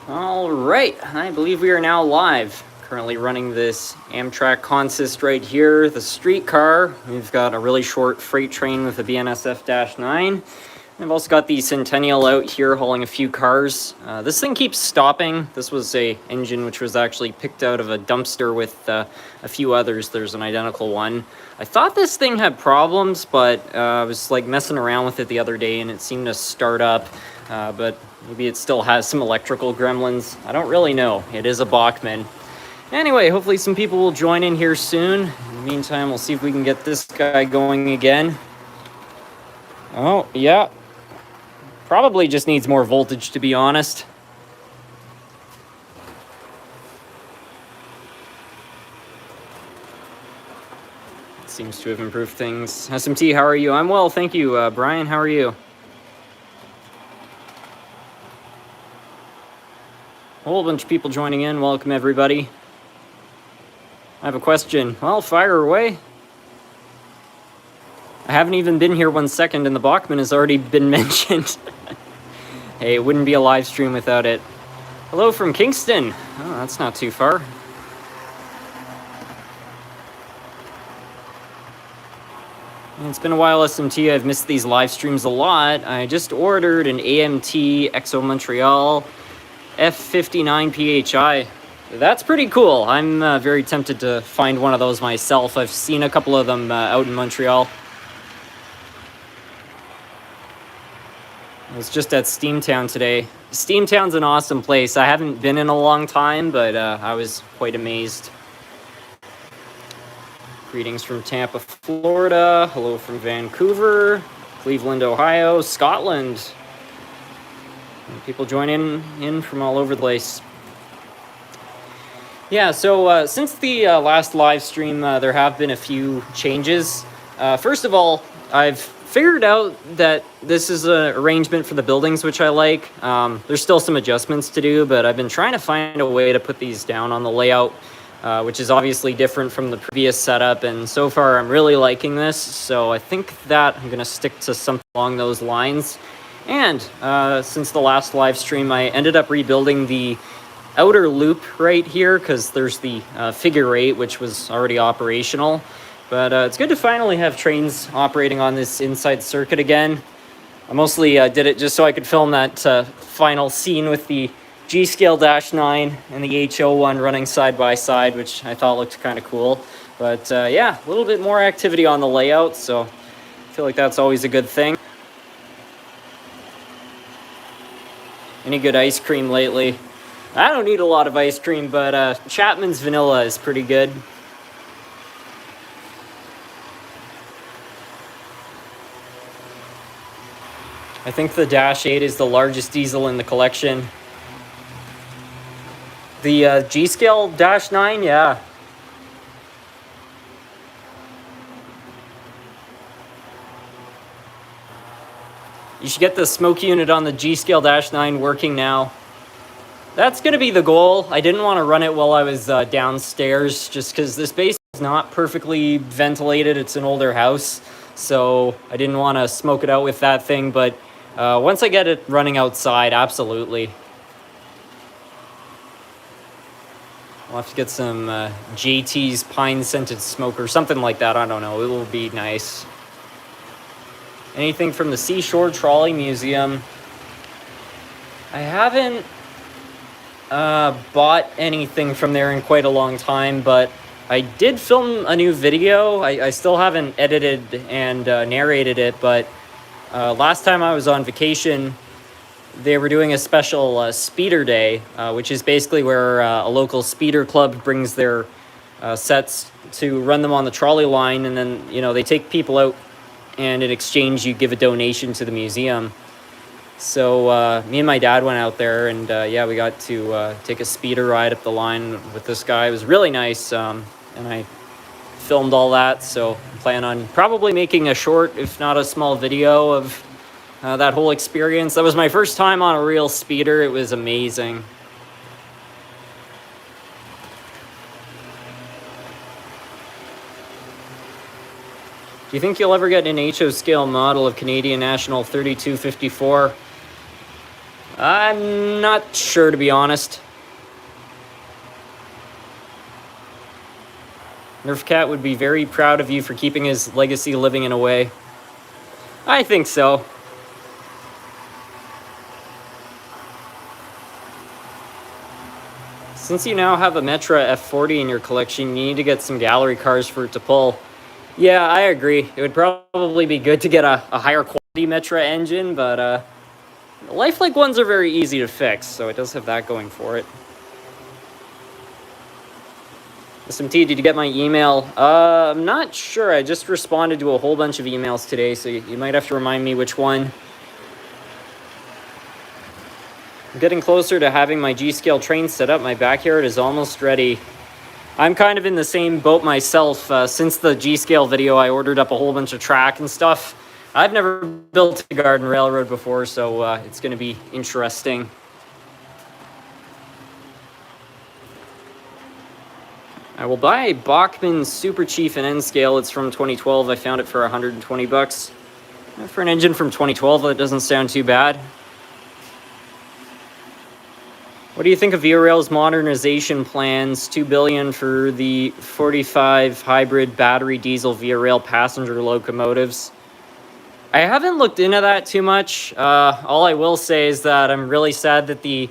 All right, I believe we are now live. Currently running this Amtrak consist right here, the streetcar. We've got a really short freight train with a BNSF-9. I've also got the Centennial out here hauling a few cars. This thing keeps stopping. This was a engine which was actually picked out of a dumpster with a few others. There's an identical one. I thought this thing had problems, but I was like messing around with it the other day and it seemed to start up. But maybe it still has some electrical gremlins. I don't really know. It is a Bachmann. Anyway, hopefully some people will join in here soon. In the meantime, we'll see if we can get this guy going again. Oh, yeah. Probably just needs more voltage, to be honest. Seems to have improved things. SMT, how are you? I'm well, thank you. Brian, how are you? A whole bunch of people joining in. Welcome, everybody. I have a question. Well, fire away. I haven't even been here 1 second and the Bachmann has already been mentioned. Hey, it wouldn't be a live stream without it. Hello from Kingston. Oh, that's not too far. It's been a while, SMT. I've missed these live streams a lot. I just ordered an AMT Exo Montreal F59 PHI. That's pretty cool. I'm very tempted to find one of those myself. I've seen a couple of them out in Montreal. I was just at Steamtown today. Steamtown's an awesome place. I haven't been in a long time, but I was quite amazed. Greetings from Tampa, Florida. Hello from Vancouver, Cleveland, Ohio, Scotland. And people join in from all over the place. Yeah, so since the last live stream, there have been a few changes. First of all, I've figured out that this is an arrangement for the buildings, which I like. There's still some adjustments to do, but I've been trying to find a way to put these down on the layout, which is obviously different from the previous setup. And so far, I'm really liking this. So I think that I'm going to stick to something along those lines. And since the last live stream, I ended up rebuilding the outer loop right here because there's the figure 8, which was already operational. But it's good to finally have trains operating on this inside circuit again. I mostly did it just so I could film that final scene with the G-Scale -9 and the HO1 running side by side, which I thought looked kind of cool. But yeah, a little bit more activity on the layout, so I feel like that's always a good thing. Any good ice cream lately? I don't need a lot of ice cream, but Chapman's vanilla is pretty good. I think the Dash 8 is the largest diesel in the collection. The G-Scale -9, yeah. You should get the smoke unit on the G-Scale -9 working now. That's going to be the goal. I didn't want to run it while I was downstairs just because this base is not perfectly ventilated. It's an older house, so I didn't want to smoke it out with that thing, but once I get it running outside, absolutely. I'll have to get some JT's pine-scented smoke or something like that. I don't know. It will be nice. Anything from the Seashore Trolley Museum? I haven't bought anything from there in quite a long time, but I did film a new video. I still haven't edited and narrated it, but last time I was on vacation, they were doing a special speeder day, which is basically where a local speeder club brings their sets to run them on the trolley line, and then, you know, they take people out, and in exchange, you give a donation to the museum. So me and my dad went out there, and yeah, we got to take a speeder ride up the line with this guy. It was really nice, and I filmed all that, so I plan on probably making a short, if not a small video of that whole experience. That was my first time on a real speeder. It was amazing. Do you think you'll ever get an HO scale model of Canadian National 3254? I'm not sure, to be honest. Nerfcat would be very proud of you for keeping his legacy living in a way. I think so. Since you now have a Metra F40 in your collection, you need to get some gallery cars for it to pull. Yeah, I agree. It would probably be good to get a higher quality Metra engine, but lifelike ones are very easy to fix, so it does have that going for it. SMT, did you get my email? I'm not sure. I just responded to a whole bunch of emails today, so you might have to remind me which one. I'm getting closer to having my G-Scale train set up. My backyard is almost ready. I'm kind of in the same boat myself. Since the G-Scale video, I ordered up a whole bunch of track and stuff. I've never built a garden railroad before, so it's going to be interesting. I will buy a Bachmann Super Chief in N scale. It's from 2012. I found it for 120 bucks. For an engine from 2012, that doesn't sound too bad. What do you think of Via Rail's modernization plans? $2 billion for the 45 hybrid battery diesel Via Rail passenger locomotives. I haven't looked into that too much. All I will say is that I'm really sad that the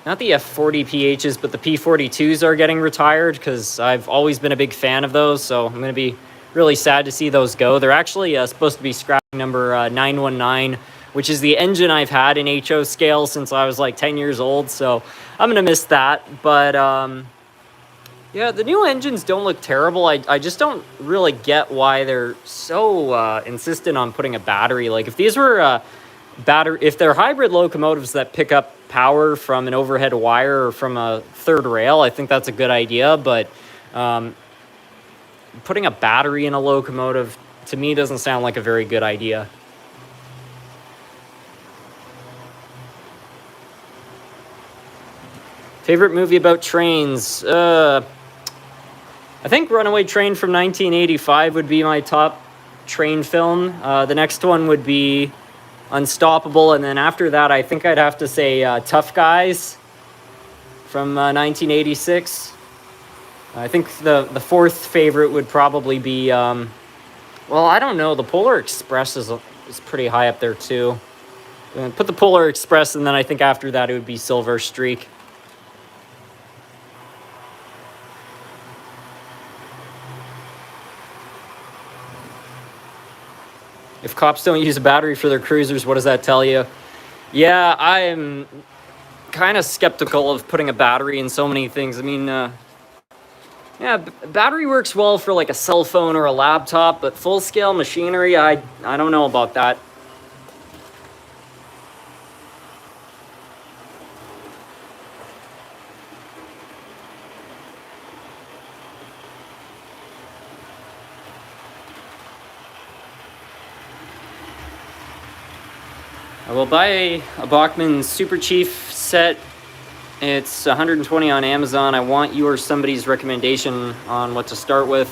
not the F40 PHs, but the P42s are getting retired, because I've always been a big fan of those, so I'm going to be really sad to see those go. They're actually supposed to be scrapping number 919, which is the engine I've had in HO scale since I was like 10 years old, so I'm going to miss that. But yeah, the new engines don't look terrible. I just don't really get why they're so insistent on putting a battery. Like, if these were if they're hybrid locomotives that pick up power from an overhead wire or from a third rail, I think that's a good idea. But putting a battery in a locomotive, to me, doesn't sound like a very good idea. Favorite movie about trains? I think Runaway Train from 1985 would be my top train film. The next one would be Unstoppable, and then after that, I think I'd have to say Tough Guys from 1986. I think the fourth favorite would probably be, well, I don't know, the Polar Express is pretty high up there too. Put the Polar Express, and then I think after that it would be Silver Streak. If cops don't use a battery for their cruisers, what does that tell you? Yeah, I'm kind of skeptical of putting a battery in so many things. I mean, yeah, battery works well for like a cell phone or a laptop, but full-scale machinery, I don't know about that. I will buy a Bachmann Super Chief set. It's 120 on Amazon. I want you or somebody's recommendation on what to start with.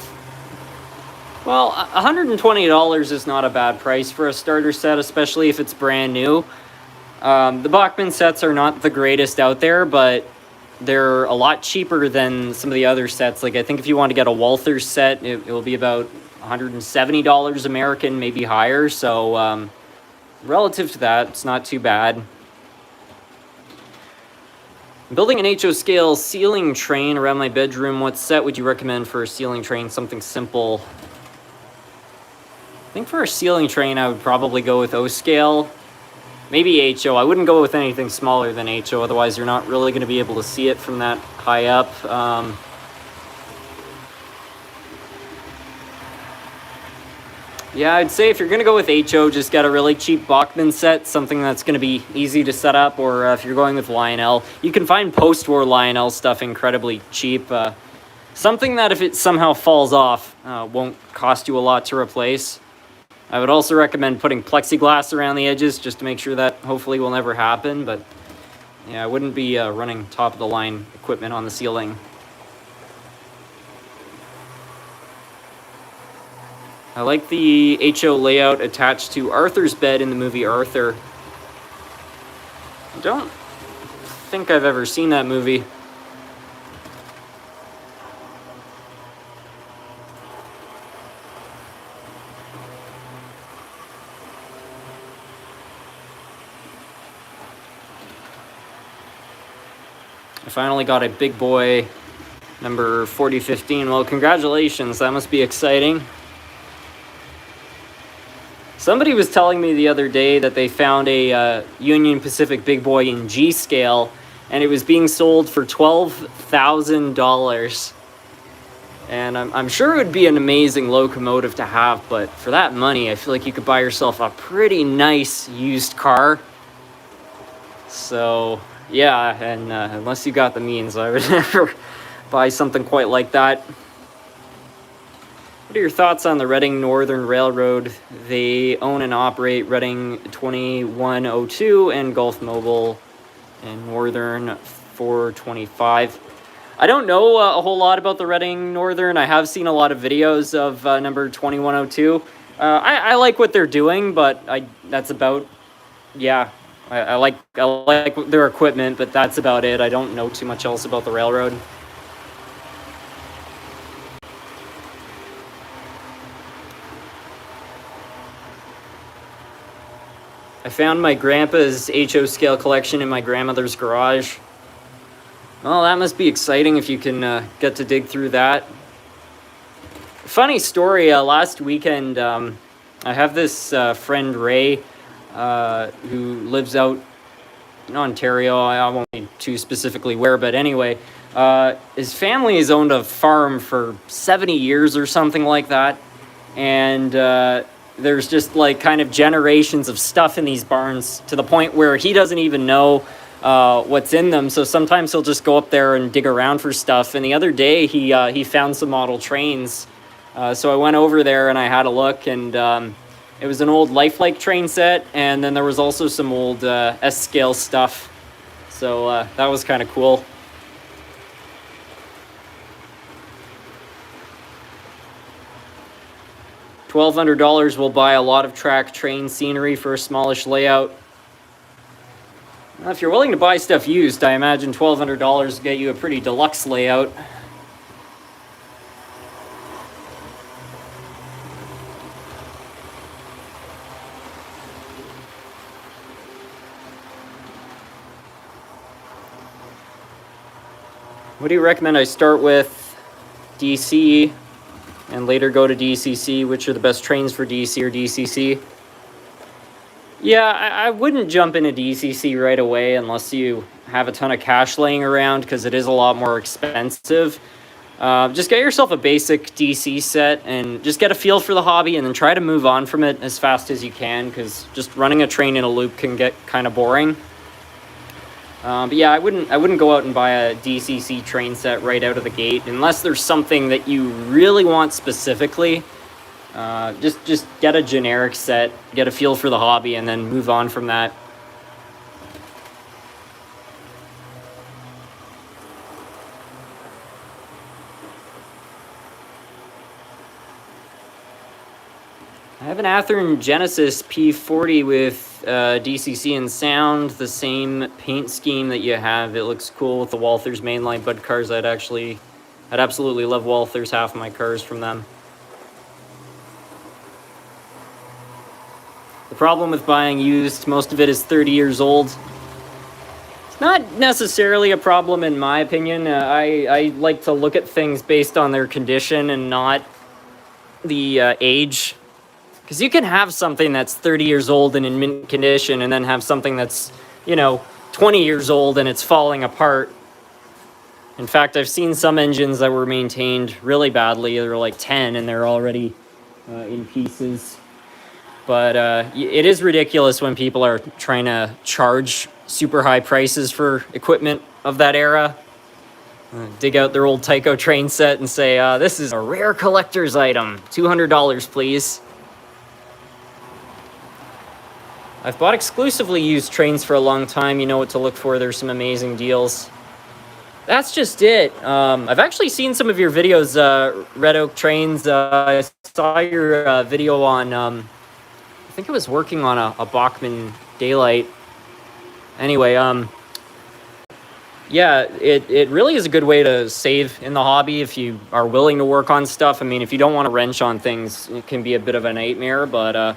Well, $120 is not a bad price for a starter set, especially if it's brand new. The Bachmann sets are not the greatest out there, but they're a lot cheaper than some of the other sets. Like, I think if you want to get a Walther set, it will be about $170 American, maybe higher. So, relative to that, it's not too bad. I'm building an HO scale ceiling train around my bedroom. What set would you recommend for a ceiling train? Something simple. I think for a ceiling train, I would probably go with O scale. Maybe HO. I wouldn't go with anything smaller than HO, otherwise you're not really going to be able to see it from that high up. Yeah, I'd say if you're going to go with HO, just get a really cheap Bachmann set, something that's going to be easy to set up, or if you're going with Lionel, you can find post-war Lionel stuff incredibly cheap. Something that if it somehow falls off, won't cost you a lot to replace. I would also recommend putting plexiglass around the edges just to make sure that hopefully will never happen, but yeah, I wouldn't be running top-of-the-line equipment on the ceiling. I like the HO layout attached to Arthur's bed in the movie Arthur. I don't think I've ever seen that movie. I finally got a big boy number 4015. Well, congratulations. That must be exciting. Somebody was telling me the other day that they found a Union Pacific big boy in G scale, and it was being sold for $12,000. And I'm sure it would be an amazing locomotive to have, but for that money, I feel like you could buy yourself a pretty nice used car. So, yeah, and unless you got the means, I would never buy something quite like that. What are your thoughts on the Reading Northern Railroad? They own and operate Reading 2102 and Gulf Mobile and Northern 425. I don't know a whole lot about the Reading Northern. I have seen a lot of videos of number 2102. I like what they're doing, but that's about, yeah. I like their equipment, but that's about it. I don't know too much else about the railroad. I found my grandpa's HO scale collection in my grandmother's garage. Well, that must be exciting if you can get to dig through that. Funny story, last weekend, I have this friend, Ray, who lives out in Ontario. I won't be too specifically where, but anyway, his family has owned a farm for 70 years or something like that. And there's just like kind of generations of stuff in these barns to the point where he doesn't even know what's in them. So sometimes he'll just go up there and dig around for stuff. And the other day he found some model trains. So I went over there and I had a look, and it was an old Lifelike train set, and then there was also some old S-scale stuff. So that was kind of cool. $1,200 will buy a lot of track train scenery for a smallish layout. Now, if you're willing to buy stuff used, I imagine $1,200 will get you a pretty deluxe layout. What do you recommend I start with? DC and later go to DCC? Which are the best trains for DC or DCC? Yeah, I wouldn't jump into DCC right away unless you have a ton of cash laying around, because it is a lot more expensive. Just get yourself a basic DC set and just get a feel for the hobby, and then try to move on from it as fast as you can, because just running a train in a loop can get kind of boring. But yeah, I wouldn't go out and buy a DCC train set right out of the gate unless there's something that you really want specifically. Just get a generic set, get a feel for the hobby, and then move on from that. I have an Athearn Genesis P40 with DCC and sound, the same paint scheme that you have. It looks cool with the Walthers mainline bud cars. I'd absolutely love Walthers, half of my cars from them. The problem with buying used, most of it is 30 years old. It's not necessarily a problem in my opinion. I like to look at things based on their condition and not the age. Because you can have something that's 30 years old and in mint condition, and then have something that's, 20 years old and it's falling apart. In fact, I've seen some engines that were maintained really badly. They're like 10 and they're already in pieces. But it is ridiculous when people are trying to charge super high prices for equipment of that era. Dig out their old Tyco train set and say, this is a rare collector's item, $200 please. I've bought exclusively used trains for a long time. You know what to look for. There's some amazing deals. That's just it. I've actually seen some of your videos, Red Oak Trains. I saw your video on, I think it was working on a Bachmann Daylight. Anyway, yeah, it really is a good way to save in the hobby if you are willing to work on stuff. I mean, if you don't want to wrench on things, it can be a bit of a nightmare, but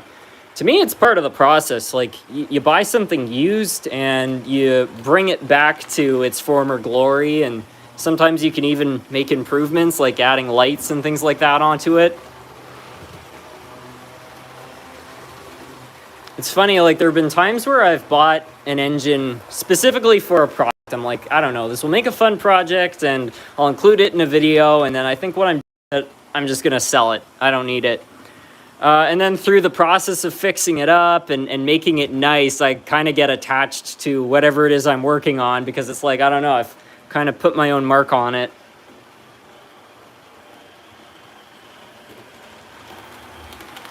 to me, it's part of the process. Like, you buy something used and you bring it back to its former glory, and sometimes you can even make improvements, like adding lights and things like that onto it. It's funny, like, there have been times where I've bought an engine specifically for a project. I'm like, I don't know, this will make a fun project, and I'll include it in a video, and then I think when I'm just gonna sell it. I don't need it. And then through the process of fixing it up and making it nice, I kind of get attached to whatever it is I'm working on, because it's like, I don't know, I've kind of put my own mark on it.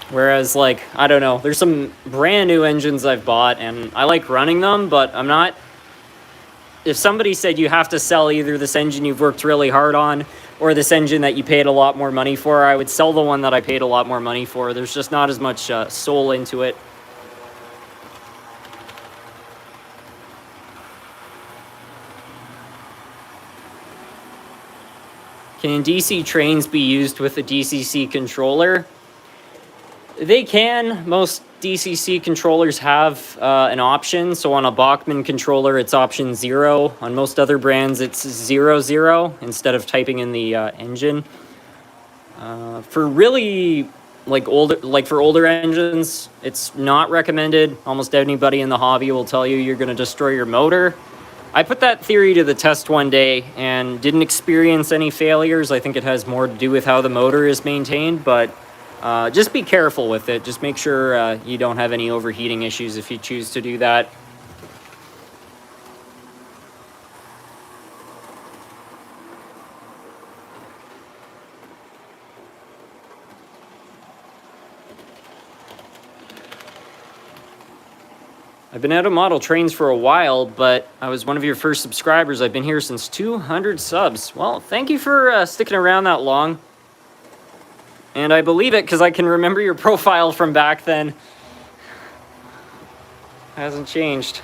Whereas, like, I don't know, there's some brand new engines I've bought and I like running them, but I'm not... If somebody said you have to sell either this engine you've worked really hard on or this engine that you paid a lot more money for, I would sell the one that I paid a lot more money for. There's just not as much soul into it. Can DC trains be used with a DCC controller? They can. Most DCC controllers have an option. So on a Bachmann controller, it's option 0. On most other brands, it's 00 instead of typing in the engine. For really for older engines, it's not recommended. Almost anybody in the hobby will tell you you're going to destroy your motor. I put that theory to the test one day and didn't experience any failures. I think it has more to do with how the motor is maintained, but just be careful with it. Just make sure you don't have any overheating issues if you choose to do that. I've been out of model trains for a while, but I was one of your first subscribers. I've been here since 200 subs. Well, thank you for sticking around that long. And I believe it because I can remember your profile from back then. Hasn't changed.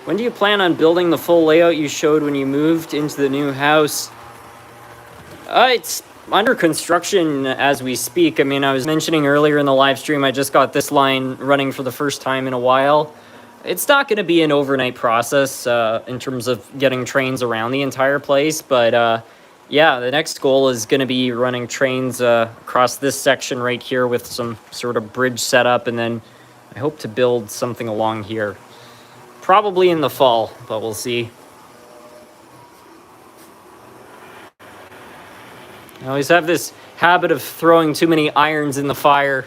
When do you plan on building the full layout you showed when you moved into the new house? It's under construction as we speak. I mean, I was mentioning earlier in the live stream, I just got this line running for the first time in a while. It's not going to be an overnight process in terms of getting trains around the entire place, but yeah, the next goal is going to be running trains across this section right here with some sort of bridge setup, and then I hope to build something along here. Probably in the fall, but we'll see. I always have this habit of throwing too many irons in the fire.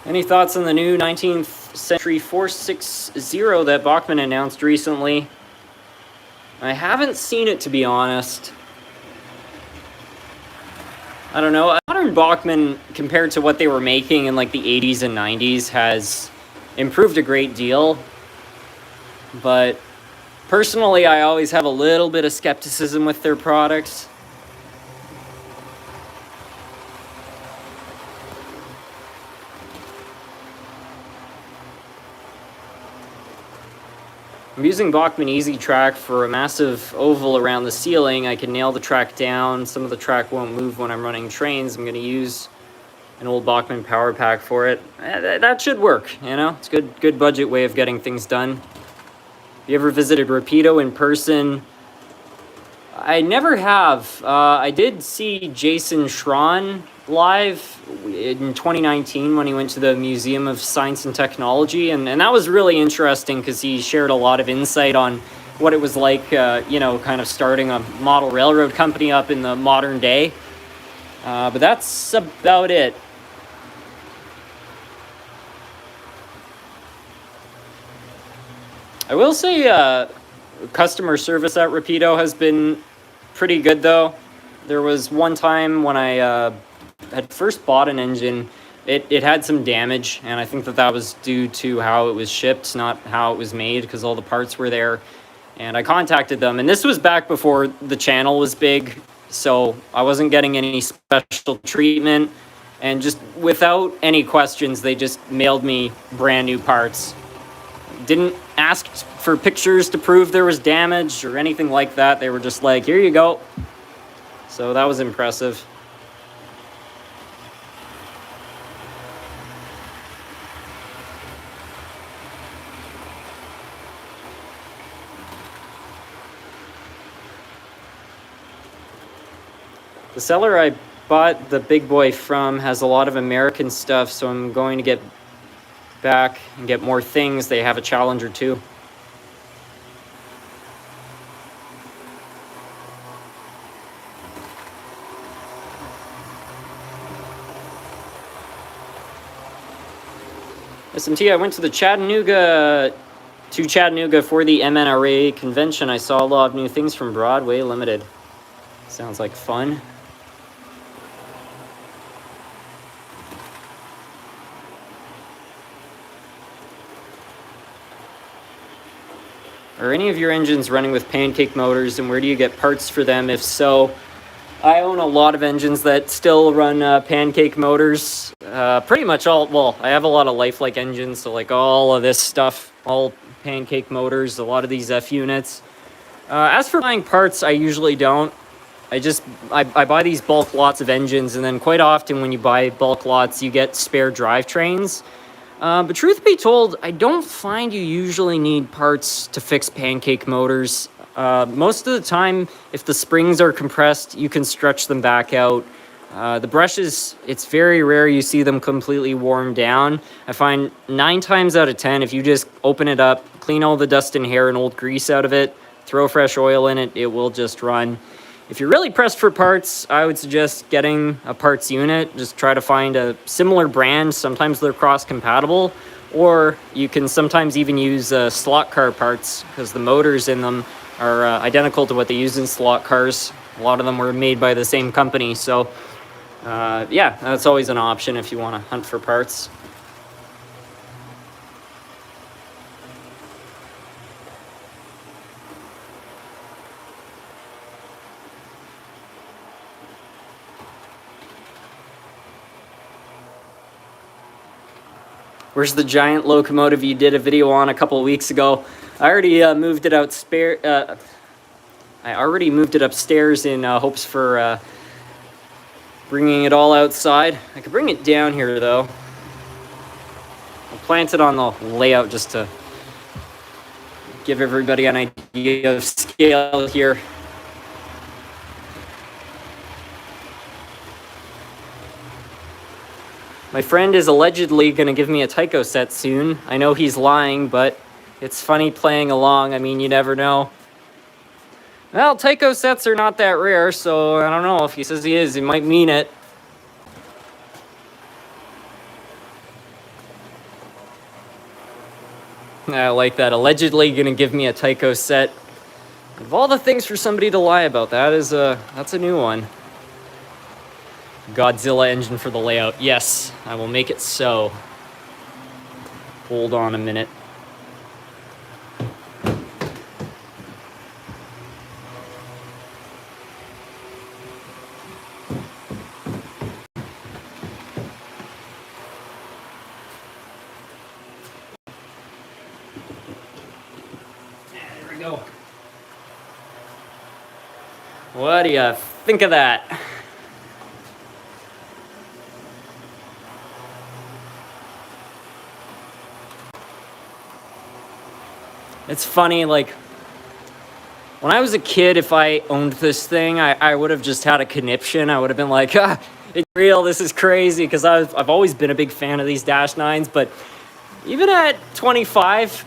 Any thoughts on the new 19th Century 460 that Bachmann announced recently? I haven't seen it, to be honest. I don't know. Modern Bachmann, compared to what they were making in like the 80s and 90s, has improved a great deal. But personally, I always have a little bit of skepticism with their products. I'm using Bachmann Easy Track for a massive oval around the ceiling. I can nail the track down. Some of the track won't move when I'm running trains. I'm going to use an old Bachmann power pack for it. That should work, you know? It's a good budget way of getting things done. Have you ever visited Rapido in person? I never have. I did see Jason Schron live in 2019 when he went to the Museum of Science and Technology, and that was really interesting because he shared a lot of insight on what it was like, you know, kind of starting a model railroad company up in the modern day. But that's about it. I will say customer service at Rapido has been pretty good, though. There was one time when I had first bought an engine, it had some damage, and I think that was due to how it was shipped, not how it was made, because all the parts were there. And I contacted them, and this was back before the channel was big, so I wasn't getting any special treatment. And just without any questions, they just mailed me brand new parts. Didn't ask for pictures to prove there was damage or anything like that. They were just like, here you go. So that was impressive. The seller I bought the big boy from has a lot of American stuff, so I'm going to get back and get more things. They have a Challenger too. SMT, I went to Chattanooga for the MNRA convention. I saw a lot of new things from Broadway Limited. Sounds like fun. Are any of your engines running with pancake motors, and where do you get parts for them? If so, I own a lot of engines that still run pancake motors. Pretty much all, well, I have a lot of lifelike engines, so like all of this stuff, all pancake motors, a lot of these F units. As for buying parts, I usually don't. I buy these bulk lots of engines, and then quite often when you buy bulk lots, you get spare drivetrains. But truth be told, I don't find you usually need parts to fix pancake motors. Most of the time, if the springs are compressed, you can stretch them back out. The brushes, it's very rare you see them completely worn down. I find 9 times out of 10, if you just open it up, clean all the dust and hair and old grease out of it, throw fresh oil in it, it will just run. If you're really pressed for parts, I would suggest getting a parts unit. Just try to find a similar brand. Sometimes they're cross-compatible, or you can sometimes even use slot car parts because the motors in them are identical to what they use in slot cars. A lot of them were made by the same company, so yeah, that's always an option if you want to hunt for parts. Where's the giant locomotive you did a video on a couple of weeks ago? I already moved it upstairs in hopes for bringing it all outside. I could bring it down here though. I'll plant it on the layout just to give everybody an idea of scale here. My friend is allegedly going to give me a Tyco set soon. I know he's lying, but it's funny playing along. I mean, you never know. Well, Tyco sets are not that rare, so I don't know. If he says he is, he might mean it. I like that. Allegedly going to give me a Tyco set. Of all the things for somebody to lie about, that's a new one. Godzilla engine for the layout. Yes, I will make it so. Hold on a minute. There we go. What do you think of that? It's funny, like, when I was a kid, if I owned this thing, I would have just had a conniption. I would have been like, it's real, this is crazy, because I've always been a big fan of these Dash 9s, but even at 25,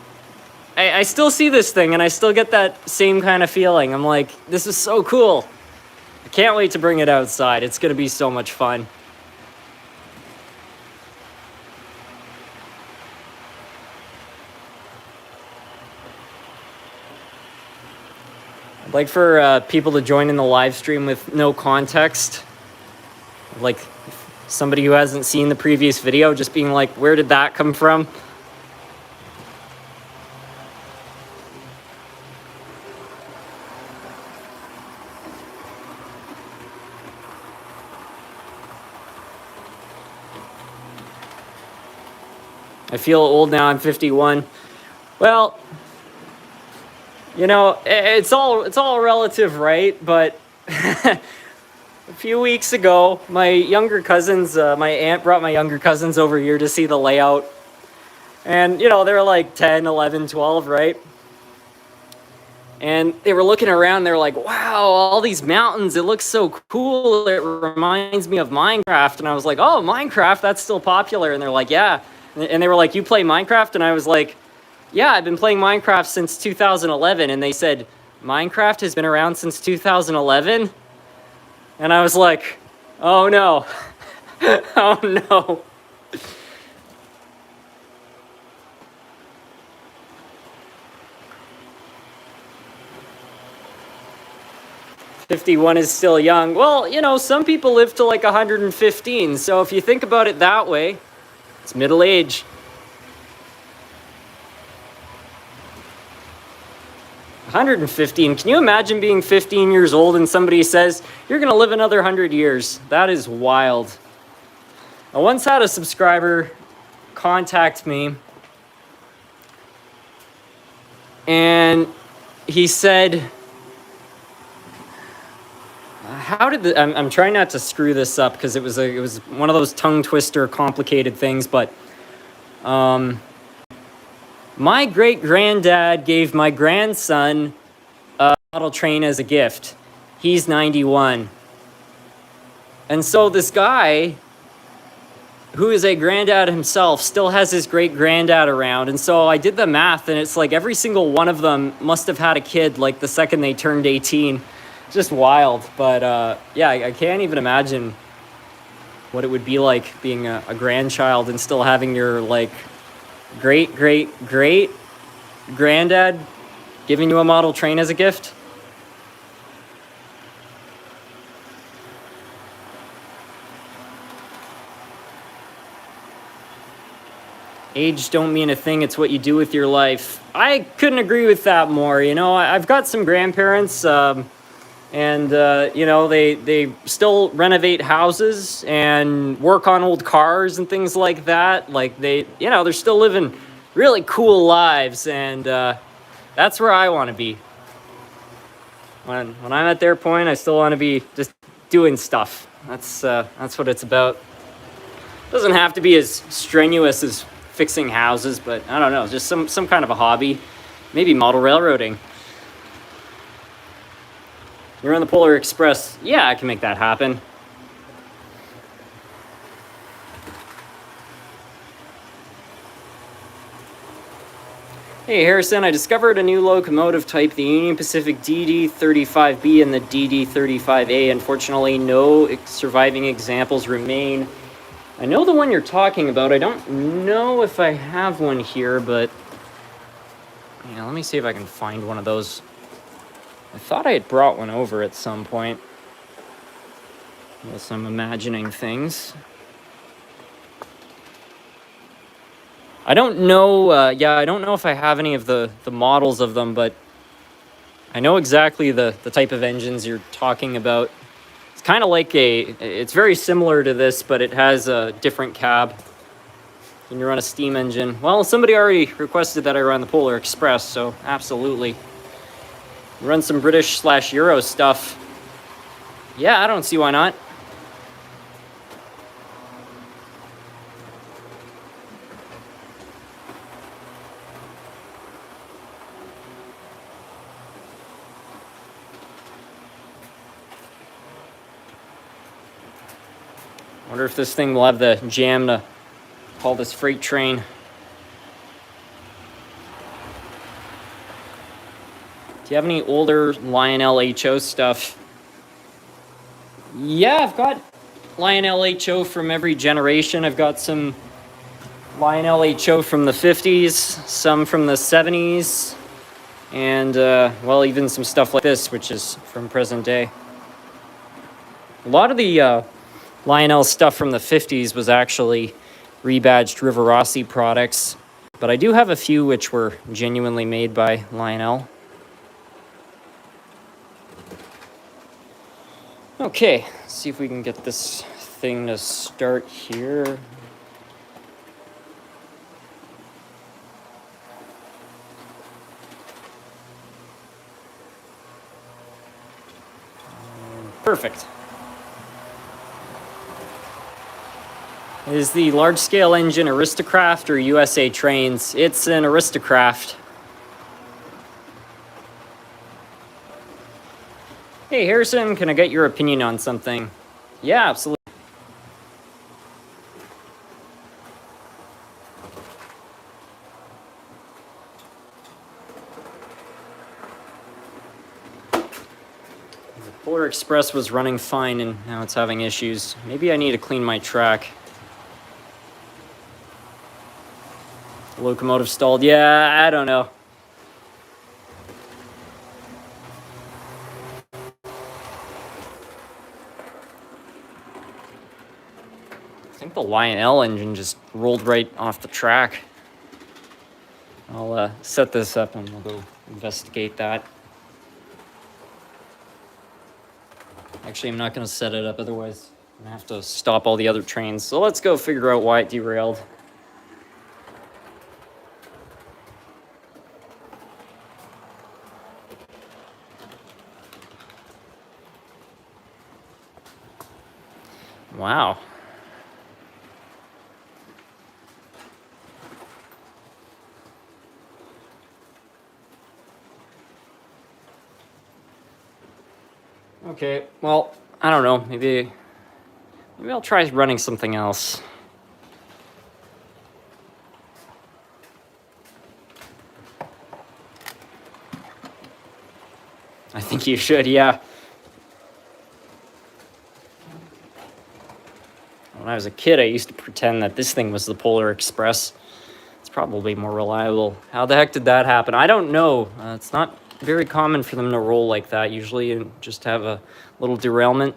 I still see this thing, and I still get that same kind of feeling. I'm like, this is so cool. I can't wait to bring it outside. It's going to be so much fun. I'd like for people to join in the live stream with no context. Like somebody who hasn't seen the previous video, just being like, where did that come from? I feel old now. I'm 51. Well, you know, it's all relative, right? But a few weeks ago, my younger cousins, my aunt brought my younger cousins over here to see the layout. And, you know, they were like 10, 11, 12, right? And they were looking around, they were like, wow, all these mountains, it looks so cool. It reminds me of Minecraft. And I was like, oh, Minecraft, that's still popular. And they're like, yeah. And they were like, you play Minecraft? And I was like, yeah, I've been playing Minecraft since 2011. And they said, Minecraft has been around since 2011? And I was like, oh no, oh no. 51 is still young. Well, you know, some people live to like 115. So if you think about it that way, it's middle age. 115. Can you imagine being 15 years old and somebody says, you're going to live another 100 years? That is wild. I once had a subscriber contact me, and he said, how did I'm trying not to screw this up because it was one of those tongue twister complicated things, but my great granddad gave my grandson a model train as a gift. He's 91. And so this guy, who is a granddad himself, still has his great granddad around. And so I did the math, and it's like every single one of them must have had a kid like the second they turned 18. Just wild. But yeah, I can't even imagine what it would be like being a grandchild and still having your like great granddad giving you a model train as a gift. Age don't mean a thing, it's what you do with your life. I couldn't agree with that more. You know, I've got some grandparents, and you know, they still renovate houses and work on old cars and things like that. Like they, you know, they're still living really cool lives, and that's where I want to be. When I'm at their point, I still want to be just doing stuff. That's what it's about. Doesn't have to be as strenuous as fixing houses, but I don't know, just some kind of a hobby. Maybe model railroading. You're on the Polar Express. Yeah, I can make that happen. Hey Harrison, I discovered a new locomotive type, the Union Pacific DD35B and the DD35A. Unfortunately, no surviving examples remain. I know the one you're talking about. I don't know if I have one here, but yeah, let me see if I can find one of those. I thought I had brought one over at some point. Unless I'm imagining things. I don't know, yeah, I don't know if I have any of the models of them, but I know exactly the type of engines you're talking about. It's kind of like it's very similar to this, but it has a different cab. And you run a steam engine. Well, somebody already requested that I run the Polar Express, so absolutely. Run some British/Euro stuff. Yeah, I don't see why not. Wonder if this thing will have the jam to haul this freight train. Do you have any older Lionel HO stuff? Yeah, I've got Lionel HO from every generation. I've got some Lionel HO from the 50s, some from the 70s, and, well, even some stuff like this, which is from present day. A lot of the Lionel stuff from the 50s was actually rebadged Rivarossi products, but I do have a few which were genuinely made by Lionel. Okay, let's see if we can get this thing to start here. Perfect. Is the large-scale engine Aristocraft or USA Trains? It's an Aristocraft. Hey Harrison, can I get your opinion on something? Yeah, absolutely. The Polar Express was running fine and now it's having issues. Maybe I need to clean my track. Locomotive stalled. Yeah, I don't know. I think the Lionel engine just rolled right off the track. I'll set this up and we'll go investigate that. Actually, I'm not going to set it up, otherwise I'm going to have to stop all the other trains. So let's go figure out why it derailed. Wow. Okay, well, I don't know. Maybe I'll try running something else. I think you should, yeah. When I was a kid, I used to pretend that this thing was the Polar Express. It's probably more reliable. How the heck did that happen? I don't know. It's not very common for them to roll like that. Usually you just have a little derailment.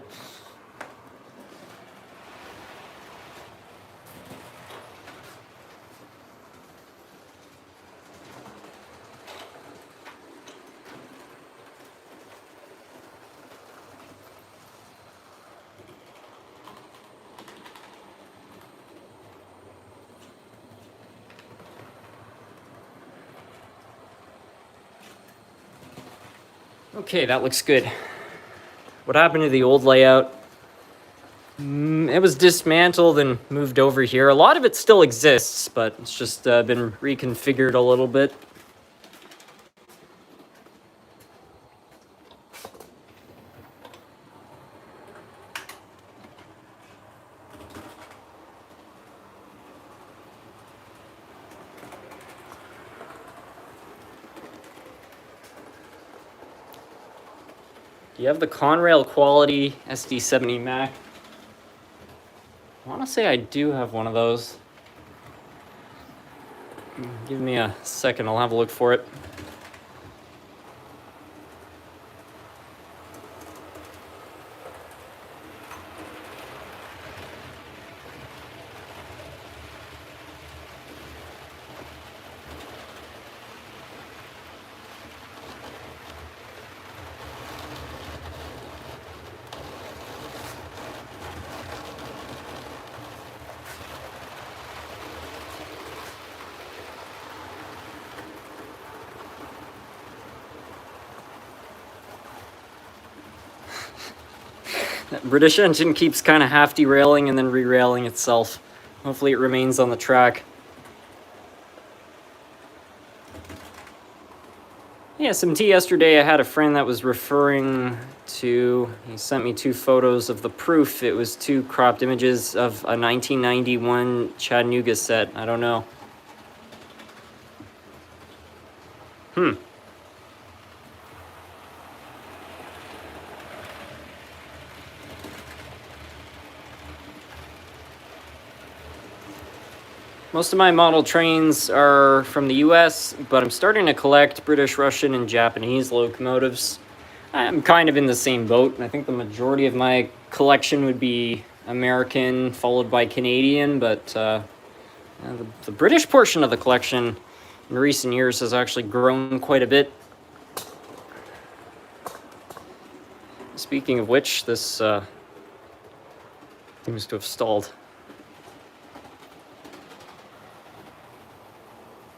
Okay, that looks good. What happened to the old layout? It was dismantled and moved over here. A lot of it still exists, but it's just been reconfigured a little bit. Do you have the Conrail quality SD70 Mac? I want to say I do have one of those. Give me a second, I'll have a look for it. That British engine keeps kind of half derailing and then re-railing itself. Hopefully it remains on the track. Yeah, SMT yesterday I had a friend that was referring to, he sent me 2 photos of the proof. It was 2 cropped images of a 1991 Chattanooga set. I don't know. Most of my model trains are from the US, but I'm starting to collect British, Russian, and Japanese locomotives. I'm kind of in the same boat, and I think the majority of my collection would be American, followed by Canadian, but the British portion of the collection in recent years has actually grown quite a bit. Speaking of which, this seems to have stalled.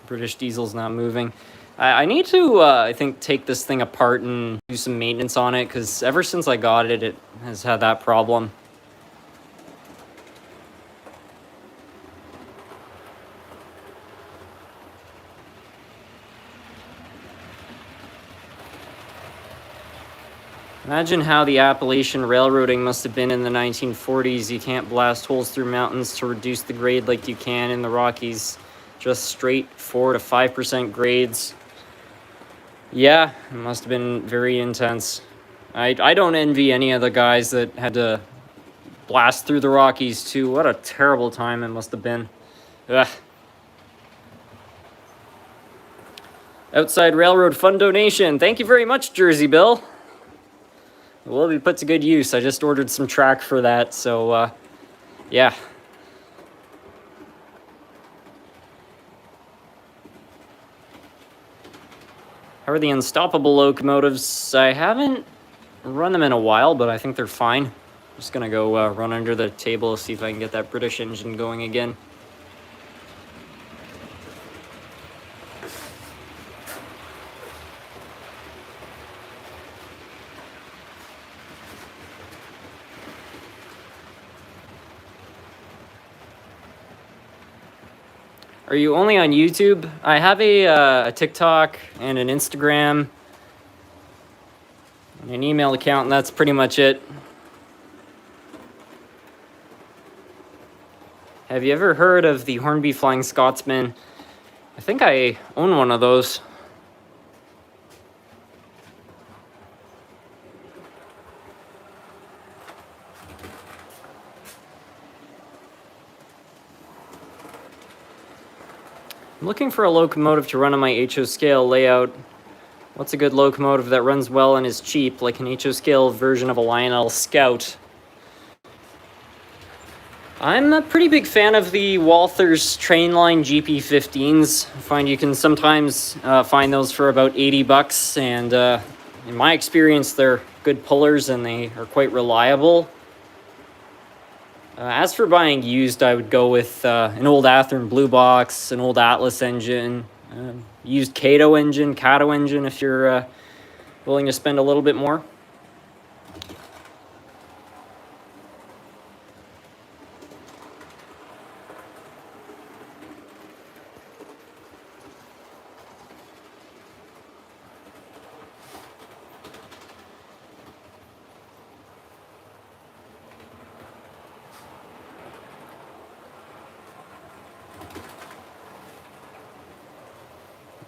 British diesel's not moving. I need to, I think, take this thing apart and do some maintenance on it, because ever since I got it, it has had that problem. Imagine how the Appalachian railroading must have been in the 1940s. You can't blast holes through mountains to reduce the grade like you can in the Rockies. Just straight 4 to 5% grades. Yeah, it must have been very intense. I don't envy any of the guys that had to blast through the Rockies too. What a terrible time it must have been. Ugh. Outside Railroad Fund donation. Thank you very much, Jersey Bill. It will be put to good use. I just ordered some track for that, so yeah. How are the Unstoppable locomotives? I haven't run them in a while, but I think they're fine. I'm just gonna go run under the table, see if I can get that British engine going again. Are you only on YouTube? I have a TikTok and an Instagram and an email account, and that's pretty much it. Have you ever heard of the Hornby Flying Scotsman? I think I own one of those. I'm looking for a locomotive to run on my HO scale layout. What's a good locomotive that runs well and is cheap, like an HO scale version of a Lionel Scout? I'm a pretty big fan of the Walthers Trainline GP15s. I find you can sometimes find those for about 80 bucks, and in my experience, they're good pullers and they are quite reliable. As for buying used, I would go with an old Athearn Blue Box, an old Atlas engine, used Kato engine if you're willing to spend a little bit more.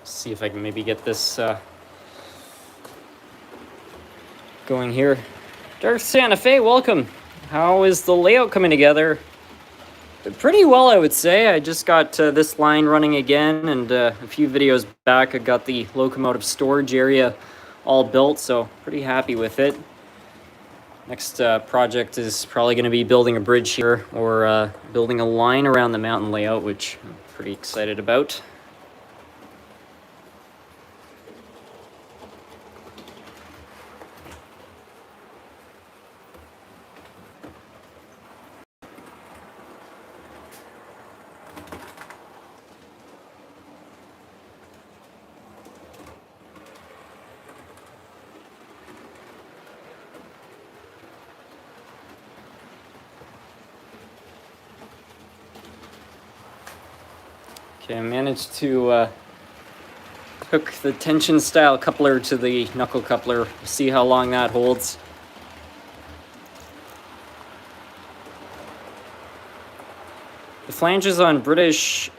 See if I can maybe get this going here. Darth Santa Fe, welcome. How is the layout coming together? Pretty well, I would say. I just got this line running again, and a few videos back I got the locomotive storage area all built, so pretty happy with it. Next project is probably going to be building a bridge here, or building a line around the mountain layout, which I'm pretty excited about. Okay, I managed to hook the tension style coupler to the knuckle coupler. See how long that holds. The flanges on British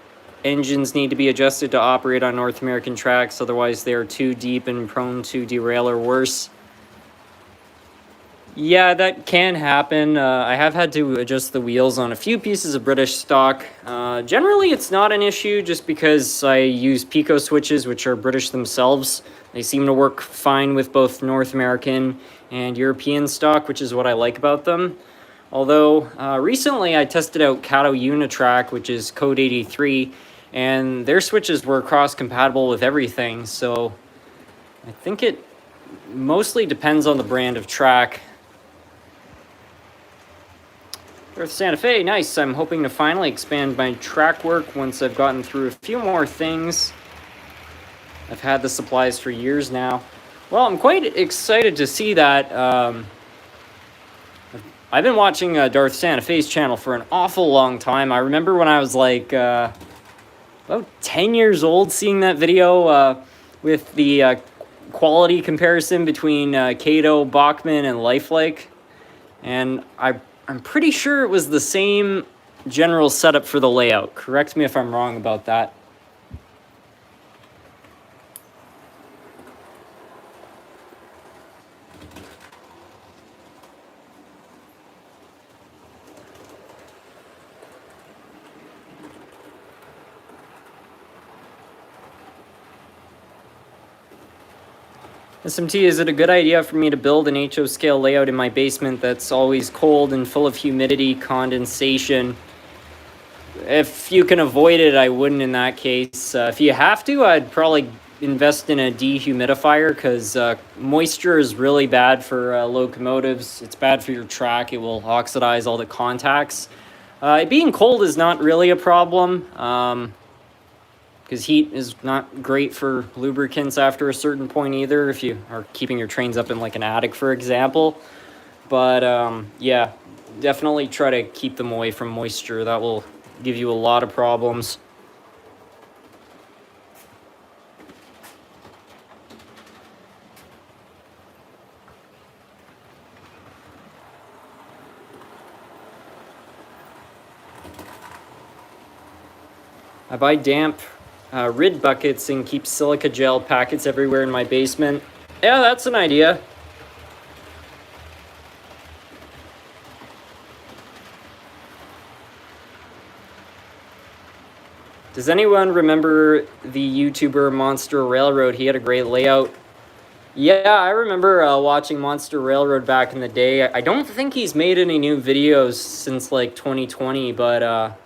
engines need to be adjusted to operate on North American tracks, otherwise they are too deep and prone to derail or worse. Yeah, that can happen. I have had to adjust the wheels on a few pieces of British stock. Generally, it's not an issue just because I use Pico switches, which are British themselves. They seem to work fine with both North American and European stock, which is what I like about them. Although, recently I tested out Kato Unitrack, which is code 83, and their switches were cross-compatible with everything, so I think it mostly depends on the brand of track. North Santa Fe, nice. I'm hoping to finally expand my track work once I've gotten through a few more things. I've had the supplies for years now. Well, I'm quite excited to see that. I've been watching Darth Santa Fe's channel for an awful long time. I remember when I was like about 10 years old seeing that video with the quality comparison between Kato, Bachmann, and Lifelike. And I'm pretty sure it was the same general setup for the layout. Correct me if I'm wrong about that. SMT, is it a good idea for me to build an HO scale layout in my basement that's always cold and full of humidity, condensation? If you can avoid it, I wouldn't in that case. If you have to, I'd probably invest in a dehumidifier because moisture is really bad for locomotives. It's bad for your track. It will oxidize all the contacts. It being cold is not really a problem. Because heat is not great for lubricants after a certain point either, if you are keeping your trains up in like an attic, for example. But yeah, definitely try to keep them away from moisture. That will give you a lot of problems. I buy damp RID buckets and keep silica gel packets everywhere in my basement. Yeah, that's an idea. Does anyone remember the YouTuber Monster Railroad? He had a great layout. Yeah, I remember watching Monster Railroad back in the day. I don't think he's made any new videos since like 2020, but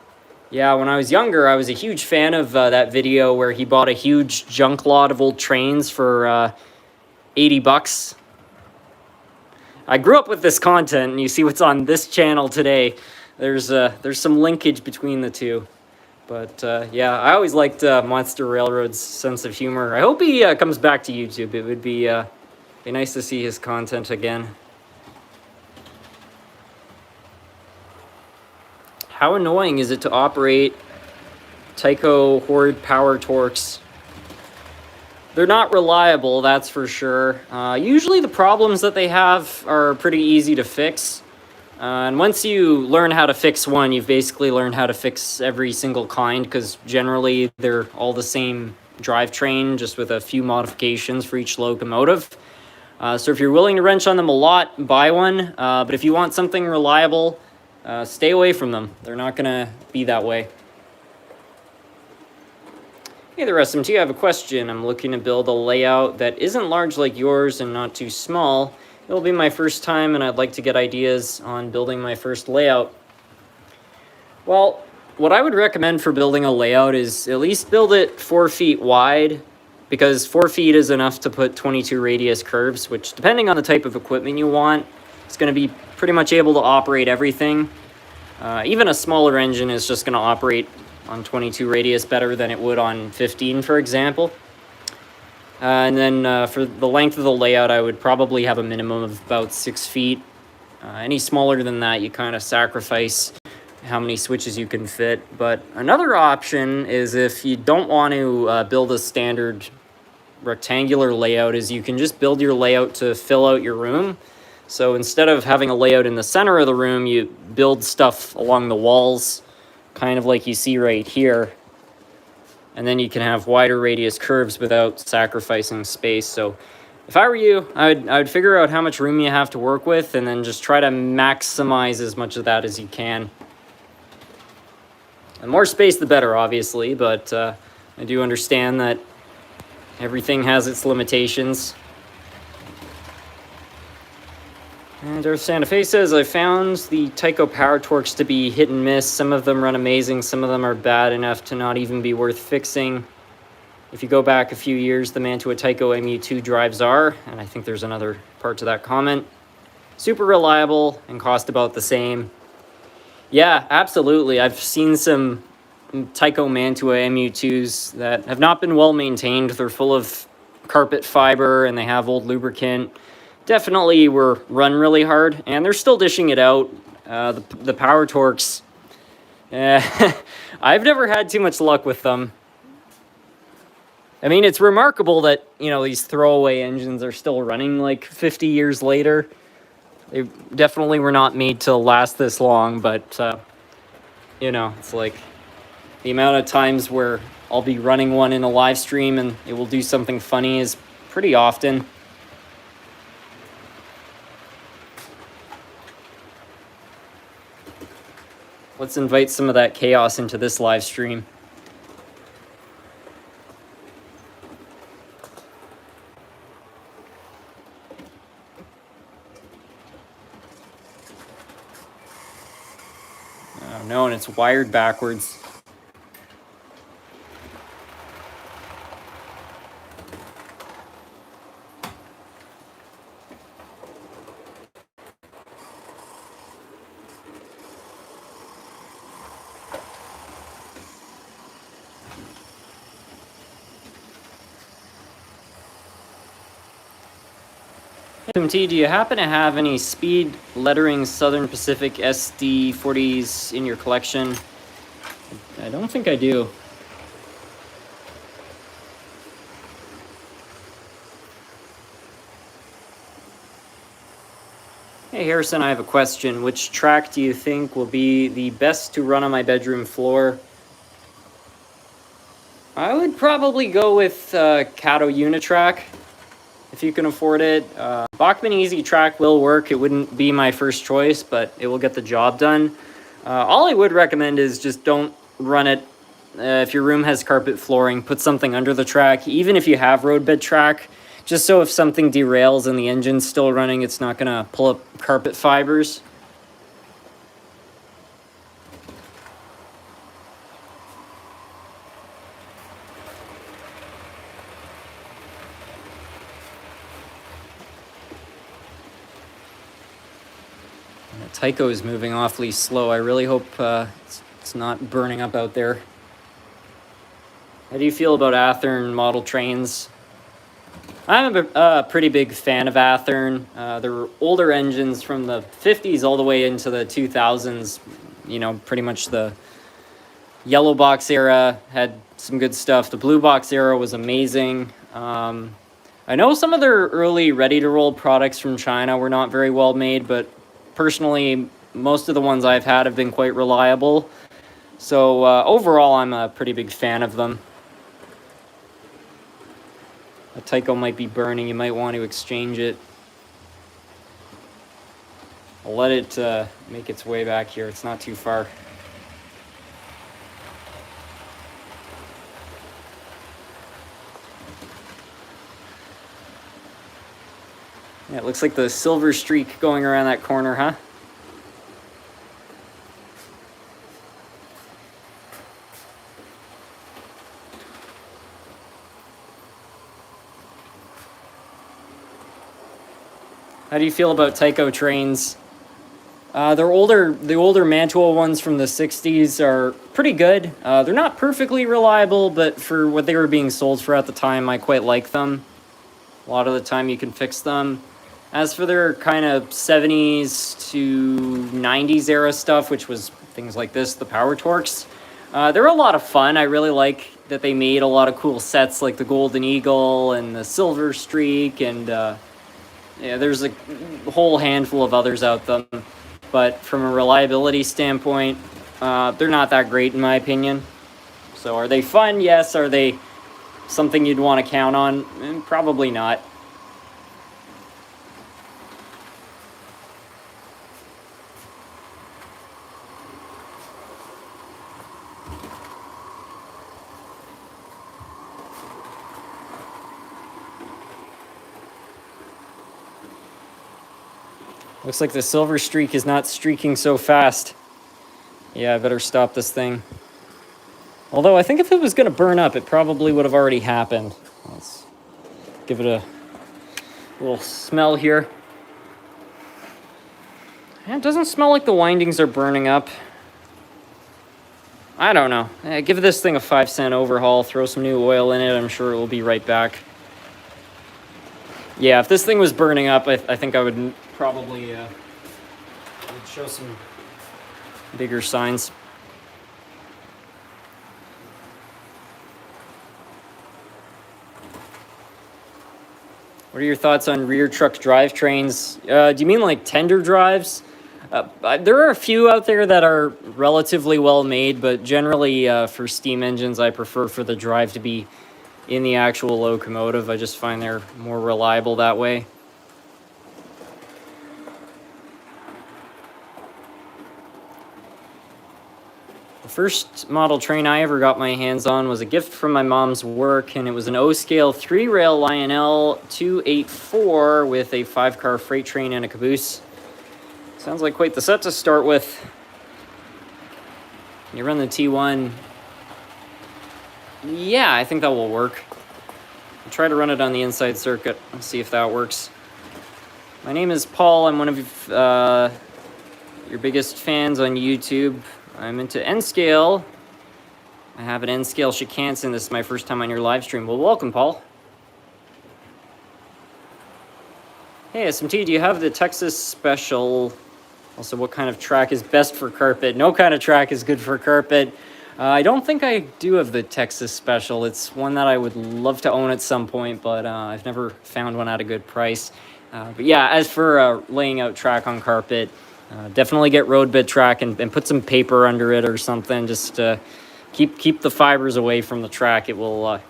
yeah, when I was younger, I was a huge fan of that video where he bought a huge junk lot of old trains for 80 bucks. I grew up with this content, and you see what's on this channel today. There's some linkage between the two. But yeah, I always liked Monster Railroad's sense of humor. I hope he comes back to YouTube. It would be nice to see his content again. How annoying is it to operate Tyco Horde Power Torques? They're not reliable, that's for sure. Usually the problems that they have are pretty easy to fix. And once you learn how to fix one, you've basically learned how to fix every single kind, because generally they're all the same drivetrain, just with a few modifications for each locomotive. So if you're willing to wrench on them a lot, buy one. But if you want something reliable, stay away from them. They're not going to be that way. Hey there, SMT. I have a question. I'm looking to build a layout that isn't large like yours and not too small. It'll be my first time, and I'd like to get ideas on building my first layout. Well, what I would recommend for building a layout is at least build it 4 feet wide, because 4 feet is enough to put 22 radius curves, which, depending on the type of equipment you want, it's going to be pretty much able to operate everything. Even a smaller engine is just going to operate on 22 radius better than it would on 15, for example. And then for the length of the layout, I would probably have a minimum of about 6 feet. Any smaller than that, you kind of sacrifice how many switches you can fit. But another option is, if you don't want to build a standard rectangular layout, is you can just build your layout to fill out your room. So instead of having a layout in the center of the room, you build stuff along the walls, kind of like you see right here. And then you can have wider radius curves without sacrificing space. So if I were you, I would figure out how much room you have to work with, and then just try to maximize as much of that as you can. The more space, the better, obviously, but I do understand that everything has its limitations. And Darth Santa Fe says, I found the Tyco Power Torques to be hit and miss. Some of them run amazing, some of them are bad enough to not even be worth fixing. If you go back a few years, the Mantua Tyco MU2 drives are, and I think there's another part to that comment, super reliable and cost about the same. Yeah, absolutely. I've seen some Tyco Mantua MU2s that have not been well maintained. They're full of carpet fiber and they have old lubricant. Definitely were run really hard, and they're still dishing it out. The Power Torques, I've never had too much luck with them. I mean, it's remarkable that, you know, these throwaway engines are still running like 50 years later. They definitely were not made to last this long, but, you know, it's like the amount of times where I'll be running one in a live stream and it will do something funny is pretty often. Let's invite some of that chaos into this live stream. Oh no, and it's wired backwards. MT, do you happen to have any speed lettering Southern Pacific SD40s in your collection? I don't think I do. Hey Harrison, I have a question. Which track do you think will be the best to run on my bedroom floor? I would probably go with Kato Unitrack, if you can afford it. Bachmann Easy Track will work. It wouldn't be my first choice, but it will get the job done. All I would recommend is just don't run it. If your room has carpet flooring, put something under the track, even if you have roadbed track, just so if something derails and the engine's still running, it's not gonna pull up carpet fibers. Tyco is moving awfully slow. I really hope it's not burning up out there. How do you feel about Athearn model trains? I'm a pretty big fan of Athearn. They're older engines from the 50s all the way into the 2000s. You know, pretty much the yellow box era had some good stuff. The blue box era was amazing. I know some of their early ready-to-roll products from China were not very well made, but personally, most of the ones I've had have been quite reliable. So overall, I'm a pretty big fan of them. A Tyco might be burning. You might want to exchange it. I'll let it make its way back here. It's not too far. Yeah, it looks like the silver streak going around that corner, huh? How do you feel about Tyco trains? The older Mantua ones from the 60s are pretty good. They're not perfectly reliable, but for what they were being sold for at the time, I quite like them. A lot of the time you can fix them. As for their kind of 70s to 90s era stuff, which was things like this, the Power Torques, they're a lot of fun. I really like that they made a lot of cool sets like the Golden Eagle and the Silver Streak, and yeah, there's a whole handful of others out there. But from a reliability standpoint, they're not that great in my opinion. So are they fun? Yes. Are they something you'd want to count on? Probably not. Looks like the Silver Streak is not streaking so fast. Yeah, I better stop this thing. Although I think if it was going to burn up, it probably would have already happened. Let's give it a little smell here. Yeah, it doesn't smell like the windings are burning up. I don't know. Give this thing a 5-cent overhaul, throw some new oil in it, I'm sure it will be right back. Yeah, if this thing was burning up, I think I would probably would show some bigger signs. What are your thoughts on rear truck drivetrains? Do you mean like tender drives? There are a few out there that are relatively well made, but generally for steam engines, I prefer for the drive to be in the actual locomotive. I just find they're more reliable that way. The first model train I ever got my hands on was a gift from my mom's work, and it was an O-scale 3-rail Lionel 284 with a 5-car freight train and a caboose. Sounds like quite the set to start with. You run the T1. Yeah, I think that will work. I'll try to run it on the inside circuit and see if that works. My name is Paul. I'm one of your biggest fans on YouTube. I'm into N-scale. I have an N-scale Shikansen. This is my first time on your live stream. Well, welcome, Paul. Hey, SMT, do you have the Texas Special? Also, what kind of track is best for carpet? No kind of track is good for carpet. I don't think I do have the Texas Special. It's one that I would love to own at some point, but I've never found one at a good price. But yeah, as for laying out track on carpet, definitely get road bed track and put some paper under it or something. Just keep the fibers away from the track. It will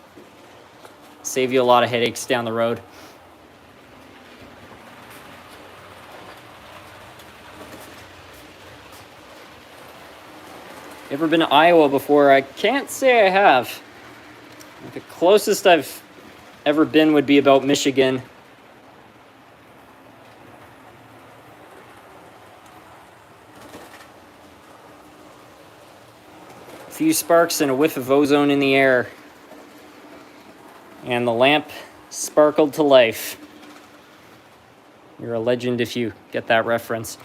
save you a lot of headaches down the road. Ever been to Iowa before? I can't say I have. The closest I've ever been would be about Michigan. A few sparks and a whiff of ozone in the air. And the lamp sparkled to life. You're a legend if you get that reference.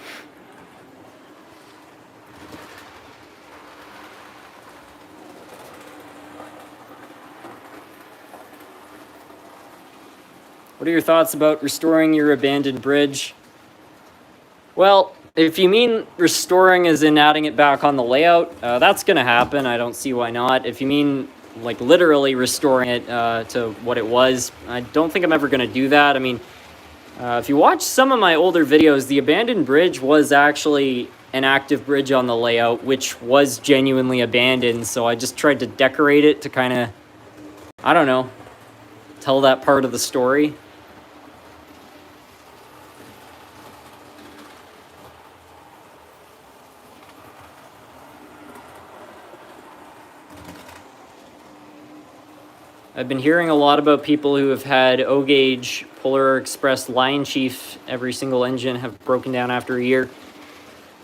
What are your thoughts about restoring your abandoned bridge? Well, if you mean restoring as in adding it back on the layout, that's going to happen. I don't see why not. If you mean like literally restoring it to what it was, I don't think I'm ever going to do that. I mean, if you watch some of my older videos, the abandoned bridge was actually an active bridge on the layout, which was genuinely abandoned. So I just tried to decorate it to kind of, I don't know, tell that part of the story. I've been hearing a lot about people who have had O-gauge Polar Express Lion Chief. Every single engine have broken down after a year.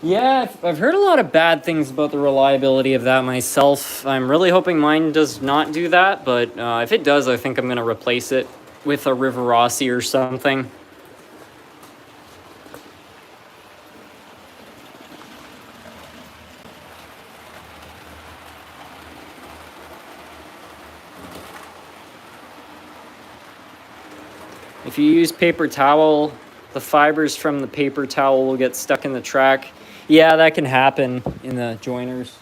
Yeah, I've heard a lot of bad things about the reliability of that myself. I'm really hoping mine does not do that, but if it does, I think I'm going to replace it with a Rivarossi or something. If you use paper towel, the fibers from the paper towel will get stuck in the track. Yeah, that can happen in the joiners.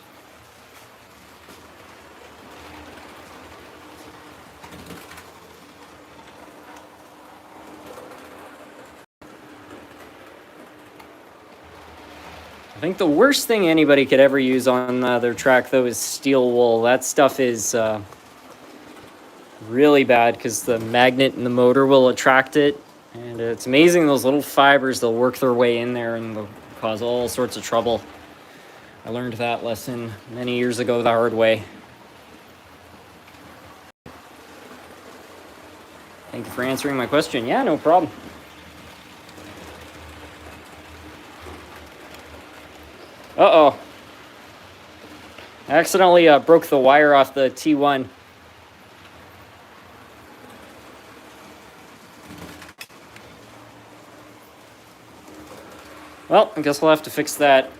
I think the worst thing anybody could ever use on their track, though, is steel wool. That stuff is really bad because the magnet in the motor will attract it. And it's amazing, those little fibers, they'll work their way in there and they'll cause all sorts of trouble. I learned that lesson many years ago the hard way. Thank you for answering my question. Yeah, no problem. Uh-oh. I accidentally broke the wire off the T1. Well, I guess we'll have to fix that.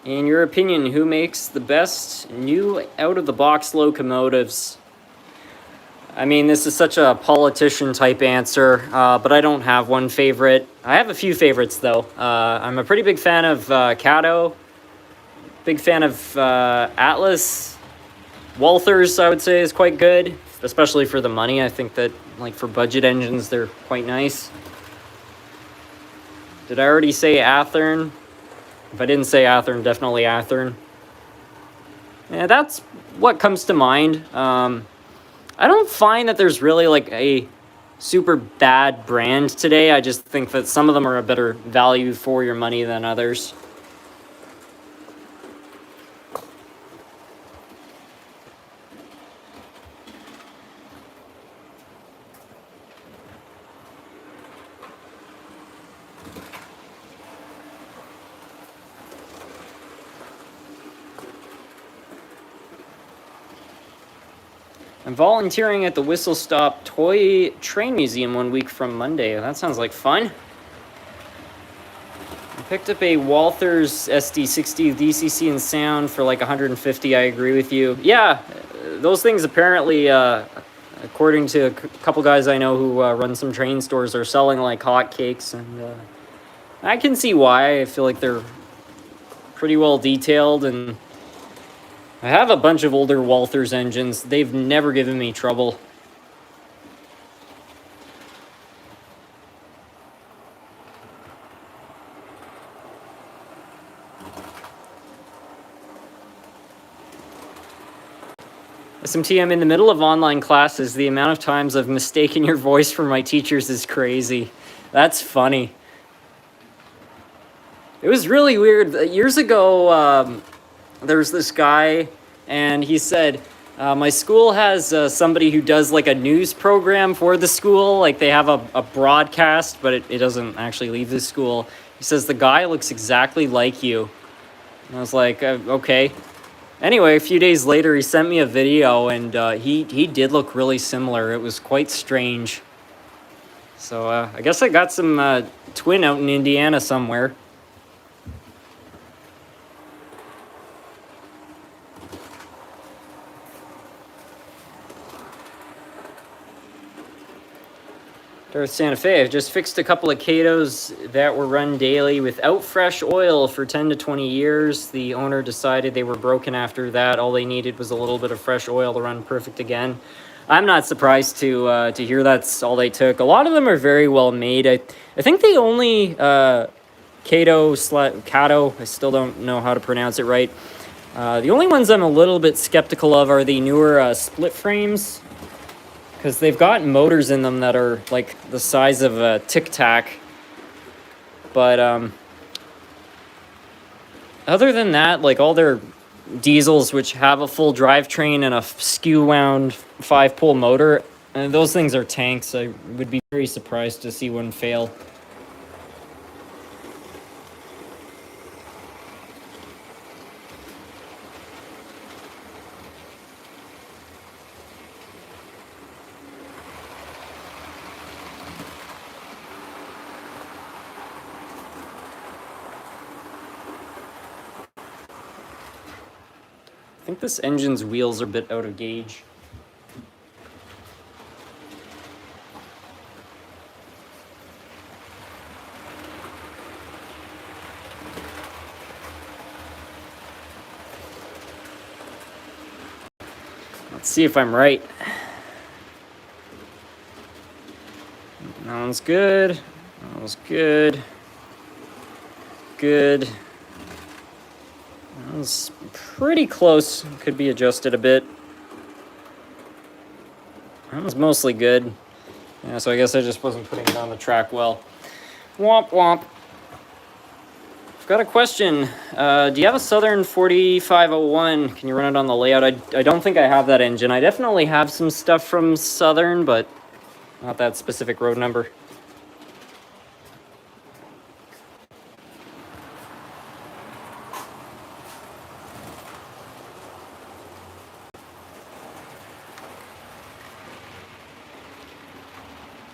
In your opinion, who makes the best new out-of-the-box locomotives? I mean, this is such a politician type answer, but I don't have one favorite. I have a few favorites though. I'm a pretty big fan of Kato, big fan of Atlas. Walthers, I would say, is quite good, especially for the money. I think that, like, for budget engines, they're quite nice. Did I already say Athearn? If I didn't say Athearn, definitely Athearn. Yeah, that's what comes to mind. I don't find that there's really like a super bad brand today. I just think that some of them are a better value for your money than others. I'm volunteering at the Whistle Stop Toy Train Museum 1 week from Monday. That sounds like fun. I picked up a Walthers SD60 DCC and sound for like 150. I agree with you. Yeah, those things apparently, according to a couple guys I know who run some train stores, are selling like hotcakes, and I can see why. I feel like they're pretty well detailed, and I have a bunch of older Walthers engines. They've never given me trouble. SMT, I'm in the middle of online classes. The amount of times I've mistaken your voice for my teachers is crazy. That's funny. It was really weird. Years ago, there's this guy, and he said, my school has somebody who does like a news program for the school. Like they have a broadcast, but it doesn't actually leave the school. He says, the guy looks exactly like you. And I was like, okay. Anyway, a few days later, he sent me a video, and he did look really similar. It was quite strange. So I guess I got some twin out in Indiana somewhere. Darth Santa Fe, I've just fixed a couple of Katos that were run daily without fresh oil for 10 to 20 years. The owner decided they were broken after that. All they needed was a little bit of fresh oil to run perfect again. I'm not surprised to hear that's all they took. A lot of them are very well made. I think the only Kato, I still don't know how to pronounce it right. The only ones I'm a little bit skeptical of are the newer split frames, because they've got motors in them that are like the size of a Tic Tac. But other than that, like all their diesels, which have a full drivetrain and a skew wound 5-pole motor, those things are tanks. I would be very surprised to see one fail. I think this engine's wheels are a bit out of gauge. Let's see if I'm right. That one's good. That was good. Good. That was pretty close. Could be adjusted a bit. That was mostly good. Yeah, so I guess I just wasn't putting it on the track well. Womp womp. I've got a question. Do you have a Southern 4501? Can you run it on the layout? I don't think I have that engine. I definitely have some stuff from Southern, but not that specific road number.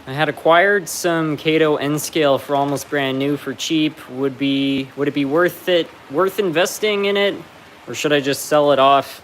I had acquired some Kato N-Scale for almost brand new for cheap. Would it be worth investing in it? Or should I just sell it off?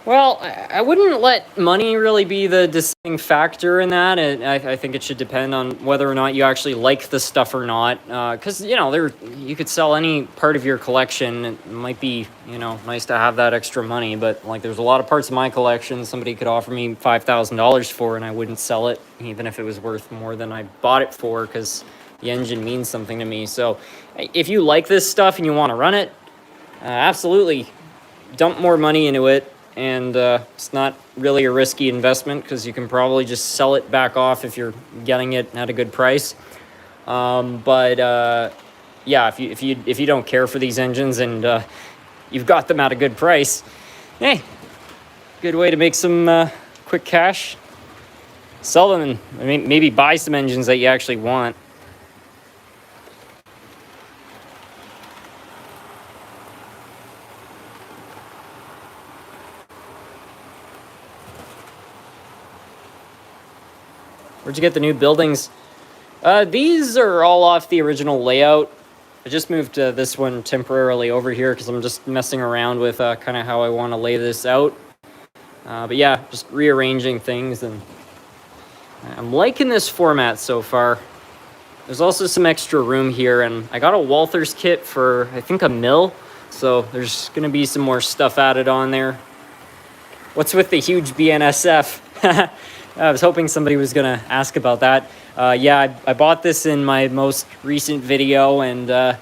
Well, I wouldn't let money really be the deciding factor in that. I think it should depend on whether or not you actually like the stuff or not. Because, you could sell any part of your collection. It might be, nice to have that extra money. But, there's a lot of parts of my collection somebody could offer me $5,000 for, and I wouldn't sell it, even if it was worth more than I bought it for, because the engine means something to me. So, if you like this stuff and you want to run it, absolutely dump more money into it. And it's not really a risky investment because you can probably just sell it back off if you're getting it at a good price. Yeah, if you don't care for these engines and you've got them at a good price, hey, good way to make some quick cash. Sell them and maybe buy some engines that you actually want. Where'd you get the new buildings? These are all off the original layout. I just moved this one temporarily over here because I'm just messing around with kind of how I want to lay this out. But yeah, just rearranging things, and I'm liking this format so far. There's also some extra room here, and I got a Walthers kit for, I think, $1 million. So there's going to be some more stuff added on there. What's with the huge BNSF? I was hoping somebody was going to ask about that. Yeah, I bought this in my most recent video, and I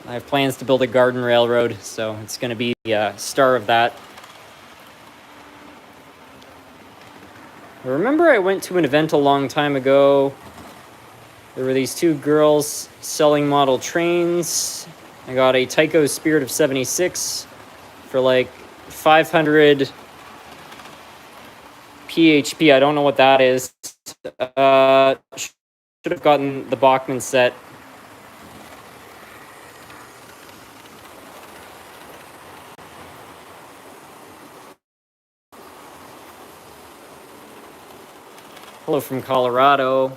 have plans to build a garden railroad, so it's going to be the star of that. I remember I went to an event a long time ago. There were these two girls selling model trains. I got a Tyco Spirit of 76 for like 500 PHP. I don't know what that is. Should have gotten the Bachmann set. Hello from Colorado.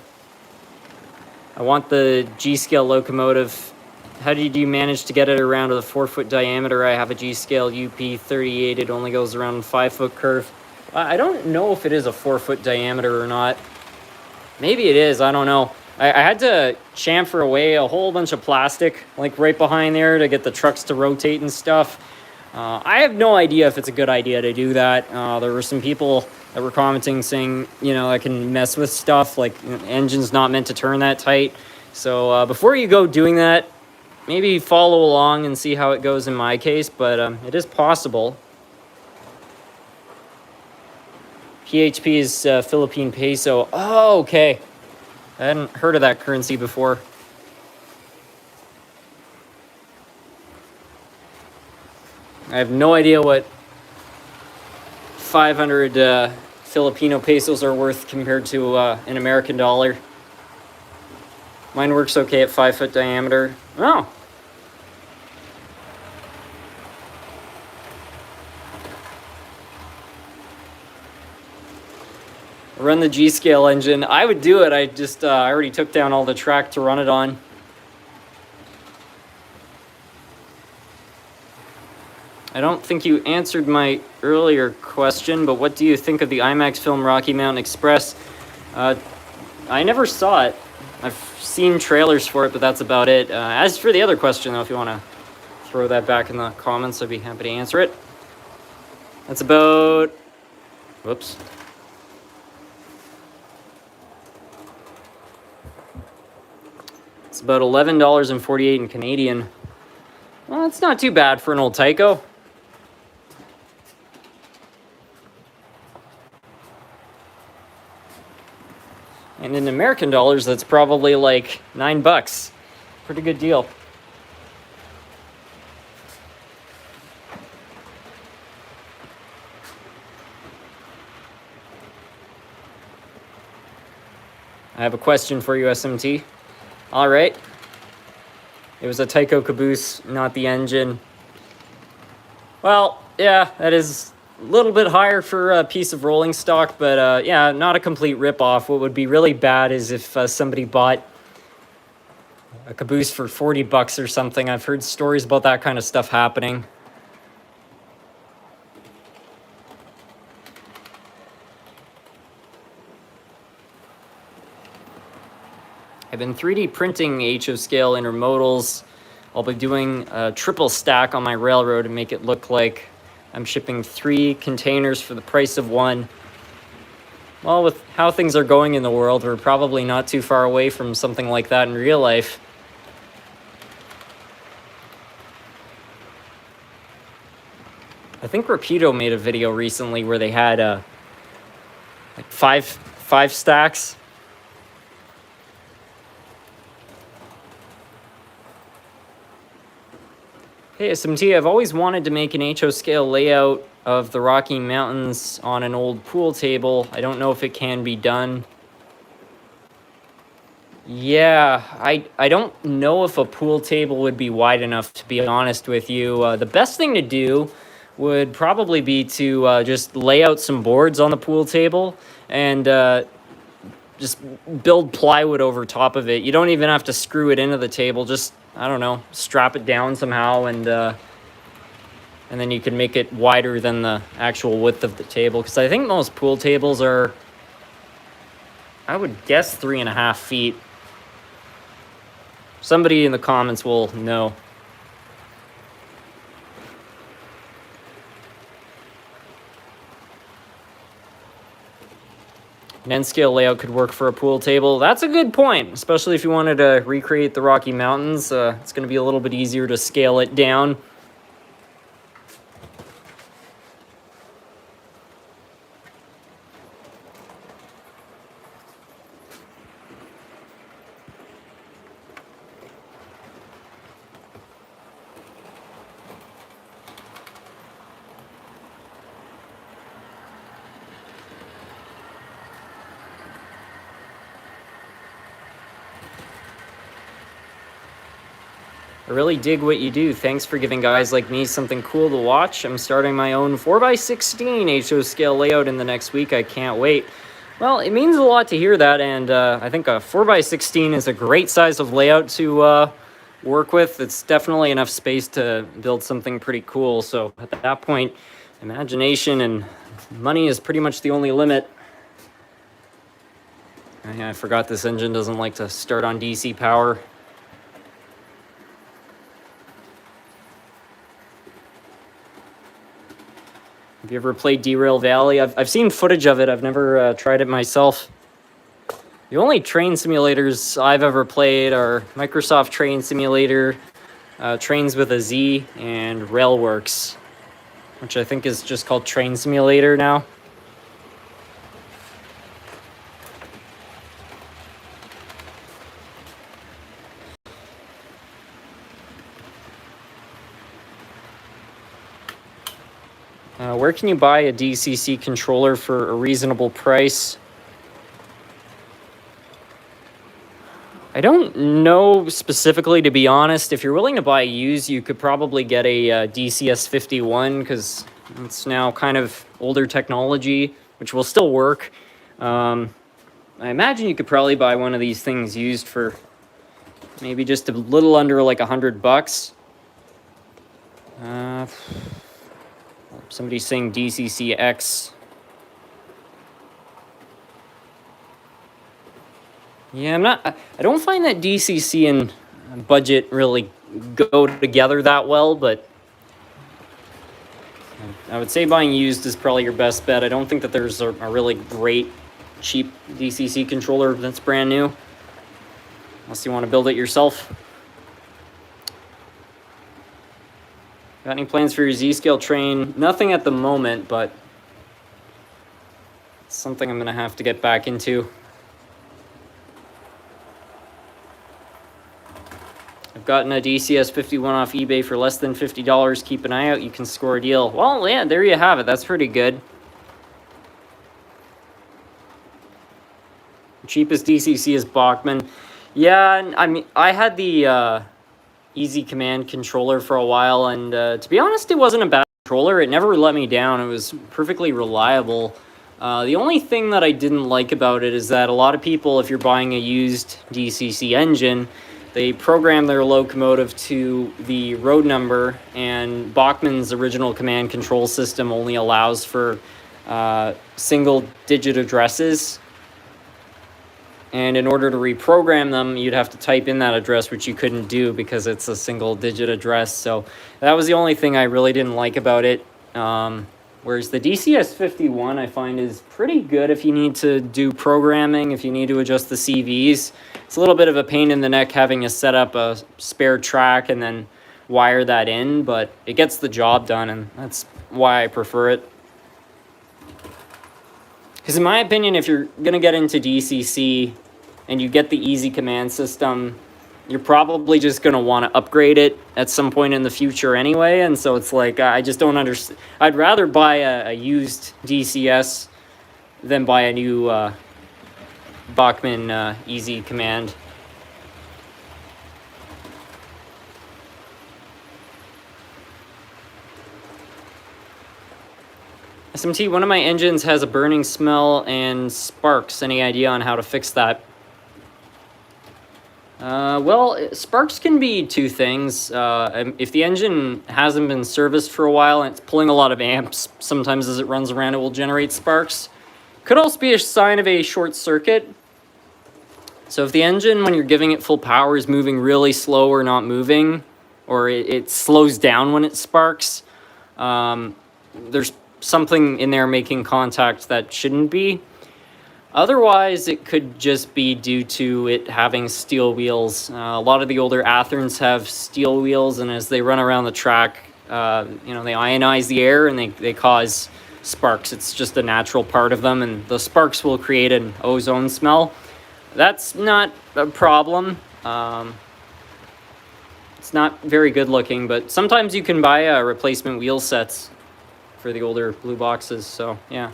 I want the G-scale locomotive. How did you manage to get it around with a 4-foot diameter? I have a G-scale UP38. It only goes around a 5-foot curve. I don't know if it is a 4-foot diameter or not. Maybe it is. I don't know. I had to chamfer away a whole bunch of plastic, like right behind there, to get the trucks to rotate and stuff. I have no idea if it's a good idea to do that. There were some people that were commenting saying, I can mess with stuff, like engine's not meant to turn that tight. So before you go doing that, maybe follow along and see how it goes in my case, but it is possible. PHP is Philippine peso. Oh, okay. I hadn't heard of that currency before. I have no idea what 500 Filipino pesos are worth compared to an American dollar. Mine works okay at 5-foot diameter. Oh. Run the G-scale engine. I would do it. I already took down all the track to run it on. I don't think you answered my earlier question, but what do you think of the IMAX film Rocky Mountain Express? I never saw it. I've seen trailers for it, but that's about it. As for the other question, though, if you want to throw that back in the comments, I'd be happy to answer it. That's about... Whoops. It's about $11.48 in Canadian. Well, it's not too bad for an old Tyco. And in American dollars, that's probably like $9. Pretty good deal. I have a question for you, SMT. All right. It was a Tyco caboose, not the engine. Well, yeah, that is little bit higher for a piece of rolling stock, but yeah, not a complete rip-off. What would be really bad is if somebody bought a caboose for 40 bucks or something. I've heard stories about that kind of stuff happening. I've been 3D printing HO scale intermodals. I'll be doing a triple stack on my railroad to make it look like I'm shipping 3 containers for the price of 1. Well, with how things are going in the world, we're probably not too far away from something like that in real life. I think Rapido made a video recently where they had like five stacks. Hey SMT, I've always wanted to make an HO scale layout of the Rocky Mountains on an old pool table. I don't know if it can be done. Yeah, I don't know if a pool table would be wide enough, to be honest with you. The best thing to do would probably be to just lay out some boards on the pool table and just build plywood over top of it. You don't even have to screw it into the table. Just, I don't know, strap it down somehow, and then you can make it wider than the actual width of the table. Because I think most pool tables are, I would guess, 3.5 feet. Somebody in the comments will know. An N-scale layout could work for a pool table. That's a good point, especially if you wanted to recreate the Rocky Mountains. It's going to be a little bit easier to scale it down. I really dig what you do. Thanks for giving guys like me something cool to watch. I'm starting my own 4x16 HO scale layout in the next week. I can't wait. Well, it means a lot to hear that, and I think a 4x16 is a great size of layout to work with. It's definitely enough space to build something pretty cool. So at that point, imagination and money is pretty much the only limit. I forgot this engine doesn't like to start on DC power. Have you ever played Derail Valley? I've seen footage of it. I've never tried it myself. The only train simulators I've ever played are Microsoft Train Simulator, Trains with a Z, and Railworks, which I think is just called Train Simulator now. Where can you buy a DCC controller for a reasonable price? I don't know specifically, to be honest. If you're willing to buy used, you could probably get a DCS51, because it's now kind of older technology, which will still work. I imagine you could probably buy one of these things used for maybe just a little under like $100. Somebody's saying DCCX. Yeah, I don't find that DCC and budget really go together that well, but I would say buying used is probably your best bet. I don't think that there's a really great, cheap DCC controller that's brand new, unless you want to build it yourself. Got any plans for your Z-scale train? Nothing at the moment, but it's something I'm going to have to get back into. I've gotten a DCS51 off eBay for less than $50. Keep an eye out. You can score a deal. Well, yeah, there you have it. That's pretty good. Cheapest DCC is Bachmann. Yeah, I mean, I had the Easy Command controller for a while, and to be honest, it wasn't a bad controller. It never let me down. It was perfectly reliable. The only thing that I didn't like about it is that a lot of people, if you're buying a used DCC engine, they program their locomotive to the road number, and Bachmann's original command control system only allows for single digit addresses. And in order to reprogram them, you'd have to type in that address, which you couldn't do because it's a single digit address. So that was the only thing I really didn't like about it. Whereas the DCS51 I find is pretty good if you need to do programming, if you need to adjust the CVs. It's a little bit of a pain in the neck having to set up a spare track and then wire that in, but it gets the job done, and that's why I prefer it. Because in my opinion, if you're going to get into DCC and you get the easy command system, you're probably just going to want to upgrade it at some point in the future anyway. And so it's like, I just don't understand. I'd rather buy a used DCS than buy a new Bachmann easy command. SMT, one of my engines has a burning smell and sparks. Any idea on how to fix that? Well, sparks can be two things. If the engine hasn't been serviced for a while and it's pulling a lot of amps, sometimes as it runs around it will generate sparks. Could also be a sign of a short circuit. So if the engine, when you're giving it full power, is moving really slow or not moving, or it slows down when it sparks, there's something in there making contact that shouldn't be. Otherwise, it could just be due to it having steel wheels. A lot of the older Atherns have steel wheels, and as they run around the track, they ionize the air and they cause sparks. It's just a natural part of them, and the sparks will create an ozone smell. That's not a problem. It's not very good looking, but sometimes you can buy replacement wheel sets for the older blue boxes, so yeah.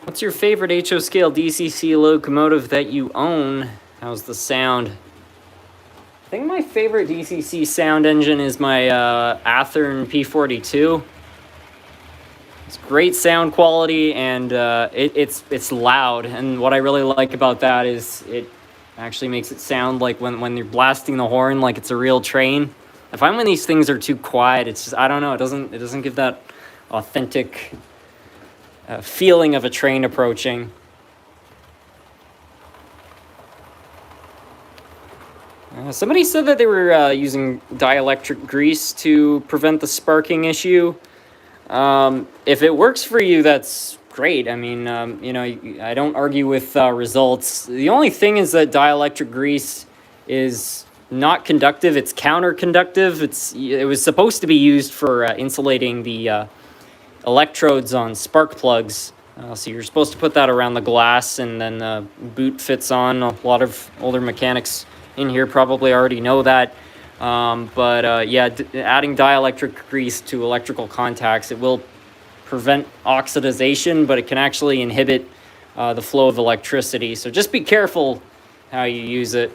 What's your favorite HO scale DCC locomotive that you own? How's the sound? I think my favorite DCC sound engine is my Athearn P42. It's great sound quality, and it's loud. And what I really like about that is it actually makes it sound like when you're blasting the horn like it's a real train. I find when these things are too quiet, it's just, I don't know, it doesn't give that authentic feeling of a train approaching. Somebody said that they were using dielectric grease to prevent the sparking issue. If it works for you, that's great. I mean, I don't argue with results. The only thing is that dielectric grease is not conductive. It's counterconductive. It was supposed to be used for insulating the electrodes on spark plugs. So you're supposed to put that around the glass, and then the boot fits on. A lot of older mechanics in here probably already know that. Adding dielectric grease to electrical contacts, it will prevent oxidization, but it can actually inhibit the flow of electricity. So just be careful how you use it.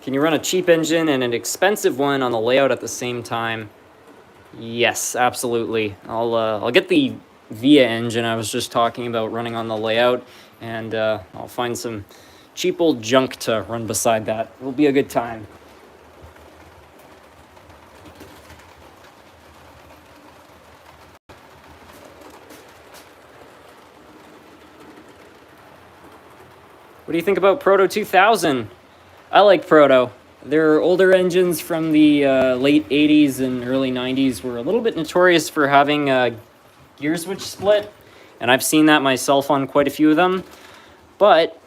Can you run a cheap engine and an expensive one on the layout at the same time? Yes, absolutely. I'll get the VIA engine I was just talking about running on the layout, and I'll find some cheap old junk to run beside that. It'll be a good time. What do you think about Proto 2000? I like Proto. Their older engines from the late 80s and early 90s were a little bit notorious for having a gear switch split, and I've seen that myself on quite a few of them. But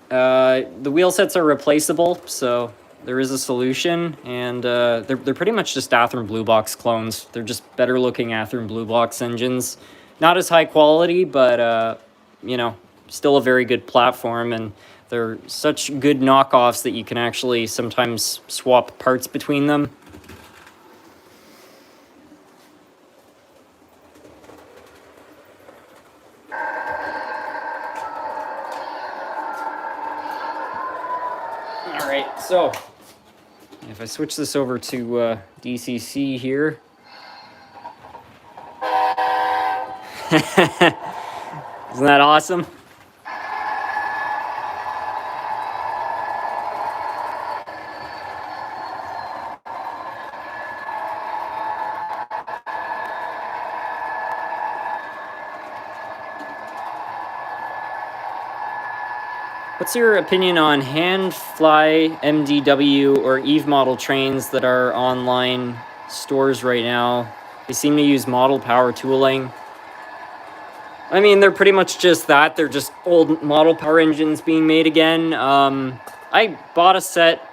the wheel sets are replaceable, so there is a solution, and they're pretty much just Athearn Blue Box clones. They're just better looking Athearn Blue Box engines. Not as high quality, but you know, still a very good platform, and they're such good knockoffs that you can actually sometimes swap parts between them. All right, so if I switch this over to DCC here. Isn't that awesome? What's your opinion on Handfly, MDW, or Eve model trains that are online stores right now? They seem to use model power tooling. I mean, they're pretty much just that. They're just old model power engines being made again. I bought a set,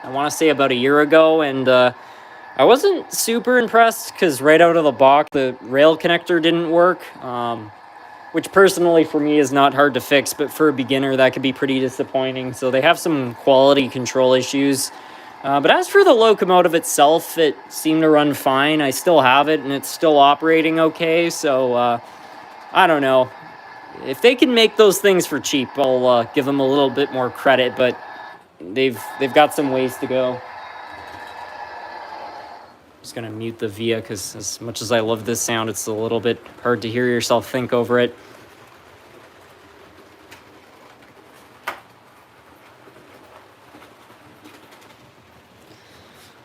I want to say about a year ago, and I wasn't super impressed because right out of the box, the rail connector didn't work. Which personally for me is not hard to fix, but for a beginner that could be pretty disappointing. So they have some quality control issues. But as for the locomotive itself, it seemed to run fine. I still have it and it's still operating okay. So I don't know. If they can make those things for cheap, I'll give them a little bit more credit, but they've got some ways to go. Just gonna mute the Via because as much as I love this sound, it's a little bit hard to hear yourself think over it.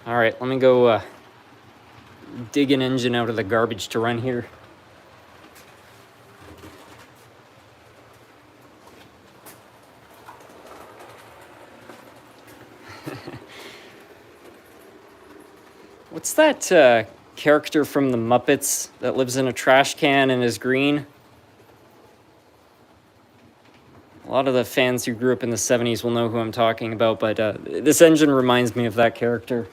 All right, let me go dig an engine out of the garbage to run here. What's that character from the Muppets that lives in a trash can and is green? A lot of the fans who grew up in the 70s will know who I'm talking about, but this engine reminds me of that character.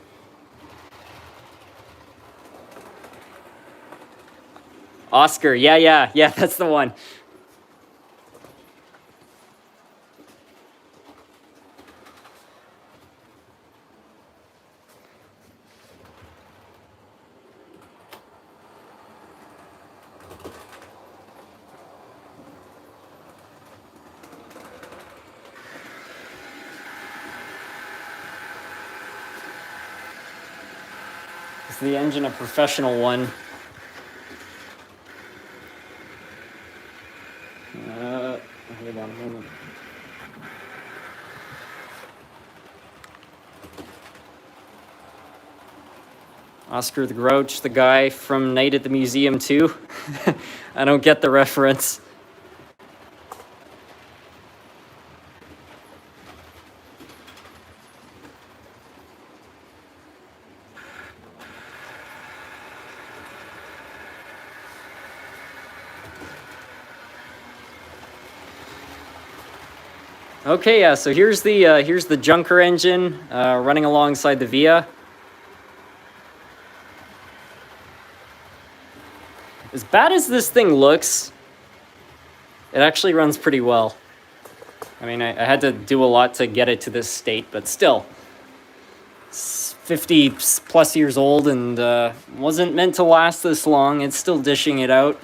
Oscar, yeah, that's the one. Is the engine a professional one? Hold on a moment. Oscar the Grouch, the guy from Night at the Museum too? I don't get the reference. Okay, yeah, so here's the Junker engine running alongside the Via. As bad as this thing looks, it actually runs pretty well. I mean, I had to do a lot to get it to this state, but still. It's 50 plus years old and wasn't meant to last this long. It's still dishing it out.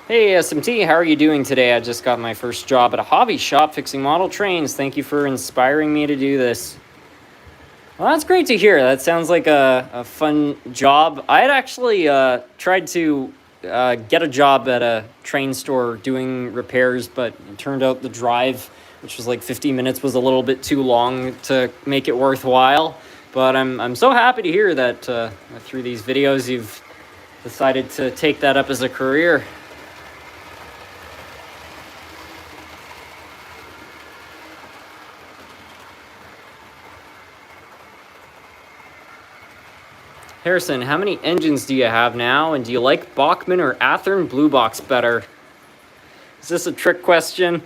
Hey SMT, how are you doing today? I just got my first job at a hobby shop fixing model trains. Thank you for inspiring me to do this. Well, that's great to hear. That sounds like a fun job. I had actually tried to get a job at a train store doing repairs, but it turned out the drive, which was like 50 minutes, was a little bit too long to make it worthwhile. But I'm so happy to hear that through these videos you've decided to take that up as a career. Harrison, how many engines do you have now, and do you like Bachmann or Athearn Blue Box better? Is this a trick question?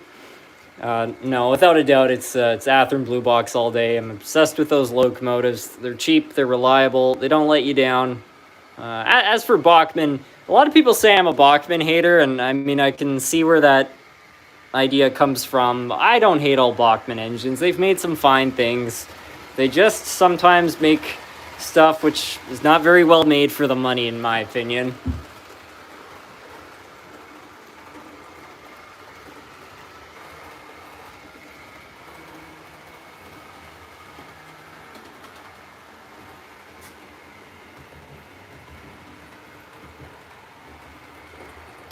No, without a doubt, it's Athearn Blue Box all day. I'm obsessed with those locomotives. They're cheap, they're reliable, they don't let you down. As for Bachmann, a lot of people say I'm a Bachmann hater, and I mean, I can see where that idea comes from. I don't hate all Bachmann engines. They've made some fine things. They just sometimes make stuff which is not very well made for the money, in my opinion.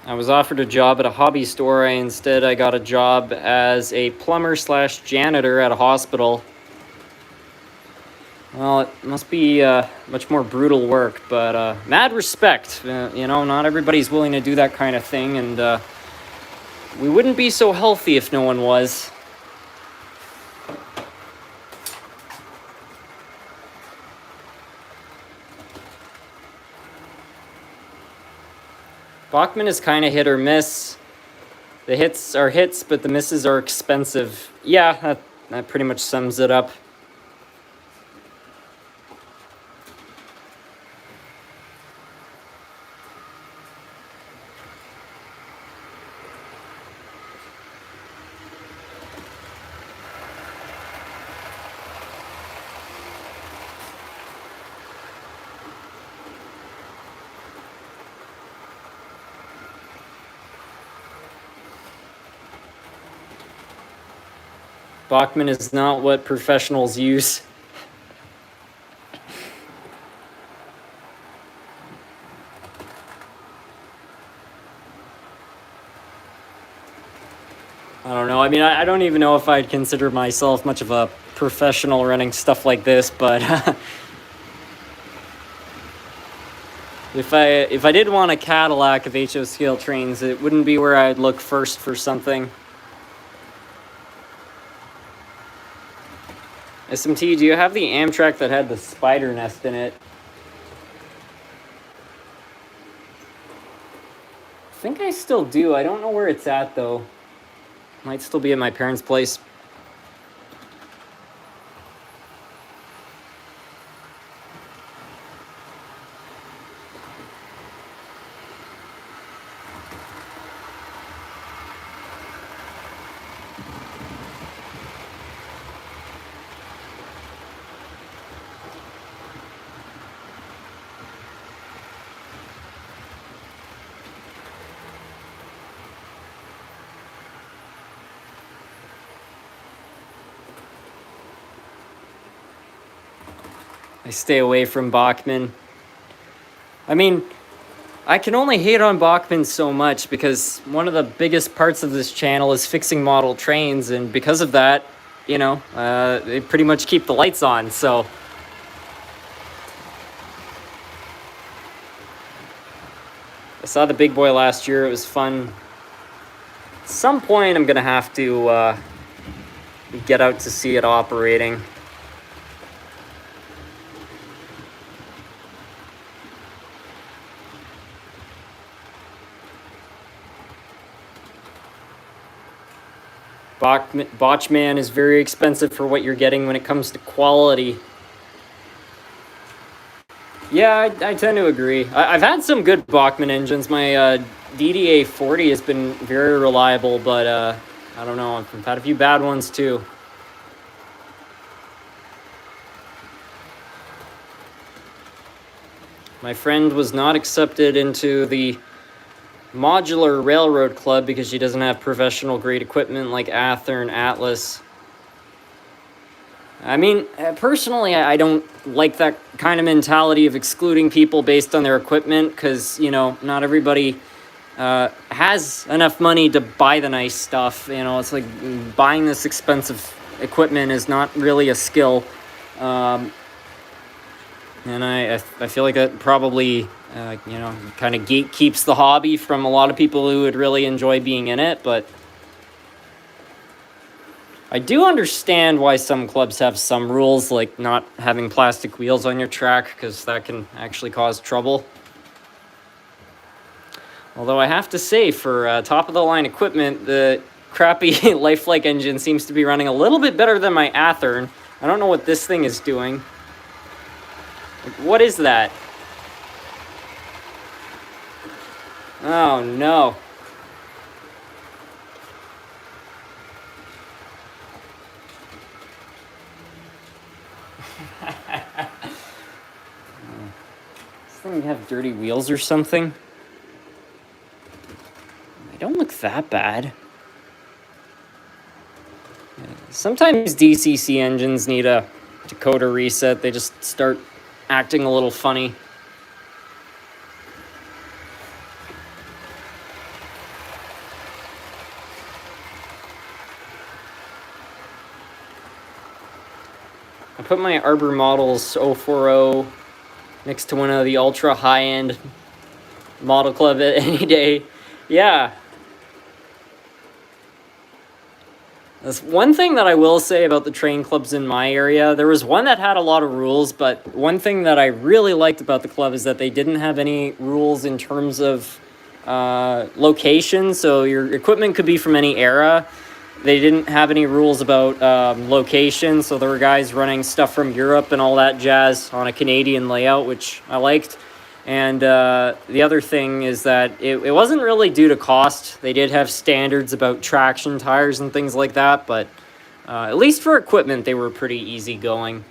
I was offered a job at a hobby store. Instead, I got a job as a plumber / janitor at a hospital. Well, it must be much more brutal work, but mad respect. You know, not everybody's willing to do that kind of thing, and we wouldn't be so healthy if no one was. Bachmann is kind of hit or miss. The hits are hits, but the misses are expensive. Yeah, that pretty much sums it up. Bachmann is not what professionals use. I don't know. I mean, I don't even know if I'd consider myself much of a professional running stuff like this, but if I did want a Cadillac of HO scale trains, it wouldn't be where I'd look first for something. SMT, do you have the Amtrak that had the spider nest in it? I think I still do. I don't know where it's at, though. Might still be at my parents' place. I stay away from Bachmann. I mean, I can only hate on Bachmann so much because one of the biggest parts of this channel is fixing model trains, and because of that, you know, they pretty much keep the lights on, so. I saw the big boy last year, it was fun. At some point I'm gonna have to get out to see it operating. Bachmann is very expensive for what you're getting when it comes to quality. Yeah, I tend to agree. I've had some good Bachmann engines. My DDA 40 has been very reliable, but I don't know. I've had a few bad ones too. My friend was not accepted into the Modular Railroad Club because she doesn't have professional grade equipment like Athearn, Atlas. I mean, personally, I don't like that kind of mentality of excluding people based on their equipment because, you know, not everybody has enough money to buy the nice stuff. You know, it's like buying this expensive equipment is not really a skill. And I feel like that probably, you know, kind of gatekeeps the hobby from a lot of people who would really enjoy being in it. But I do understand why some clubs have some rules, like not having plastic wheels on your track, because that can actually cause trouble. Although I have to say, for top-of-the-line equipment, the crappy Lifelike engine seems to be running a little bit better than my Athearn. I don't know what this thing is doing. What is that? Oh, no. Does this thing have dirty wheels or something? They don't look that bad. Sometimes DCC engines need a decoder reset. They just start acting a little funny. I put my Arbor Models 040 next to one of the ultra high-end model club any day. Yeah. That's one thing that I will say about the train clubs in my area. There was one that had a lot of rules, but one thing that I really liked about the club is that they didn't have any rules in terms of location. So your equipment could be from any era. They didn't have any rules about location. So there were guys running stuff from Europe and all that jazz on a Canadian layout, which I liked. And the other thing is that it wasn't really due to cost. They did have standards about traction tires and things like that, but at least for equipment, they were pretty easygoing.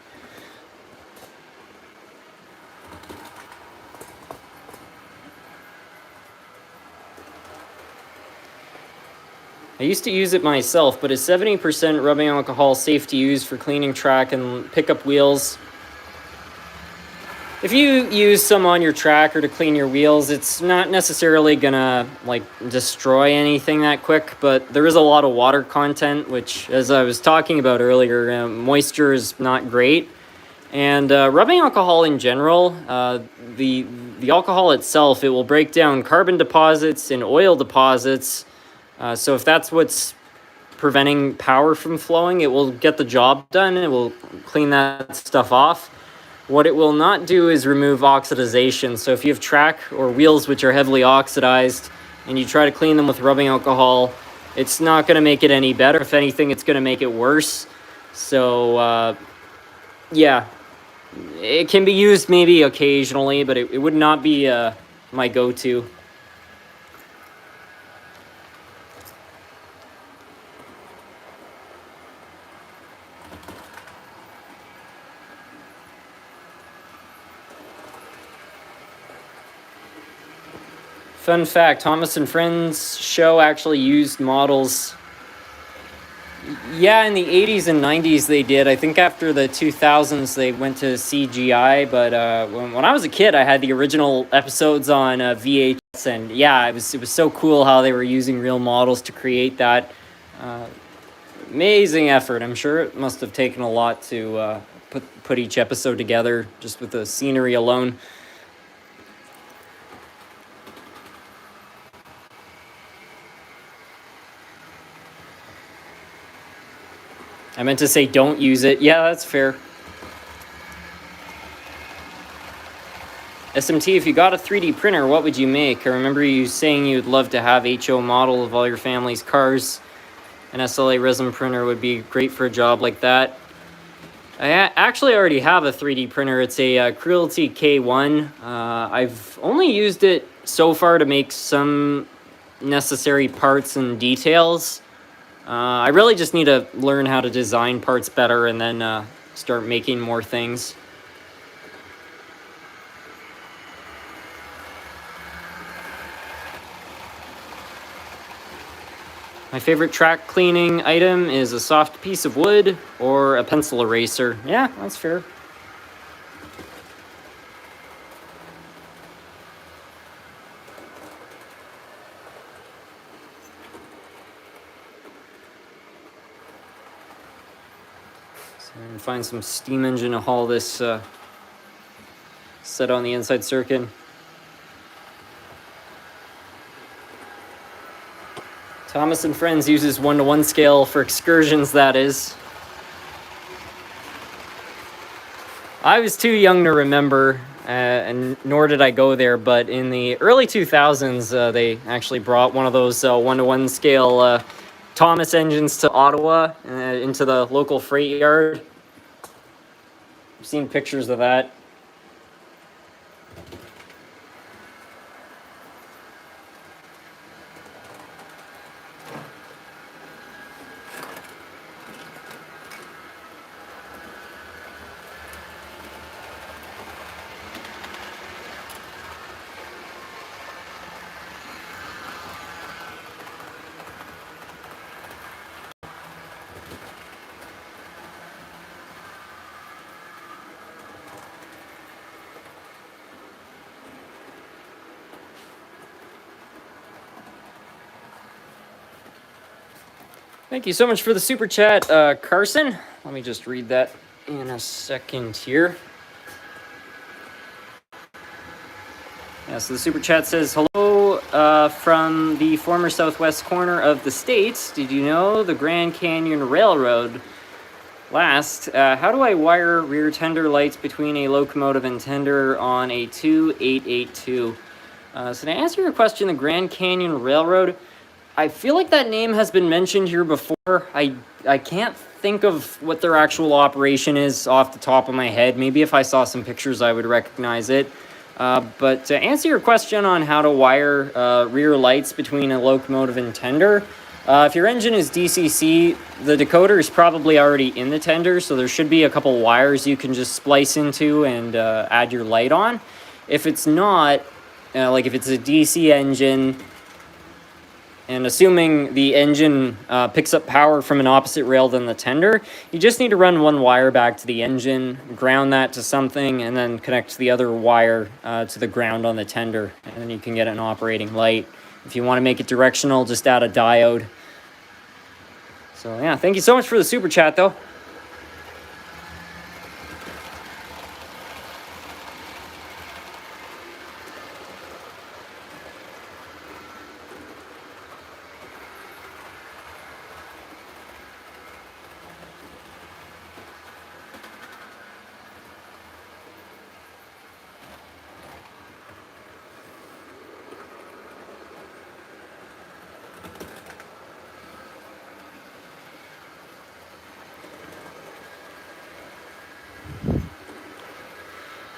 I used to use it myself, but is 70% rubbing alcohol safe to use for cleaning track and pickup wheels? If you use some on your track or to clean your wheels, it's not necessarily gonna like destroy anything that quick, but there is a lot of water content, which, as I was talking about earlier, moisture is not great. And rubbing alcohol in general, the alcohol itself, it will break down carbon deposits and oil deposits. So if that's what's preventing power from flowing, it will get the job done. It will clean that stuff off. What it will not do is remove oxidization. So if you have track or wheels which are heavily oxidized and you try to clean them with rubbing alcohol, it's not going to make it any better. If anything, it's going to make it worse. So yeah, it can be used maybe occasionally, but it would not be my go-to. Fun fact, Thomas and Friends show actually used models. Yeah, in the 80s and 90s they did. I think after the 2000s they went to CGI, but when I was a kid I had the original episodes on VHS, and yeah, it was so cool how they were using real models to create that. Amazing effort. I'm sure it must have taken a lot to put each episode together just with the scenery alone. I meant to say don't use it. Yeah, that's fair. SMT, if you got a 3D printer, what would you make? I remember you saying you'd love to have HO model of all your family's cars. An SLA resin printer would be great for a job like that. I actually already have a 3D printer. It's a Cruelty K1. I've only used it so far to make some necessary parts and details. I really just need to learn how to design parts better and then start making more things. My favorite track cleaning item is a soft piece of wood or a pencil eraser. Yeah, that's fair. And find some steam engine to haul this set on the inside circuit. Thomas and Friends uses 1-to-1 scale for excursions, that is. I was too young to remember, and nor did I go there, but in the early 2000s, they actually brought one of those 1-to-1 scale Thomas engines to Ottawa, into the local freight yard. I've seen pictures of that. Thank you so much for the super chat, Carson. Let me just read that in a second here. Yeah, so the super chat says, hello from the former southwest corner of the state. Did you know the Grand Canyon Railroad? Last, how do I wire rear tender lights between a locomotive and tender on a 2882? So to answer your question, the Grand Canyon Railroad, I feel like that name has been mentioned here before. I can't think of what their actual operation is off the top of my head. Maybe if I saw some pictures, I would recognize it. But to answer your question on how to wire rear lights between a locomotive and tender, if your engine is DCC, the decoder is probably already in the tender, so there should be a couple wires you can just splice into and add your light on. If it's not, like if it's a DC engine, and assuming the engine picks up power from an opposite rail than the tender, you just need to run one wire back to the engine, ground that to something, and then connect the other wire to the ground on the tender, and then you can get an operating light. If you want to make it directional, just add a diode. So yeah, thank you so much for the super chat though.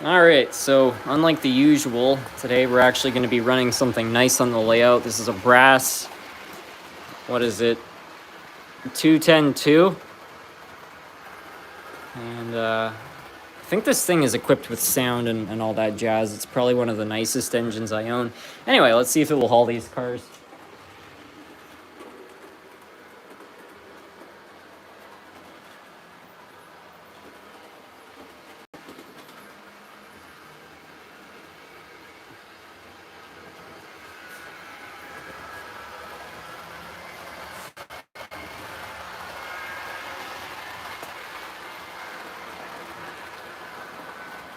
Alright, so unlike the usual, today we're actually going to be running something nice on the layout. This is a brass, what is it, 2102. And I think this thing is equipped with sound and all that jazz. It's probably one of the nicest engines I own. Anyway, let's see if it will haul these cars.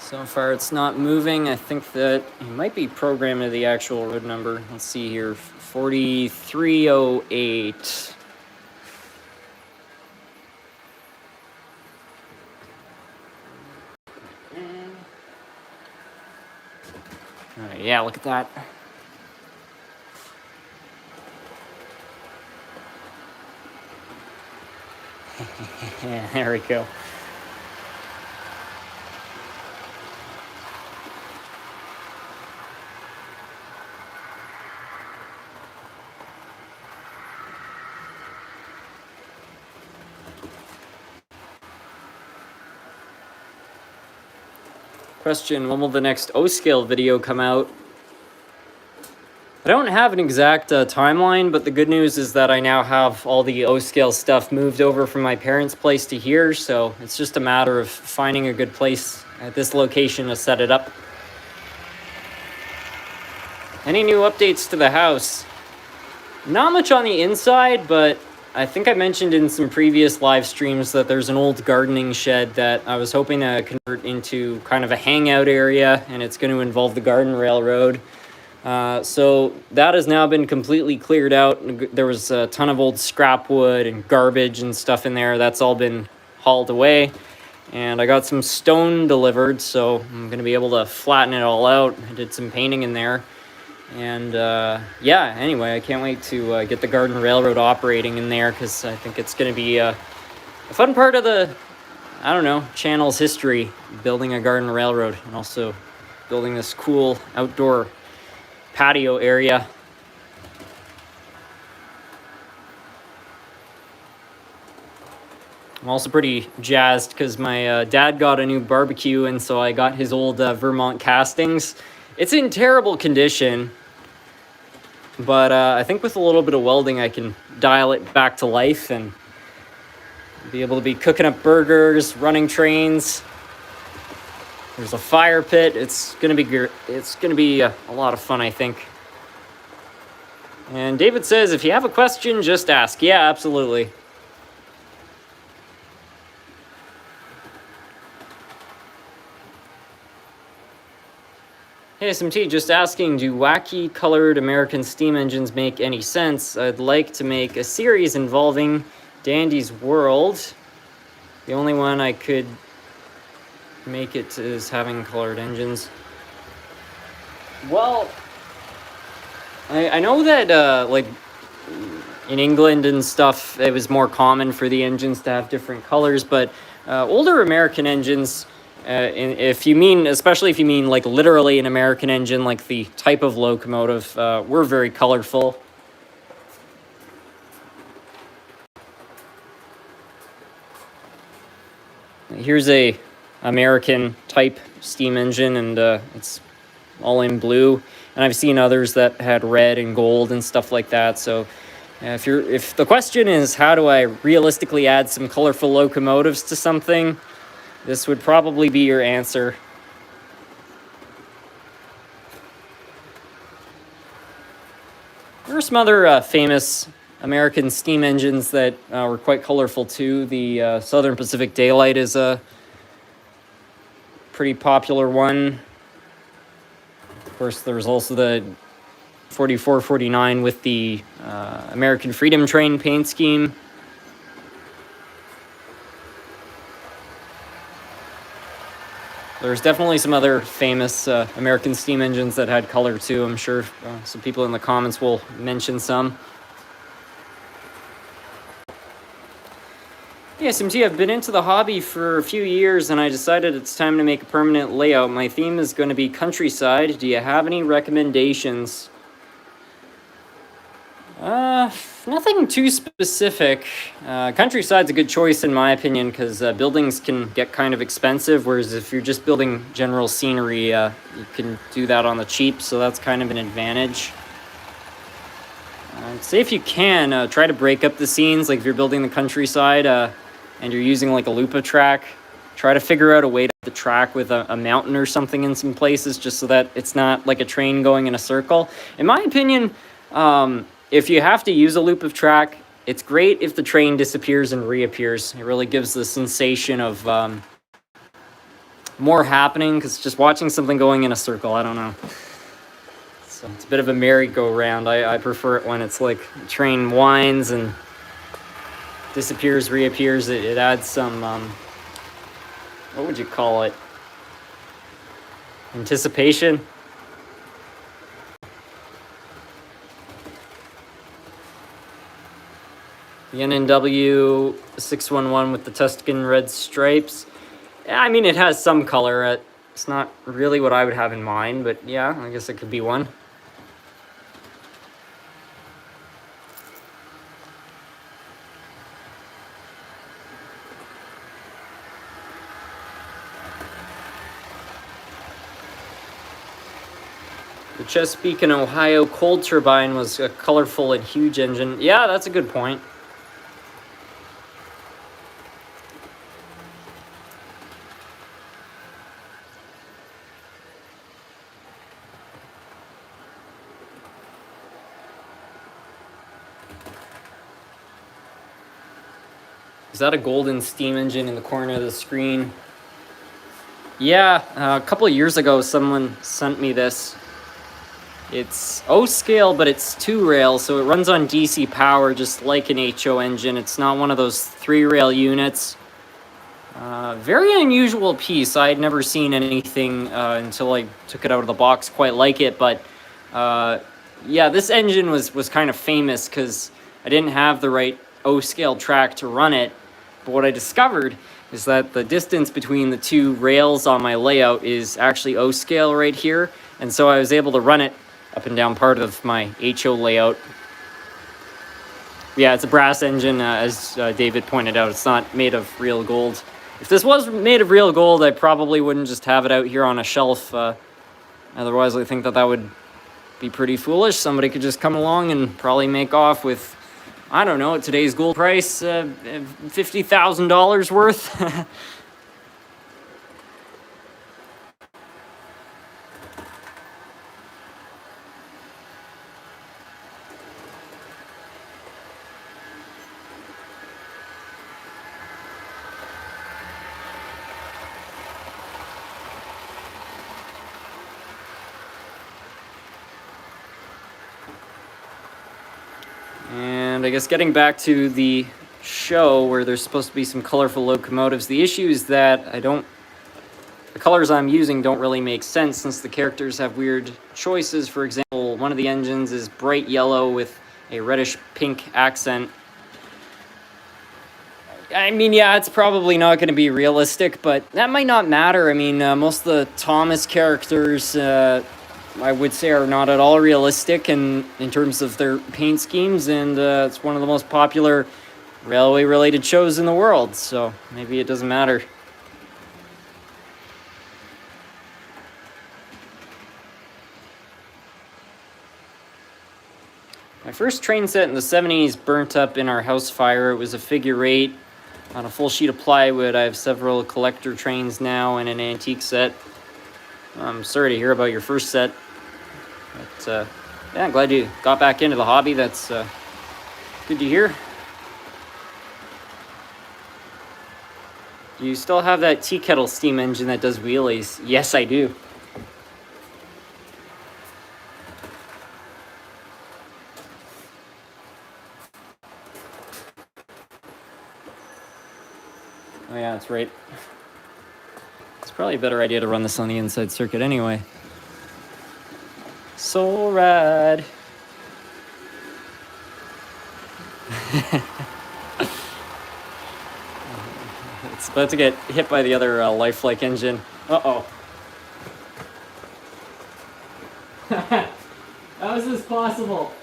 So far it's not moving. I think that it might be programmed to the actual road number. Let's see here, 4308. All right, yeah, look at that. Yeah, there we go. Question, when will the next O-Scale video come out? I don't have an exact timeline, but the good news is that I now have all the O-Scale stuff moved over from my parents' place to here, so it's just a matter of finding a good place at this location to set it up. Any new updates to the house? Not much on the inside, but I think I mentioned in some previous live streams that there's an old gardening shed that I was hoping to convert into kind of a hangout area, and it's going to involve the garden railroad. So that has now been completely cleared out. There was a ton of old scrap wood and garbage and stuff in there. That's all been hauled away. And I got some stone delivered, so I'm going to be able to flatten it all out. I did some painting in there. And yeah, anyway, I can't wait to get the Garden Railroad operating in there, because I think it's going to be a fun part of the, I don't know, channel's history, building a Garden Railroad and also building this cool outdoor patio area. I'm also pretty jazzed because my dad got a new barbecue, and so I got his old Vermont castings. It's in terrible condition, but I think with a little bit of welding I can dial it back to life and be able to be cooking up burgers, running trains. There's a fire pit. It's gonna be a lot of fun, I think. And David says, if you have a question, just ask. Yeah, absolutely. Hey, SMT, just asking, do wacky colored American steam engines make any sense? I'd like to make a series involving Dandy's World. The only one I could make it is having colored engines. Well, I know that like in England and stuff, it was more common for the engines to have different colors, but older American engines, if you mean, especially if you mean like literally an American engine, like the type of locomotive, were very colorful. Here's a American type steam engine, and it's all in blue. And I've seen others that had red and gold and stuff like that. So if the question is how do I realistically add some colorful locomotives to something, this would probably be your answer. There are some other famous American steam engines that were quite colorful too. The Southern Pacific Daylight is a pretty popular one. Of course, there's also the 4449 with the American Freedom Train paint scheme. There's definitely some other famous American steam engines that had color too. I'm sure some people in the comments will mention some. Yeah, SMT, I've been into the hobby for a few years, and I decided it's time to make a permanent layout. My theme is going to be countryside. Do you have any recommendations? Nothing too specific. Countryside's a good choice in my opinion, because buildings can get kind of expensive, whereas if you're just building general scenery, you can do that on the cheap, so that's kind of an advantage. Say if you can, try to break up the scenes, like if you're building the countryside and you're using like a loop track, try to figure out a way to the track with a mountain or something in some places, just so that it's not like a train going in a circle. In my opinion, if you have to use a loop of track, it's great if the train disappears and reappears. It really gives the sensation of more happening, because just watching something going in a circle, I don't know. So it's a bit of a merry-go-round. I prefer it when it's like the train winds and disappears, reappears. It adds some, what would you call it? Anticipation? The NNW 611 with the Tuscan red stripes. Yeah, I mean, it has some color. It's not really what I would have in mind, but yeah, I guess it could be one. The Chesapeake and Ohio coal turbine was a colorful and huge engine. Yeah, that's a good point. Is that a golden steam engine in the corner of the screen? Yeah, a couple of years ago, someone sent me this. It's O scale, but it's 2-rail, so it runs on DC power just like an HO engine. It's not one of those 3-rail units. Very unusual piece. I had never seen anything until I took it out of the box quite like it, but yeah, this engine was kind of famous because I didn't have the right O-scale track to run it. But what I discovered is that the distance between the two rails on my layout is actually O-scale right here, and so I was able to run it up and down part of my HO layout. Yeah, it's a brass engine, as David pointed out. It's not made of real gold. If this was made of real gold, I probably wouldn't just have it out here on a shelf. Otherwise, I think that would be pretty foolish. Somebody could just come along and probably make off with, I don't know, at today's gold price, $50,000 worth. And I guess getting back to the show where there's supposed to be some colorful locomotives, the issue is that the colors I'm using don't really make sense since the characters have weird choices. For example, one of the engines is bright yellow with a reddish pink accent. I mean, yeah, it's probably not going to be realistic, but that might not matter. I mean, most of the Thomas characters, I would say, are not at all realistic in terms of their paint schemes, and it's one of the most popular railway-related shows in the world, so maybe it doesn't matter. My first train set in the 70s burnt up in our house fire. It was a figure 8 on a full sheet of plywood. I have several collector trains now and an antique set. I'm sorry to hear about your first set. But, yeah, I'm glad you got back into the hobby. That's good to hear. Do you still have that tea kettle steam engine that does wheelies? Yes, I do. Oh yeah, that's right. It's probably a better idea to run this on the inside circuit anyway. Soul Ride. It's about to get hit by the other lifelike engine. Uh-oh. How is this possible?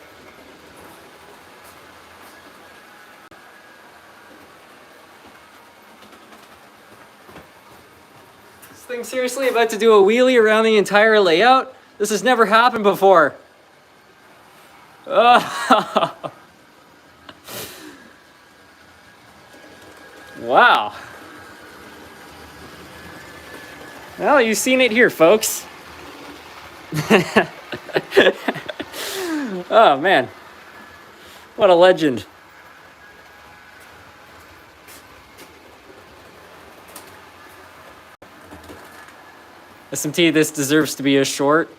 This thing seriously about to do a wheelie around the entire layout? This has never happened before. Oh. Wow. Well, you've seen it here, folks. Oh, man. What a legend. SMT, this deserves to be a short.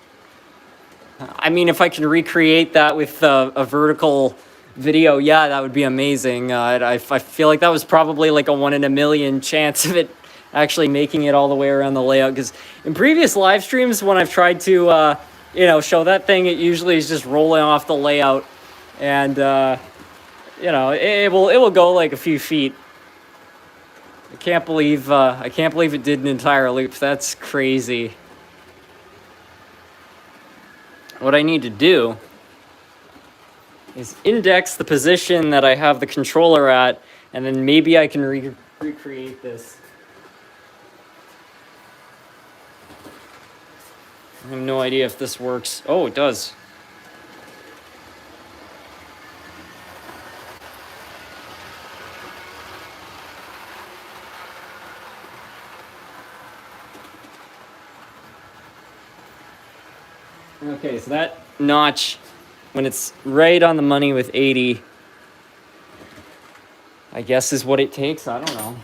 I mean, if I can recreate that with a vertical video, yeah, that would be amazing. I feel like that was probably like a 1 in a million chance of it actually making it all the way around the layout. Because in previous live streams, when I've tried to, show that thing, it usually is just rolling off the layout, and it will go like a few feet. I can't believe it did an entire loop. That's crazy. What I need to do is index the position that I have the controller at, and then maybe I can recreate this. I have no idea if this works. Oh, it does. Okay, so that notch, when it's right on the money with 80, I guess is what it takes. I don't know.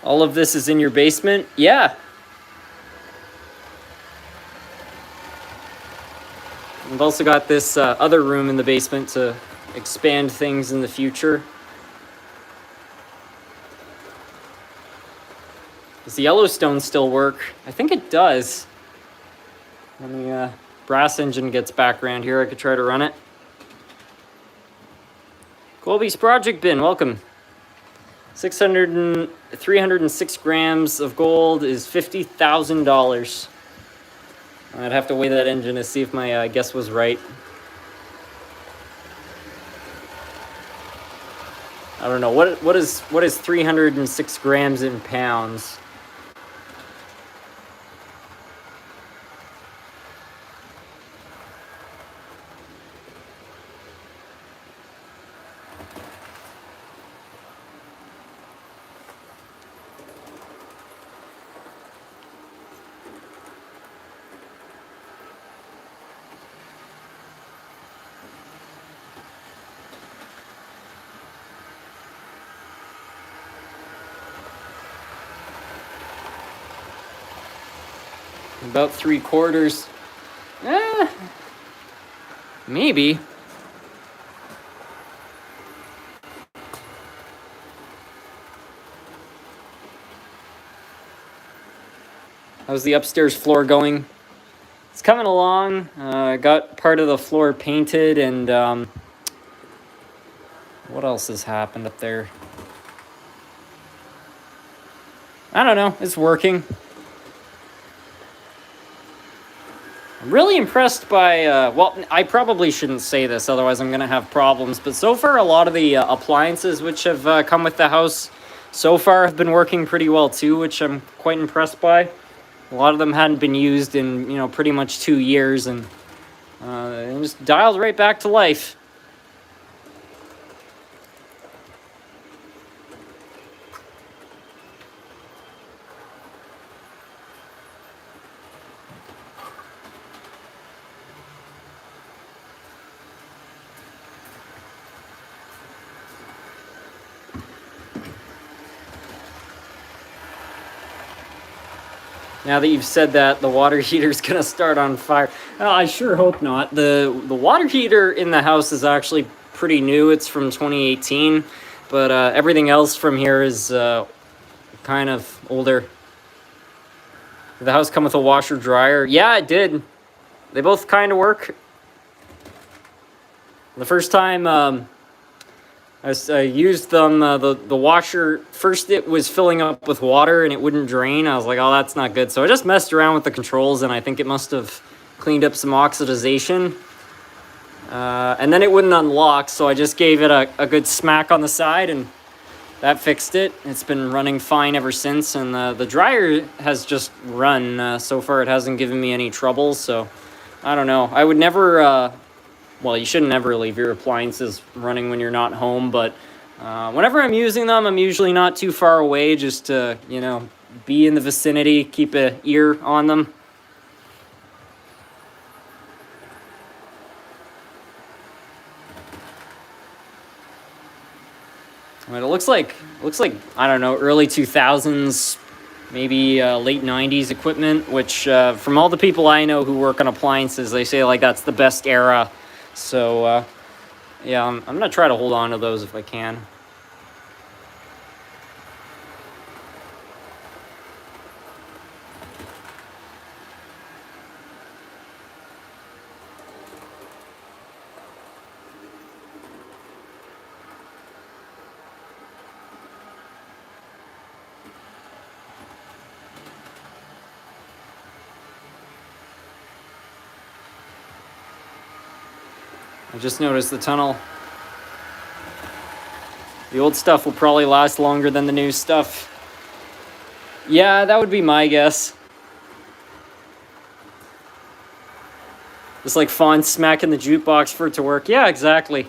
All of this is in your basement? Yeah. I've also got this other room in the basement to expand things in the future. Does the Yellowstone still work? I think it does. When the brass engine gets back around here, I could try to run it. Colby's Project Bin, welcome. 306 grams of gold is $50,000. I'd have to weigh that engine to see if my guess was right. I don't know, what is 306 grams in pounds? About 3/4. Maybe. How's the upstairs floor going? It's coming along. Got part of the floor painted, and what else has happened up there? I don't know. It's working. I'm really impressed by, well, I probably shouldn't say this, otherwise I'm going to have problems, but so far a lot of the appliances which have come with the house so far have been working pretty well too, which I'm quite impressed by. A lot of them hadn't been used in, you know, pretty much 2 years, and just dialed right back to life. Now that you've said that, the water heater's gonna start on fire. Oh, I sure hope not. The water heater in the house is actually pretty new. It's from 2018, but everything else from here is kind of older. Did the house come with a washer dryer? Yeah, it did. They both kind of work. The first time I used them, the washer, first it was filling up with water and it wouldn't drain. I was like, oh, that's not good. So I just messed around with the controls, and I think it must have cleaned up some oxidization. And then it wouldn't unlock, so I just gave it a good smack on the side, and that fixed it. It's been running fine ever since, and the dryer has just run. So far it hasn't given me any trouble, so I don't know. I would never... well, you shouldn't ever leave your appliances running when you're not home, but whenever I'm using them, I'm usually not too far away, just to, you know, be in the vicinity, keep an ear on them. I mean, it looks like, I don't know, early 2000s, maybe late 90s equipment, which from all the people I know who work on appliances, they say like that's the best era. So, yeah, I'm going to try to hold on to those if I can. I just noticed the tunnel. The old stuff will probably last longer than the new stuff. Yeah, that would be my guess. Just like Fawn smacking the jukebox for it to work. Yeah, exactly.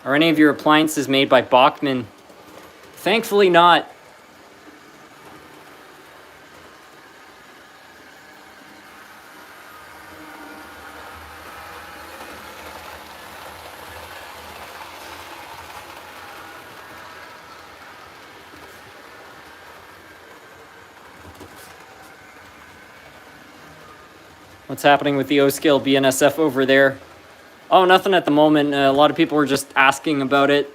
Are any of your appliances made by Bachmann? Thankfully not. What's happening with the O-scale BNSF over there? Oh, nothing at the moment. A lot of people were just asking about it.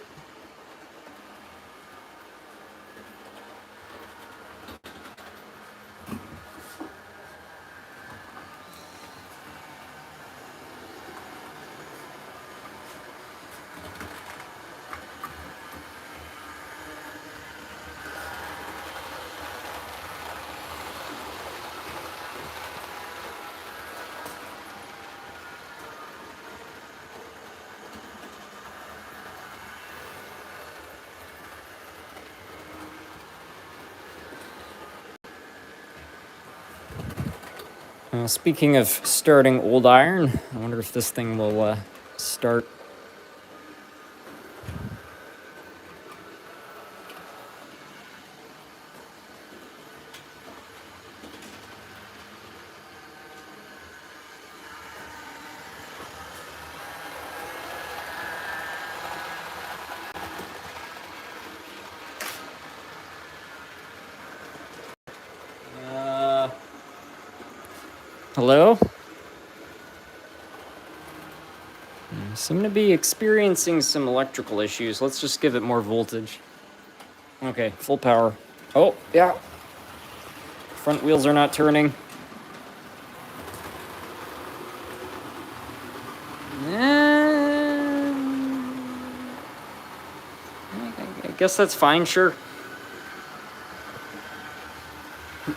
Speaking of starting old iron, I wonder if this thing will start. Hello? Seem to be experiencing some electrical issues. Let's just give it more voltage. Okay, full power. Oh, yeah. Front wheels are not turning. I guess that's fine, sure.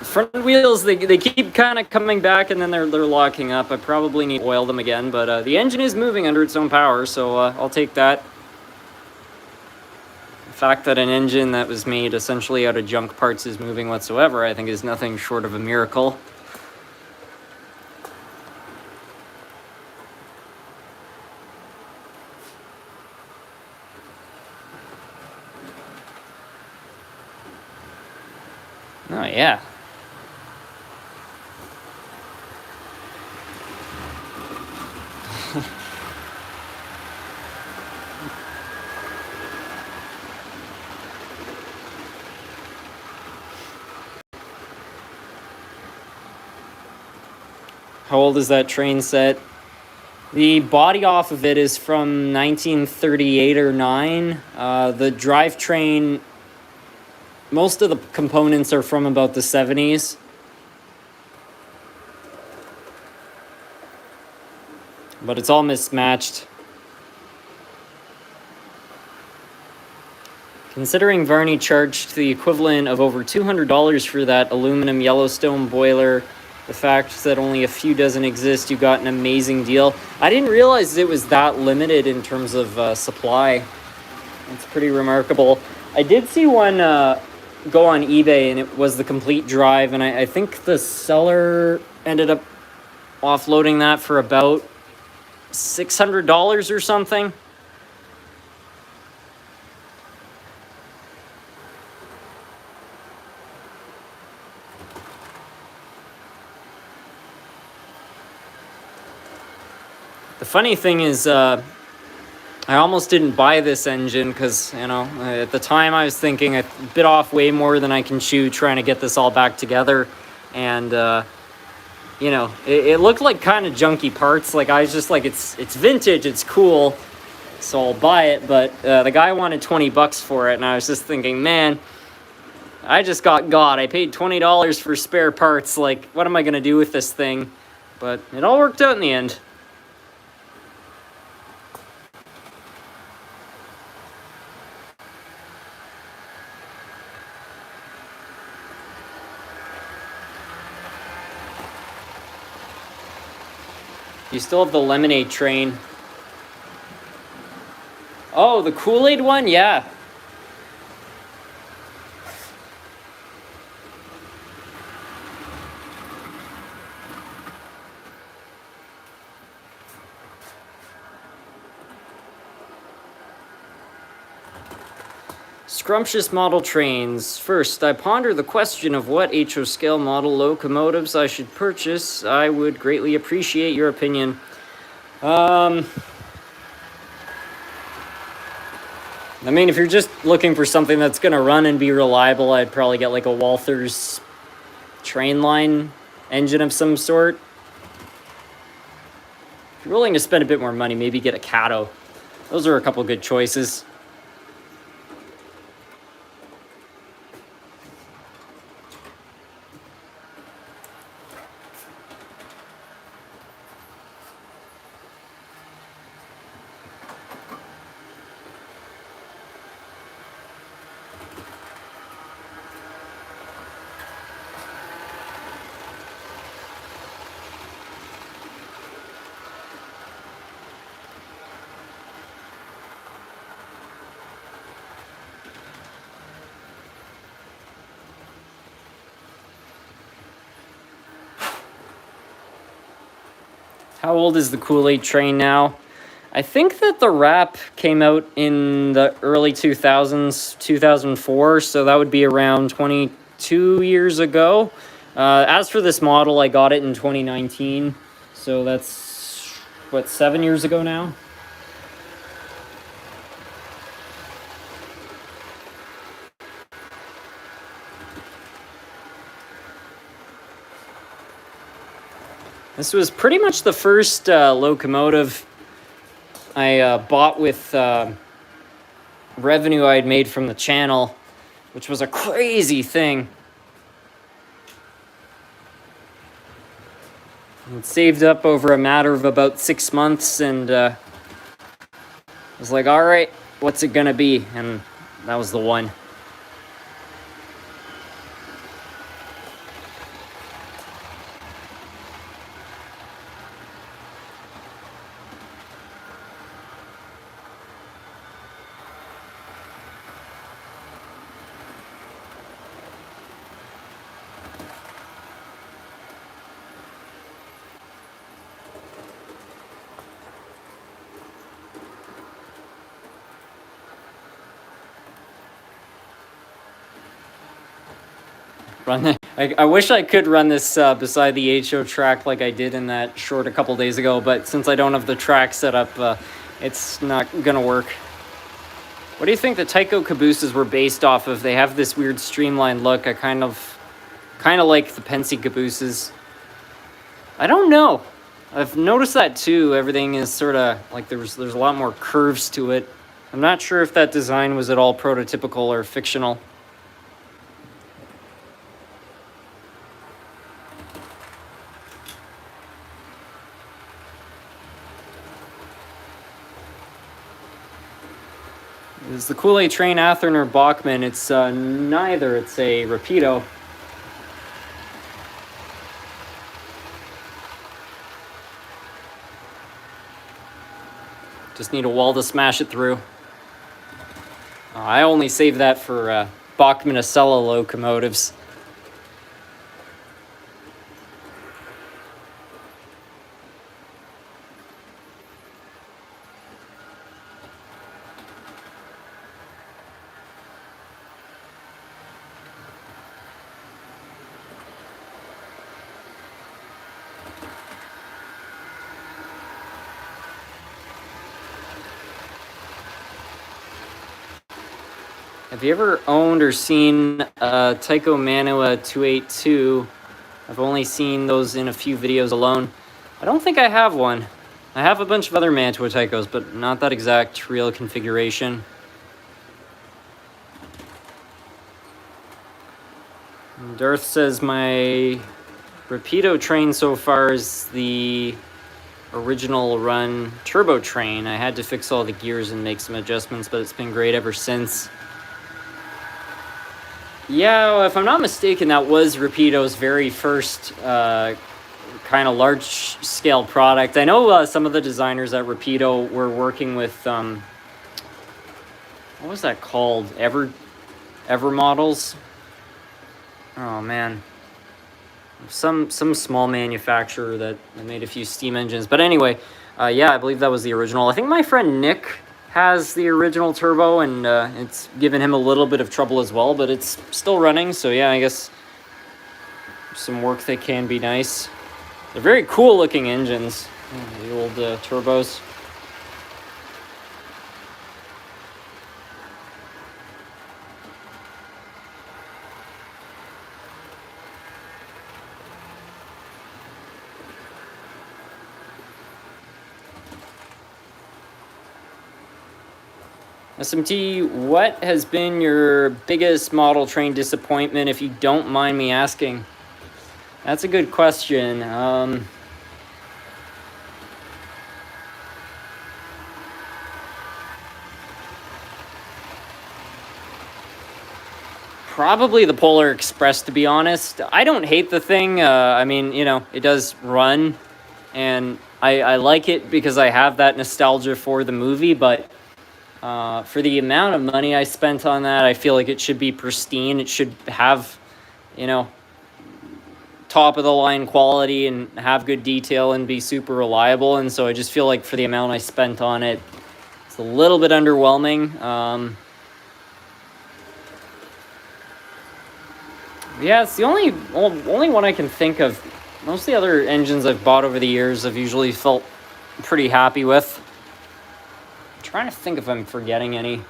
Front wheels, they keep kind of coming back and then they're locking up. I probably need to oil them again, but the engine is moving under its own power, so I'll take that. The fact that an engine that was made essentially out of junk parts is moving whatsoever, I think, is nothing short of a miracle. Oh, yeah. How old is that train set? The body off of it is from 1938 or 9. The drivetrain, most of the components are from about the 70s. But it's all mismatched. Considering Varney charged the equivalent of over $200 for that aluminum Yellowstone boiler, the fact that only a few dozen exist, you got an amazing deal. I didn't realize it was that limited in terms of supply. That's pretty remarkable. I did see one go on eBay, and it was the complete drive, and I think the seller ended up offloading that for about $600 or something. The funny thing is, I almost didn't buy this engine because, you know, at the time I was thinking I bit off way more than I can chew trying to get this all back together. And, you know, it looked like kind of junky parts. Like, I was just like, it's vintage, it's cool, so I'll buy it. But the guy wanted 20 bucks for it, and I was just thinking, man, I just got got. I paid $20 for spare parts. Like, what am I going to do with this thing? But it all worked out in the end. You still have the lemonade train. Oh, the Kool-Aid one? Yeah. Scrumptious model trains. First, I ponder the question of what HO scale model locomotives I should purchase. I would greatly appreciate your opinion. I mean, if you're just looking for something that's going to run and be reliable, I'd probably get like a Walthers train line engine of some sort. If you're willing to spend a bit more money, maybe get a Kato. Those are a couple good choices. How old is the Kool-Aid train now? I think that the wrap came out in the early 2000s, 2004, so that would be around 22 years ago. As for this model, I got it in 2019, so that's, what, 7 years ago now? This was pretty much the first locomotive I bought with revenue I had made from the channel, which was a crazy thing. It saved up over a matter of about 6 months, and I was like, all right, what's it gonna be? And that was the one. I wish I could run this beside the HO track like I did in that short a couple days ago, but since I don't have the track set up, it's not gonna work. What do you think the Tyco cabooses were based off of? They have this weird streamlined look. I kind of like the Penske cabooses. I don't know. I've noticed that too. Everything is sort of like there's a lot more curves to it. I'm not sure if that design was at all prototypical or fictional. Is the Kool-Aid train Athearn or Bachmann? It's neither. It's a Rapido. Just need a wall to smash it through. I only save that for Bachmann Acela locomotives. Have you ever owned or seen a Tyco Manua 282? I've only seen those in a few videos alone. I don't think I have one. I have a bunch of other Mantua Tycos, but not that exact real configuration. Darth says my Rapido train so far is the original run turbo train. I had to fix all the gears and make some adjustments, but it's been great ever since. Yeah, if I'm not mistaken, that was Rapido's very first kind of large-scale product. I know some of the designers at Rapido were working with, what was that called? Ever Models? Oh, man. Some small manufacturer that made a few steam engines. But anyway, yeah, I believe that was the original. I think my friend Nick has the original turbo, and it's given him a little bit of trouble as well, but it's still running, so yeah, I guess some work that can be nice. They're very cool looking engines, the old turbos. SMT, what has been your biggest model train disappointment, if you don't mind me asking? That's a good question. Probably the Polar Express, to be honest. I don't hate the thing. I mean, you know, it does run, and I like it because I have that nostalgia for the movie, but for the amount of money I spent on that, I feel like it should be pristine. It should have, you know, top of the line quality and have good detail and be super reliable. And so I just feel like for the amount I spent on it, it's a little bit underwhelming. Yeah, it's the only one I can think of. Most of the other engines I've bought over the years, I've usually felt pretty happy with. I'm trying to think if I'm forgetting any.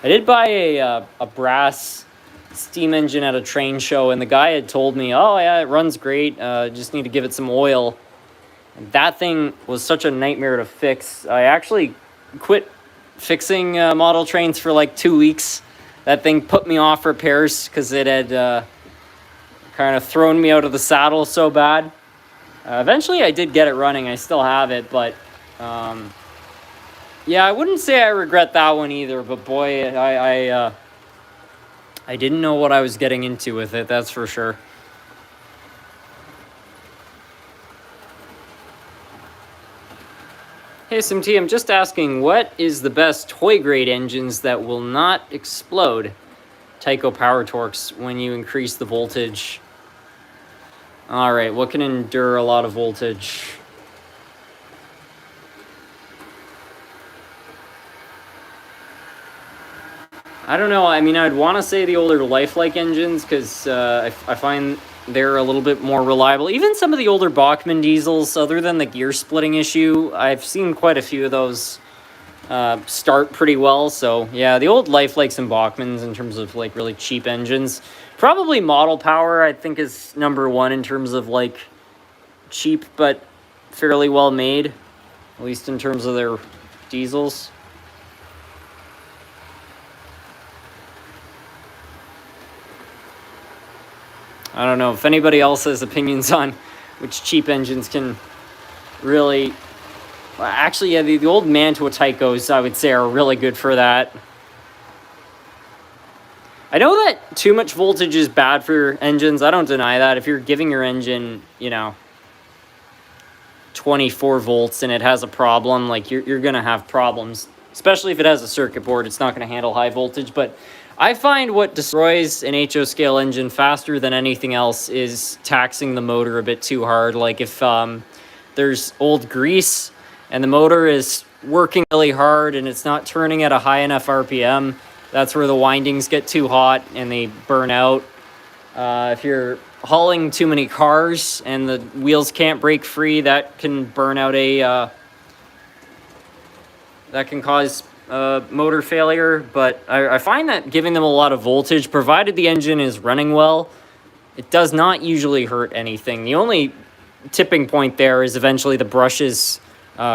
I did buy a brass steam engine at a train show, and the guy had told me, "Oh yeah, it runs great. Just need to give it some oil." And that thing was such a nightmare to fix. I actually quit fixing model trains for like 2 weeks. That thing put me off repairs because it had kind of thrown me out of the saddle so bad. Eventually, I did get it running. I still have it, but yeah, I wouldn't say I regret that one either. But boy, I didn't know what I was getting into with it. That's for sure. Hey SMT, I'm just asking, what is the best toy grade engines that will not explode Tyco Power Torques when you increase the voltage? All right, what can endure a lot of voltage? I don't know. I mean, I'd want to say the older lifelike engines because I find they're a little bit more reliable. Even some of the older Bachmann diesels, other than the gear splitting issue, I've seen quite a few of those start pretty well. So yeah, the old lifelikes and Bachmanns in terms of like really cheap engines. Probably Model Power, I think, is number one in terms of like cheap but fairly well made, at least in terms of their diesels. I don't know if anybody else has opinions on which cheap engines can really... Well, actually, yeah, the old Mantua Tycos, I would say, are really good for that. I know that too much voltage is bad for engines. I don't deny that. If you're giving your engine, you know, 24 volts and it has a problem, like you're going to have problems. Especially if it has a circuit board, it's not going to handle high voltage. But I find what destroys an HO scale engine faster than anything else is taxing the motor a bit too hard. Like if there's old grease and the motor is working really hard and it's not turning at a high enough RPM, that's where the windings get too hot and they burn out. If you're hauling too many cars and the wheels can't break free, that can burn out that can cause motor failure. But I find that giving them a lot of voltage, provided the engine is running well, it does not usually hurt anything. The only tipping point there is eventually the brushes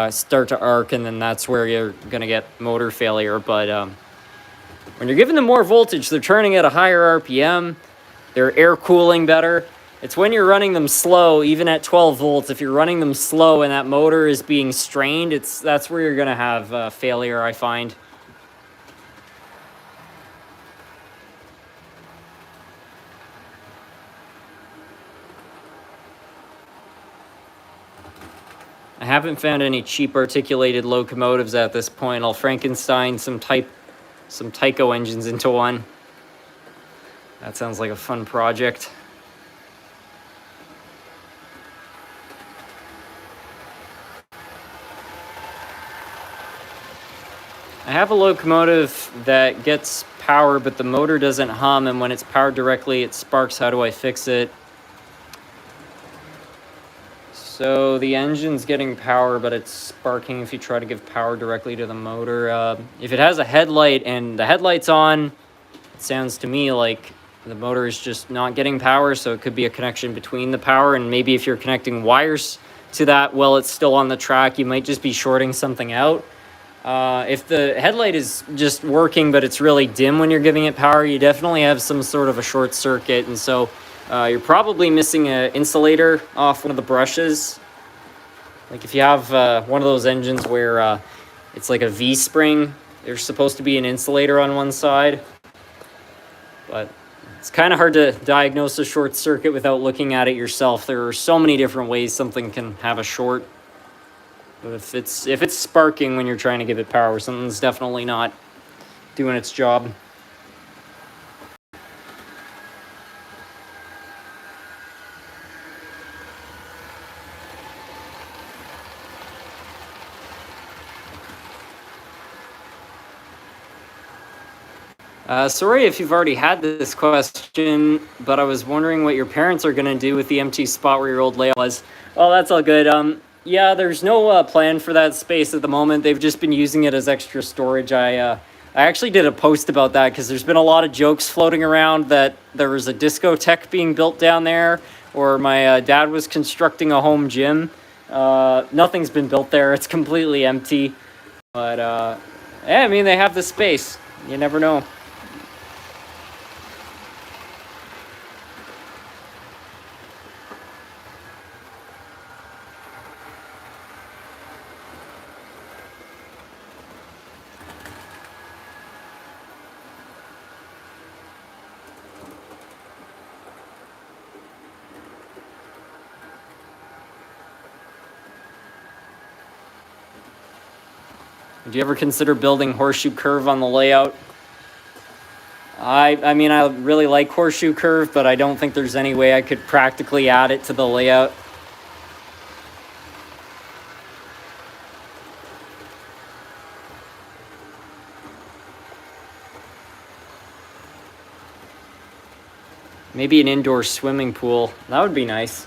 start to arc, and then that's where you're going to get motor failure. But when you're giving them more voltage, they're turning at a higher RPM, they're air cooling better. It's when you're running them slow, even at 12 volts, if you're running them slow and that motor is being strained, that's where you're going to have failure, I find. I haven't found any cheap articulated locomotives at this point. I'll Frankenstein some Tyco engines into one. That sounds like a fun project. I have a locomotive that gets power, but the motor doesn't hum, and when it's powered directly, it sparks. How do I fix it? So the engine's getting power, but it's sparking if you try to give power directly to the motor. If it has a headlight and the headlight's on, it sounds to me like the motor is just not getting power, so it could be a connection between the power, and maybe if you're connecting wires to that while it's still on the track, you might just be shorting something out. If the headlight is just working, but it's really dim when you're giving it power, you definitely have some sort of a short circuit. And so you're probably missing an insulator off one of the brushes. Like if you have one of those engines where it's like a V-spring, there's supposed to be an insulator on one side. But it's kind of hard to diagnose a short circuit without looking at it yourself. There are so many different ways something can have a short. But if it's sparking when you're trying to give it power, something's definitely not doing its job. Sorry if you've already had this question, but I was wondering what your parents are going to do with the empty spot where your old layout was. Well, that's all good. Yeah, there's no plan for that space at the moment. They've just been using it as extra storage. I actually did a post about that because there's been a lot of jokes floating around that there was a discotheque being built down there, or my dad was constructing a home gym. Nothing's been built there. It's completely empty. But yeah, I mean, they have the space. You never know. Do you ever consider building horseshoe curve on the layout? I mean, I really like horseshoe curve, but I don't think there's any way I could practically add it to the layout. Maybe an indoor swimming pool. That would be nice.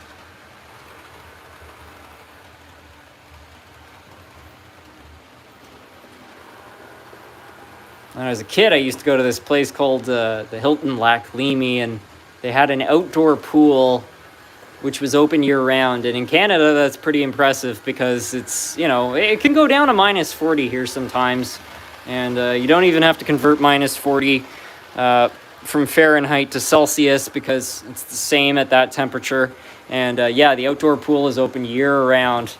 When I was a kid, I used to go to this place called the Hilton Lac Leamy, and they had an outdoor pool which was open year-round. And in Canada, that's pretty impressive because it's, you know, it can go down to minus 40 here sometimes. And you don't even have to convert minus 40 from Fahrenheit to Celsius because it's the same at that temperature. And yeah, the outdoor pool is open year-round.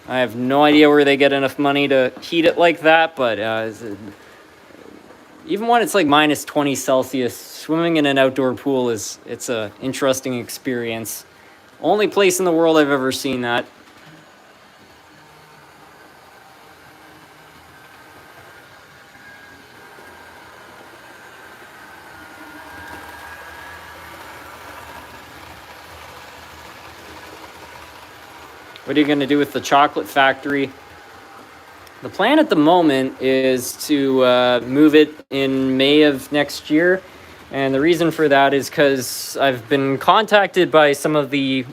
I have no idea where they get enough money to heat it like that, but even when it's like minus 20 Celsius, swimming in an outdoor pool it's a interesting experience. Only place in the world I've ever seen that. What are you going to do with the chocolate factory? The plan at the moment is to move it in May of next year. And the reason for that is because I've been contacted by some of the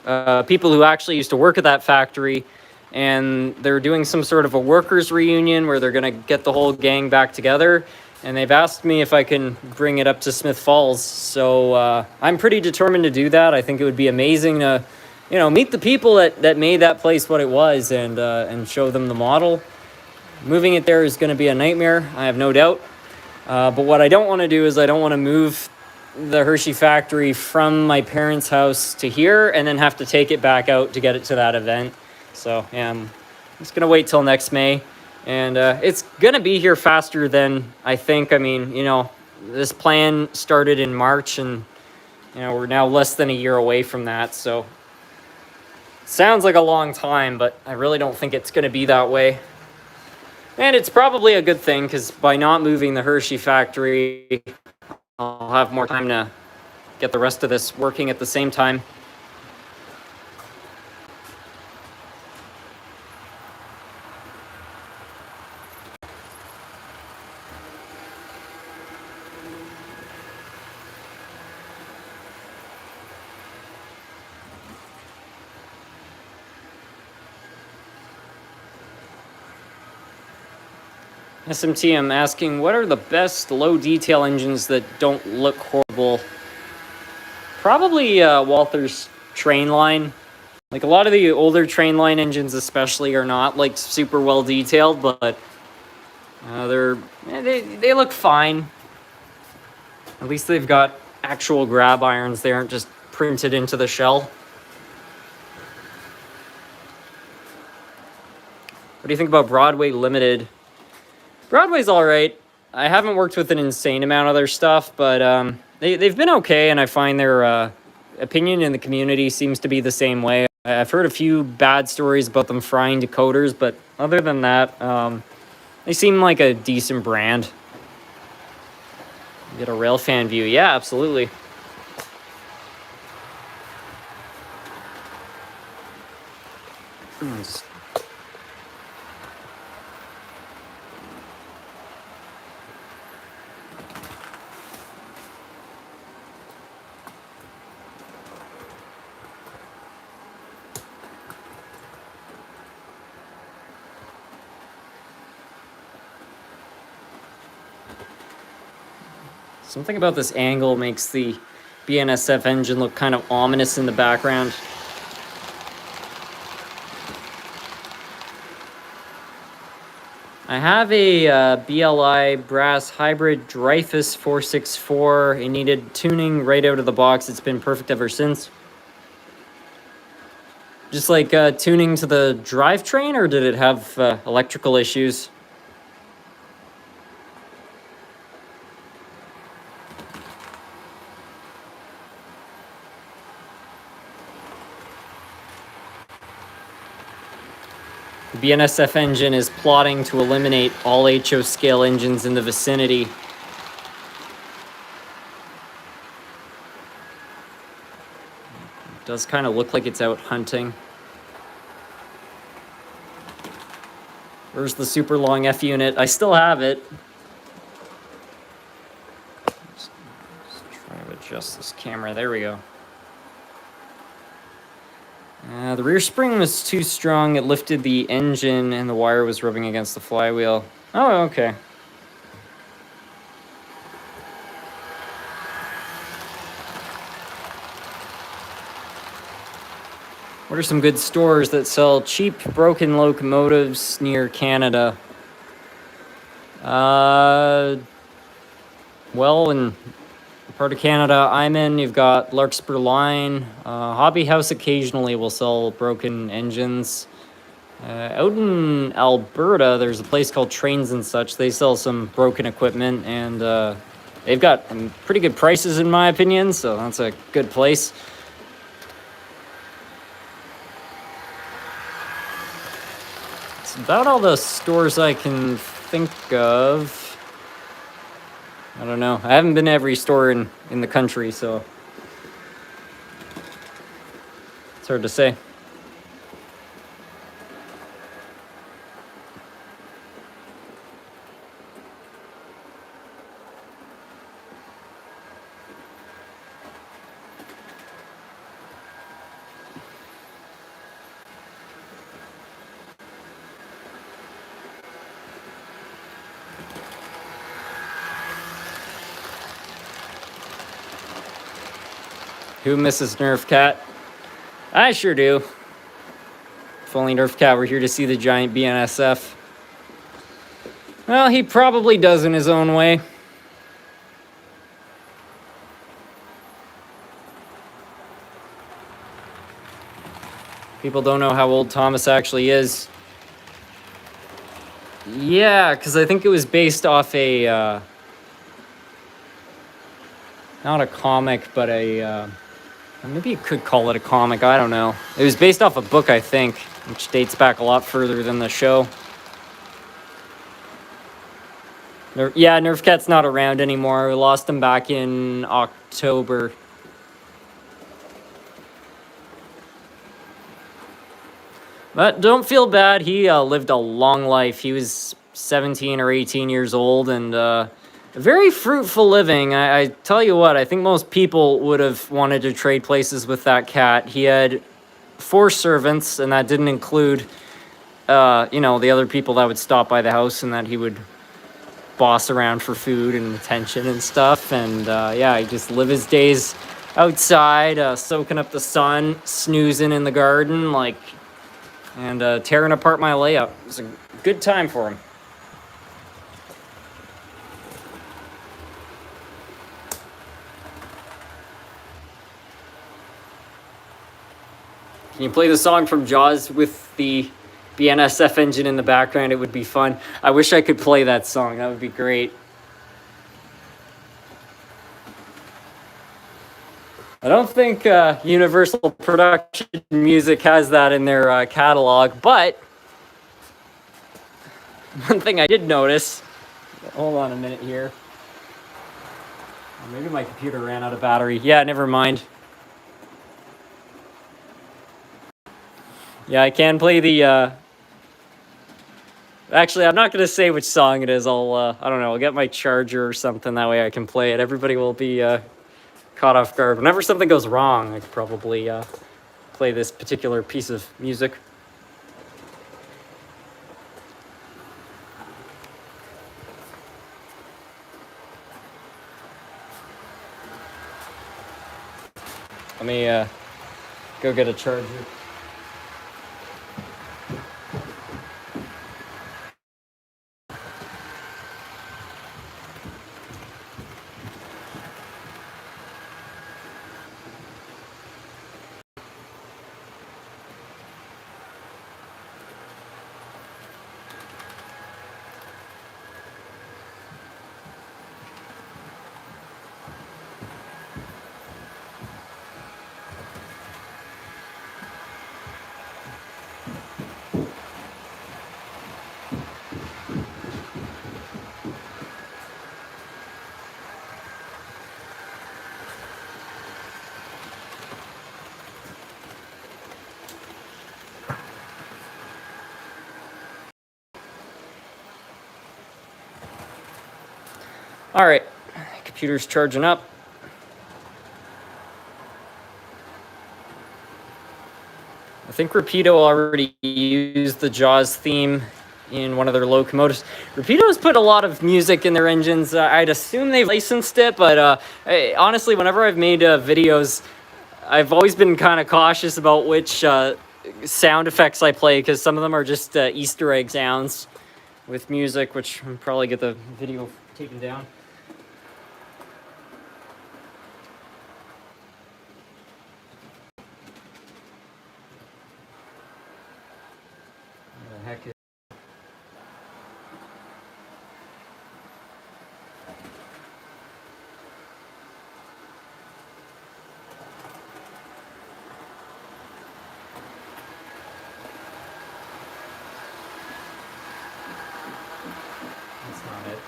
people who actually used to work at that factory. And they're doing some sort of a workers' reunion where they're going to get the whole gang back together. And they've asked me if I can bring it up to Smith Falls. So I'm pretty determined to do that. I think it would be amazing to, you know, meet the people that made that place what it was and show them the model. Moving it there is going to be a nightmare, I have no doubt. But what I don't want to do is I don't want to move the Hershey factory from my parents' house to here and then have to take it back out to get it to that event. So yeah, I'm just going to wait till next May. And it's going to be here faster than I think. I mean, you know, this plan started in March and, you know, we're now less than a year away from that. So sounds like a long time, but I really don't think it's going to be that way. And it's probably a good thing because by not moving the Hershey factory, I'll have more time to get the rest of this working at the same time. SMT, I'm asking, what are the best low detail engines that don't look horrible? Probably Walther's Trainline. Like a lot of the older Trainline engines especially are not like super well detailed, but they look fine. At least they've got actual grab irons. They aren't just printed into the shell. What do you think about Broadway Limited? Broadway's all right. I haven't worked with an insane amount of their stuff, but they've been okay, and I find their opinion in the community seems to be the same way. I've heard a few bad stories about them frying decoders, but other than that, they seem like a decent brand. Get a railfan view. Yeah, absolutely. Nice. Something about this angle makes the BNSF engine look kind of ominous in the background. I have a BLI brass hybrid Dreyfus 464. It needed tuning right out of the box. It's been perfect ever since. Just like tuning to the drivetrain, or did it have electrical issues? The BNSF engine is plotting to eliminate all HO scale engines in the vicinity. It does kind of look like it's out hunting. Where's the super long F unit? I still have it. Just try to adjust this camera. There we go. The rear spring was too strong. It lifted the engine and the wire was rubbing against the flywheel. Oh, okay. What are some good stores that sell cheap broken locomotives near Canada? Well, in part of Canada I'm in, you've got Larkspur Line. Hobby House occasionally will sell broken engines. Out in Alberta, there's a place called Trains and Such. They sell some broken equipment, and they've got pretty good prices in my opinion, so that's a good place. It's about all the stores I can think of. I don't know. I haven't been to every store in the country, so it's hard to say. Who misses Nerf Cat? I sure do. If only Nerf Cat were here to see the giant BNSF. Well, he probably does in his own way. People don't know how old Thomas actually is. Yeah, because I think it was based off a... not a comic, but a... maybe you could call it a comic, I don't know. It was based off a book, I think, which dates back a lot further than the show. Yeah, Nerf Cat's not around anymore. We lost him back in October. But don't feel bad. He lived a long life. He was 17 or 18 years old, and a very fruitful living. I tell you what, I think most people would have wanted to trade places with that cat. He had 4 servants, and that didn't include, you know, the other people that would stop by the house and that he would boss around for food and attention and stuff. And yeah, he just lived his days outside, soaking up the sun, snoozing in the garden, like, and tearing apart my layout. It was a good time for him. Can you play the song from Jaws with the BNSF engine in the background? It would be fun. I wish I could play that song. That would be great. I don't think Universal Production Music has that in their catalog, but one thing I did notice, hold on a minute here. Maybe my computer ran out of battery. Yeah, never mind. Yeah, I can play the, actually, I'm not going to say which song it is. I don't know, I'll get my charger or something. That way I can play it. Everybody will be caught off guard. Whenever something goes wrong, I could probably play this particular piece of music. Let me go get a charger. All right, computer's charging up. I think Rapido already used the Jaws theme in one of their locomotives. Rapido's put a lot of music in their engines. I'd assume they've licensed it, but honestly, whenever I've made videos, I've always been kind of cautious about which sound effects I play, because some of them are just Easter egg sounds with music, which I'll probably get the video taken down. What the heck is... That's not it.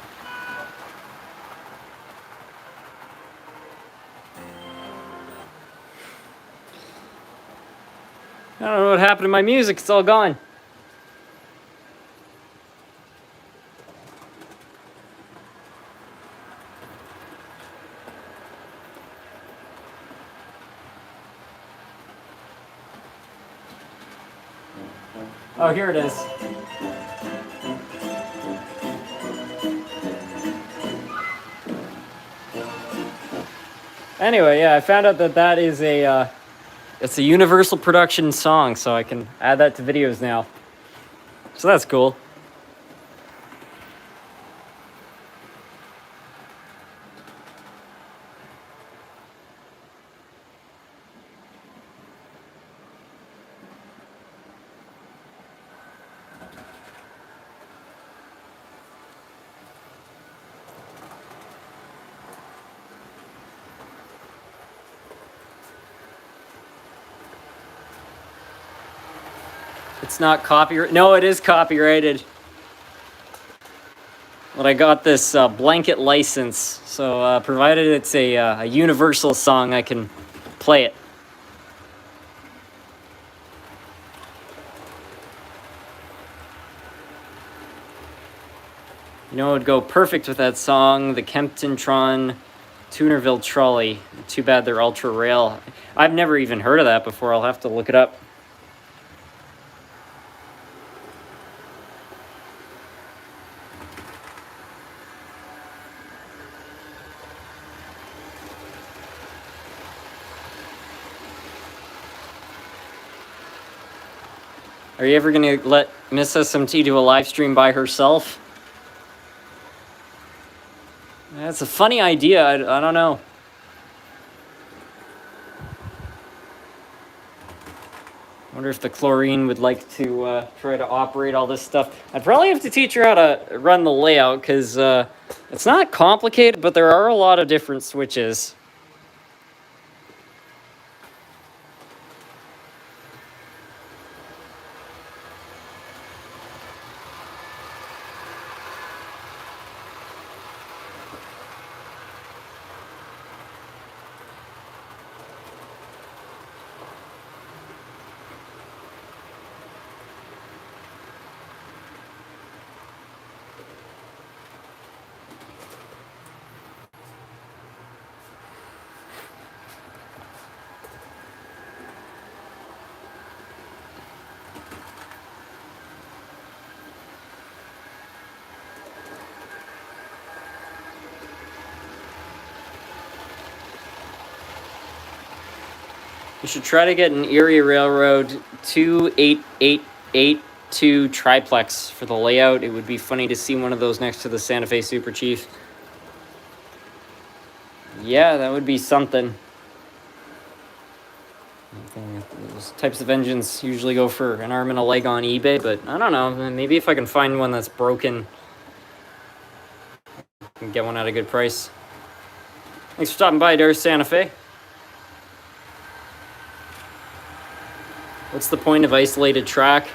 I don't know what happened to my music. It's all gone. Oh, here it is. Anyway, yeah, I found out that that is a, it's a Universal Production song, so I can add that to videos now. So that's cool. It's not copyright. No, it is copyrighted. But I got this blanket license, so provided it's a Universal song, I can play it. You know, it would go perfect with that song, the Kempton-Tron Tunerville Trolley. Too bad they're ultra rail. I've never even heard of that before. I'll have to look it up. Are you ever gonna let Miss SMT do a live stream by herself? That's a funny idea. I don't know. I wonder if the chlorine would like to try to operate all this stuff. I'd probably have to teach her how to run the layout, because it's not complicated, but there are a lot of different switches. You should try to get an Erie Railroad 28882 triplex for the layout. It would be funny to see one of those next to the Santa Fe Super Chief. Yeah, that would be something. Those types of engines usually go for an arm and a leg on eBay, but I don't know. Maybe if I can find one that's broken, I can get one at a good price. Thanks for stopping by, Dare Santa Fe. What's the point of isolated track?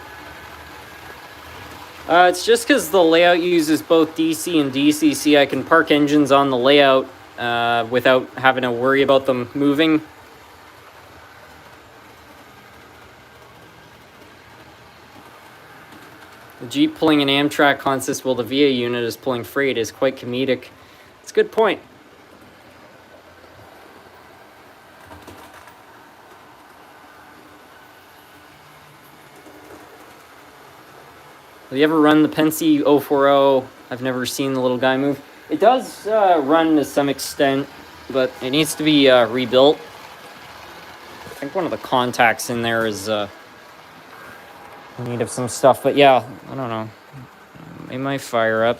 It's just because the layout uses both DC and DCC. I can park engines on the layout without having to worry about them moving. The Jeep pulling an Amtrak consist while the VA unit is pulling freight is quite comedic. It's a good point. Have you ever run the Penske 040? I've never seen the little guy move. It does run to some extent, but it needs to be rebuilt. I think one of the contacts in there is in need of some stuff, but yeah, I don't know. It might fire up.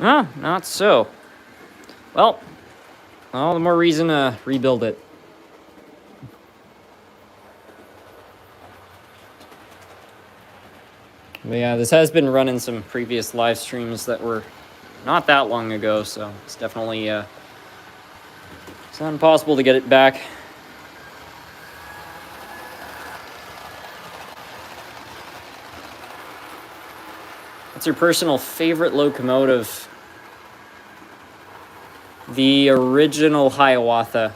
Ah, not so. Well, all the more reason to rebuild it. But yeah, this has been running some previous live streams that were not that long ago, so it's definitely it's not impossible to get it back. What's your personal favorite locomotive? The original Hiawatha.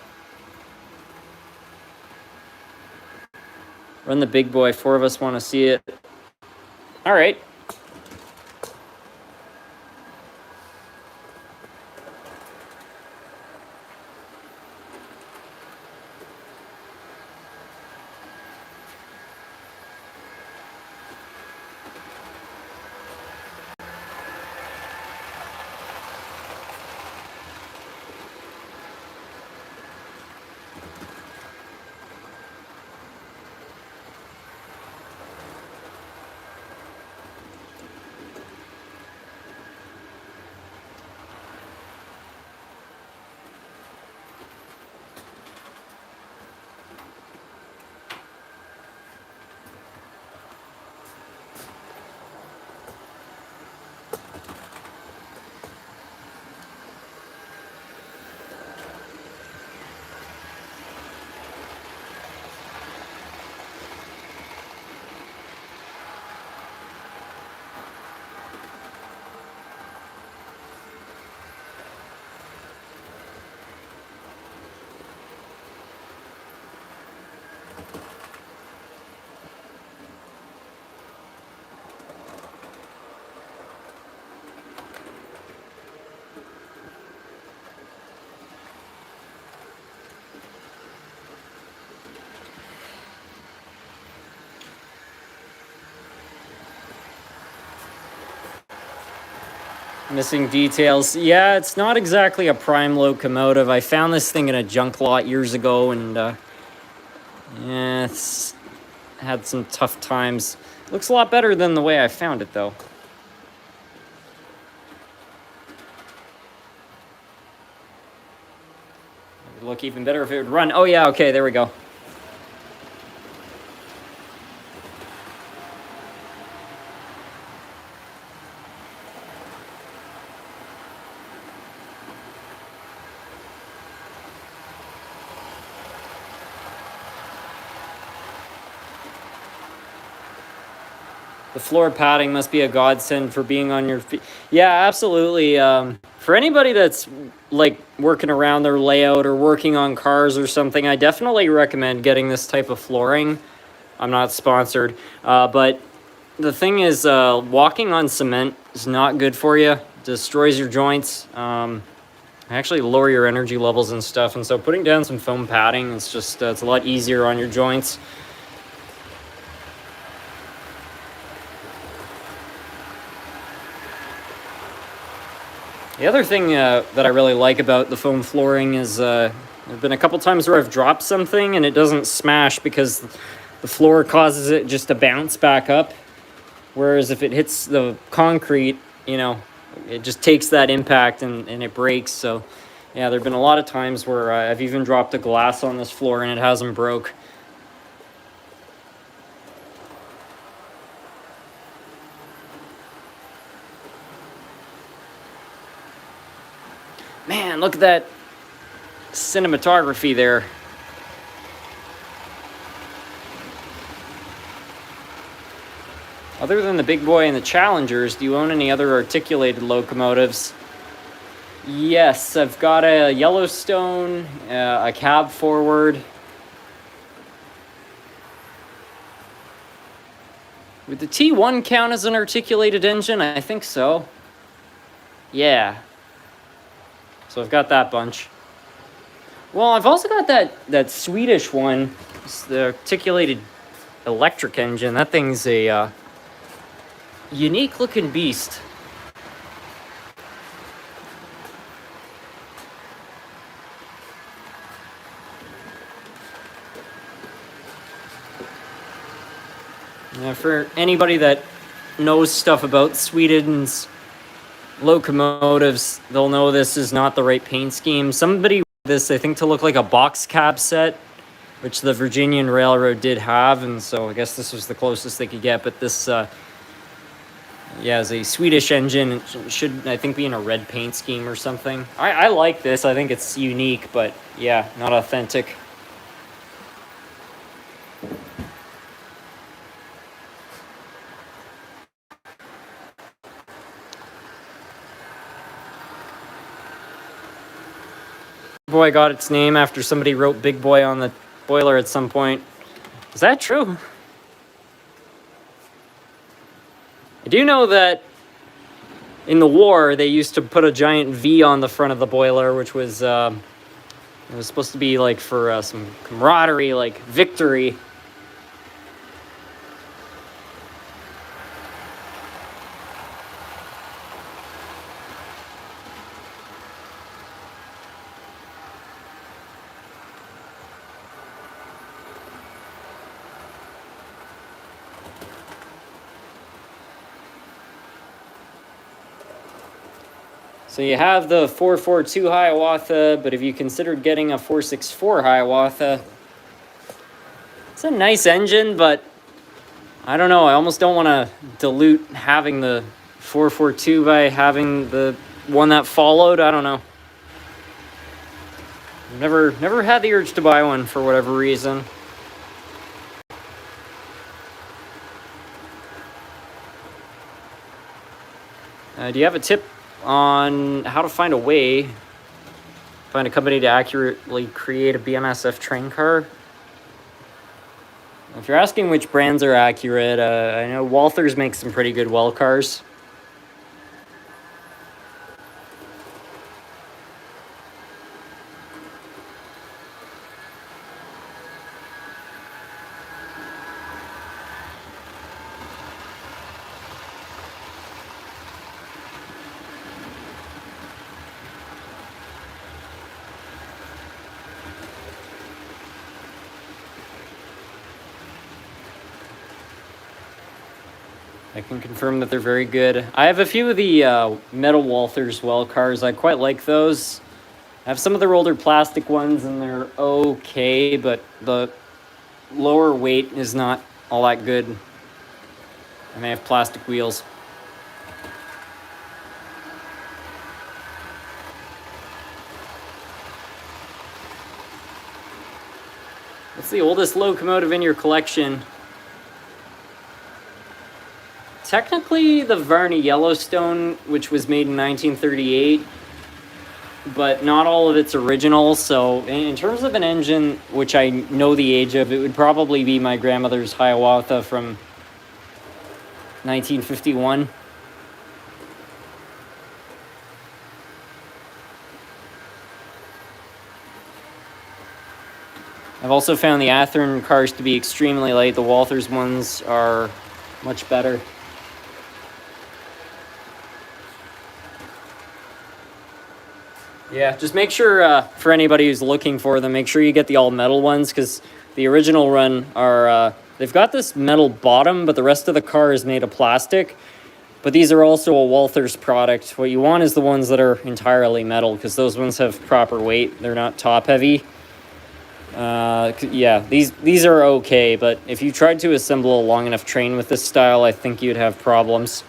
Run the big boy. 4 of us want to see it. All right. Missing details. Yeah, it's not exactly a prime locomotive. I found this thing in a junk lot years ago, and Yeah, it's had some tough times. Looks a lot better than the way I found it, though. It would look even better if it would run. Oh yeah, okay, there we go. The floor padding must be a godsend for being on your feet. Yeah, absolutely. For anybody that's like working around their layout or working on cars or something, I definitely recommend getting this type of flooring. I'm not sponsored, but the thing is, walking on cement is not good for you. It destroys your joints. Actually lower your energy levels and stuff. And so putting down some foam padding, it's just it's a lot easier on your joints. The other thing that I really like about the foam flooring is there have been a couple times where I've dropped something and it doesn't smash because the floor causes it just to bounce back up. Whereas if it hits the concrete, you know, it just takes that impact and it breaks. So yeah, there have been a lot of times where I've even dropped a glass on this floor and it hasn't broke. Man, look at that cinematography there. Other than the Big Boy and the Challengers, do you own any other articulated locomotives? Yes, I've got a Yellowstone, a cab forward. Would the T1 count as an articulated engine? I think so. Yeah. So I've got that bunch. Well, I've also got that Swedish one. It's the articulated electric engine. That thing's a unique looking beast. Now, for anybody that knows stuff about Sweden's locomotives, they'll know this is not the right paint scheme. Somebody this, I think, to look like a box cab set, which the Virginian Railroad did have, and so I guess this was the closest they could get. But this, yeah, is a Swedish engine. It should, I think, be in a red paint scheme or something. I like this. I think it's unique, but yeah, not authentic. Boy got its name after somebody wrote Big Boy on the boiler at some point. Is that true? I do know that in the war they used to put a giant V on the front of the boiler, which was it was supposed to be like for some camaraderie, like victory. So you have the 442 Hiawatha, but if you considered getting a 464 Hiawatha, it's a nice engine, but I don't know. I almost don't want to dilute having the 442 by having the one that followed. I don't know. Never had the urge to buy one for whatever reason. Do you have a tip on how to find a company to accurately create a BMSF train car? If you're asking which brands are accurate, I know Walthers makes some pretty good well cars. I can confirm that they're very good. I have a few of the metal Walthers well cars. I quite like those. I have some of their older plastic ones, and they're okay, but the lower weight is not all that good. And they have plastic wheels. What's the oldest locomotive in your collection? Technically, the Varney Yellowstone, which was made in 1938, but not all of its original. So in terms of an engine, which I know the age of, it would probably be my grandmother's Hiawatha from 1951. I've also found the Athearn cars to be extremely light. The Walthers ones are much better. Yeah, just make sure, for anybody who's looking for them, make sure you get the all-metal ones, because the original run are, they've got this metal bottom, but the rest of the car is made of plastic. But these are also a Walthers product. What you want is the ones that are entirely metal, because those ones have proper weight. They're not top-heavy. Yeah, these are okay, but if you tried to assemble a long enough train with this style, I think you'd have problems.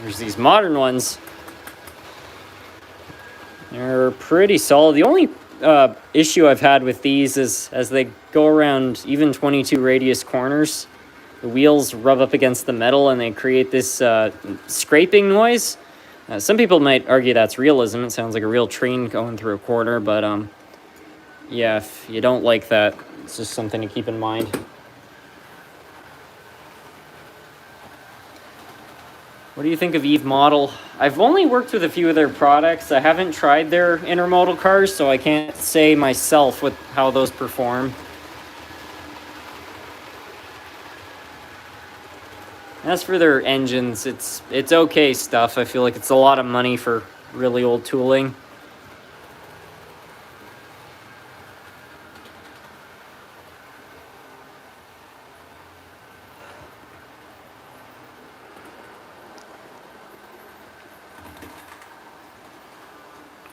There's these modern ones. They're pretty solid. The only issue I've had with these is as they go around even 22 radius corners, the wheels rub up against the metal and they create this scraping noise. Some people might argue that's realism. It sounds like a real train going through a corner, but yeah, if you don't like that, it's just something to keep in mind. What do you think of Eve Model? I've only worked with a few of their products. I haven't tried their intermodal cars, so I can't say myself with how those perform. As for their engines, it's okay stuff. I feel like it's a lot of money for really old tooling.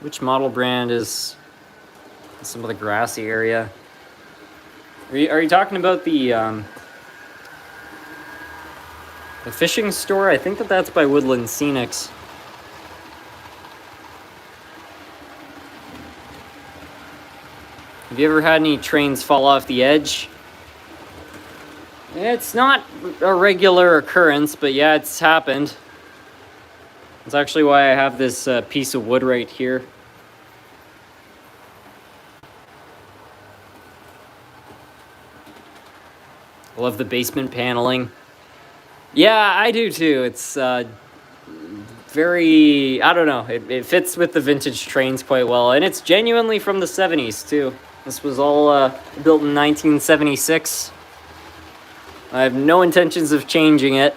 Which model brand is some of the grassy area? Are you talking about the fishing store? I think that's by Woodland Scenics. Have you ever had any trains fall off the edge? It's not a regular occurrence, but yeah, it's happened. That's actually why I have this piece of wood right here. I love the basement paneling. Yeah, I do too. It's very, I don't know, it fits with the vintage trains quite well. And it's genuinely from the 70s too. This was all built in 1976. I have no intentions of changing it.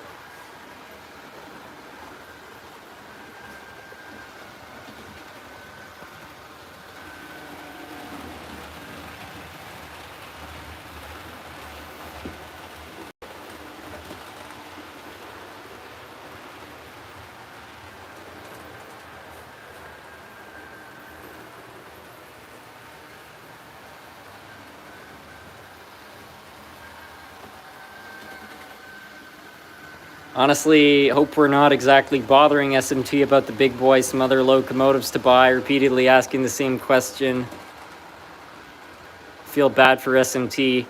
Honestly, hope we're not exactly bothering SMT about the big boys, some other locomotives to buy, repeatedly asking the same question. Feel bad for SMT.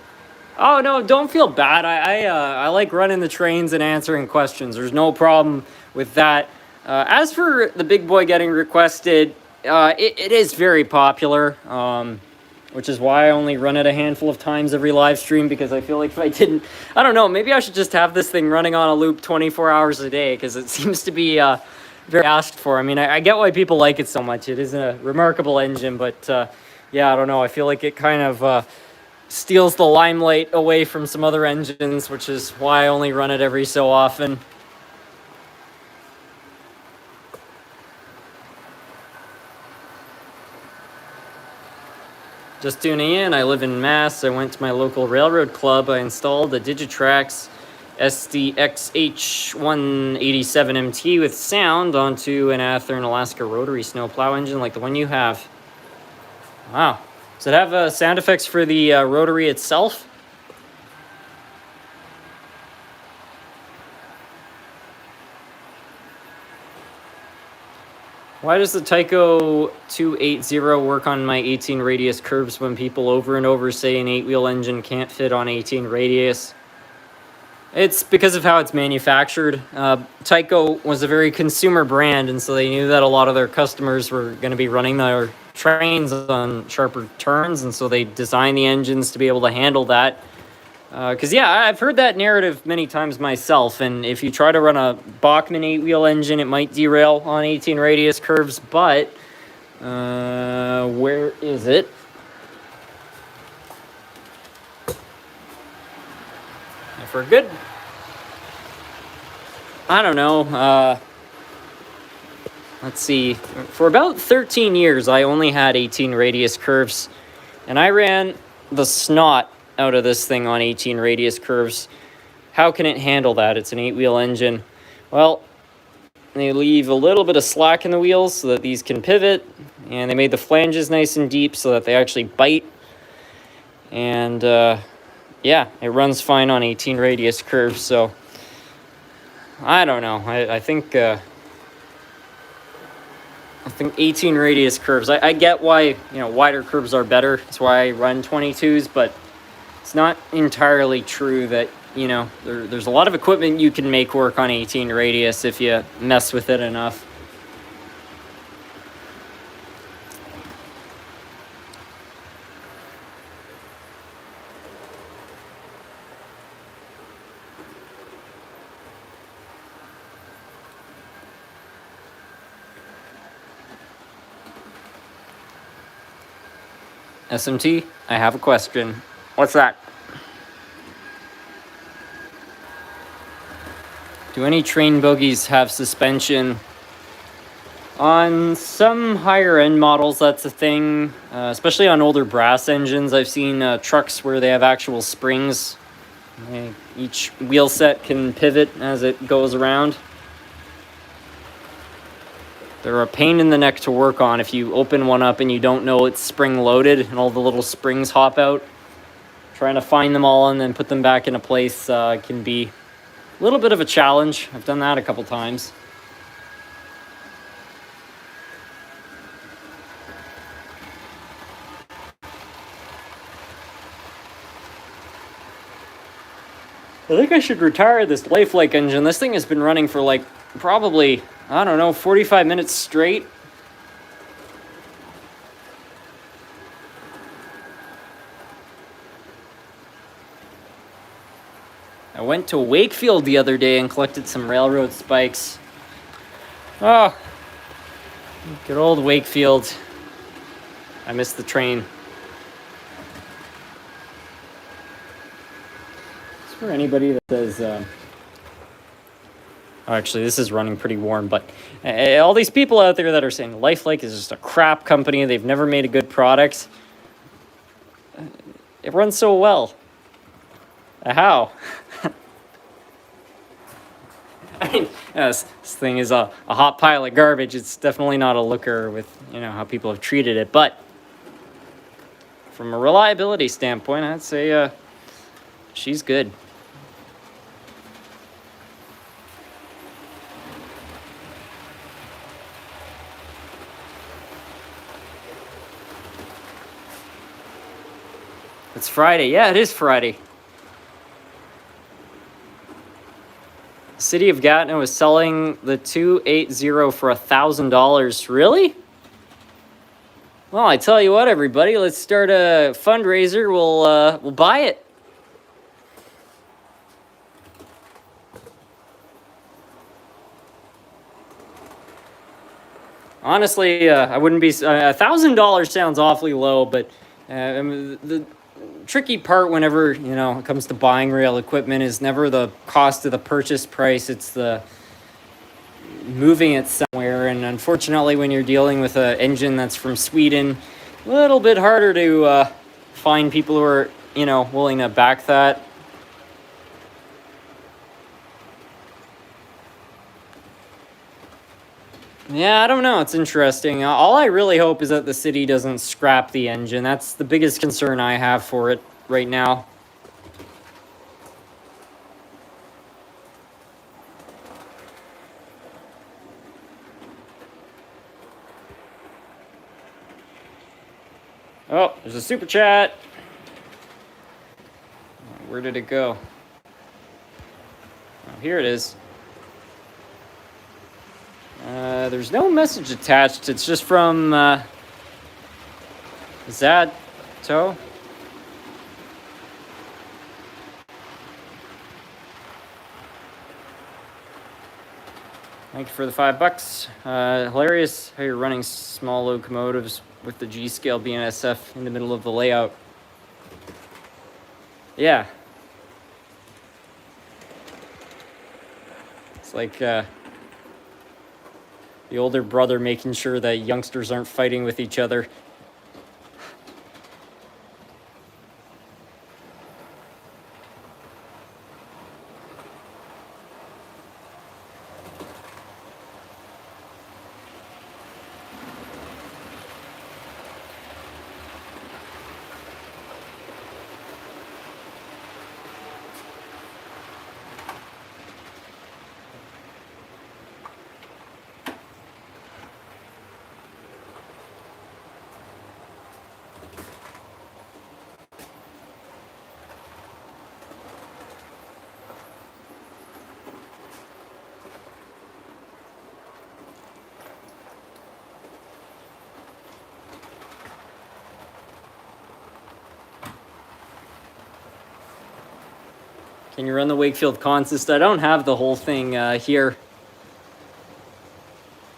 Oh no, don't feel bad. I like running the trains and answering questions. There's no problem with that. As for the big boy getting requested, it is very popular. Which is why I only run it a handful of times every live stream, because I feel like if I didn't, I don't know, maybe I should just have this thing running on a loop 24 hours a day, because it seems to be very asked for. I mean, I get why people like it so much. It is a remarkable engine, but yeah, I don't know. I feel like it kind of steals the limelight away from some other engines, which is why I only run it every so often. Just tuning in, I live in Mass. I went to my local railroad club. I installed the Digitrax SDXH187MT with sound onto an Athearn Alaska rotary snowplow engine like the one you have. Wow. Does it have sound effects for the rotary itself? Why does the Tyco 280 work on my 18 radius curves when people over and over say an 8-wheel engine can't fit on 18 radius? It's because of how it's manufactured. Tyco was a very consumer brand, and so they knew that a lot of their customers were going to be running their trains on sharper turns, and so they designed the engines to be able to handle that. Because, yeah, I've heard that narrative many times myself, and if you try to run a Bachmann 8-wheel engine, it might derail on 18 radius curves, but where is it? For good, I don't know, let's see, for about 13 years, I only had 18 radius curves, and I ran the snot out of this thing on 18 radius curves. How can it handle that? It's an 8-wheel engine. Well, they leave a little bit of slack in the wheels so that these can pivot, and they made the flanges nice and deep so that they actually bite, and yeah, it runs fine on 18 radius curves, so I don't know. I think 18 radius curves. I get why, wider curves are better. That's why I run 22s, but it's not entirely true that, there's a lot of equipment you can make work on 18 radius if you mess with it enough. SMT, I have a question. What's that? Do any train bogies have suspension? On some higher end models, that's a thing, especially on older brass engines. I've seen trucks where they have actual springs. Each wheel set can pivot as it goes around. They're a pain in the neck to work on if you open one up and you don't know it's spring loaded and all the little springs hop out. Trying to find them all and then put them back into place can be a little bit of a challenge. I've done that a couple times. I think I should retire this Lifelike engine. This thing has been running for like probably, I don't know, 45 minutes straight. I went to Wakefield the other day and collected some railroad spikes. Oh, good old Wakefield. I missed the train. It's for anybody that says, actually, this is running pretty warm, but all these people out there that are saying Lifelike is just a crap company, they've never made a good product. It runs so well. How? I mean, this thing is a hot pile of garbage. It's definitely not a looker with, how people have treated it. But from a reliability standpoint, I'd say she's good. It's Friday. Yeah, it is Friday. City of Gatineau is selling the 280 for $1,000. Really? Well, I tell you what, everybody, let's start a fundraiser. We'll buy it. Honestly, I wouldn't be. $1,000 sounds awfully low, but the tricky part whenever it comes to buying rail equipment is never the cost of the purchase price. It's the moving it somewhere, and unfortunately when you're dealing with an engine that's from Sweden, a little bit harder to find people who are, you know, willing to back that. Yeah, I don't know. It's interesting. All I really hope is that the city doesn't scrap the engine. That's the biggest concern I have for it right now. Oh, there's a super chat. Where did it go? Oh, here it is. There's no message attached. It's just from Zato. Thank you for the $5. Hilarious how you're running small locomotives with the G-scale BNSF in the middle of the layout. Yeah. It's like the older brother making sure that youngsters aren't fighting with each other. Can you run the Wakefield consist? I don't have the whole thing here.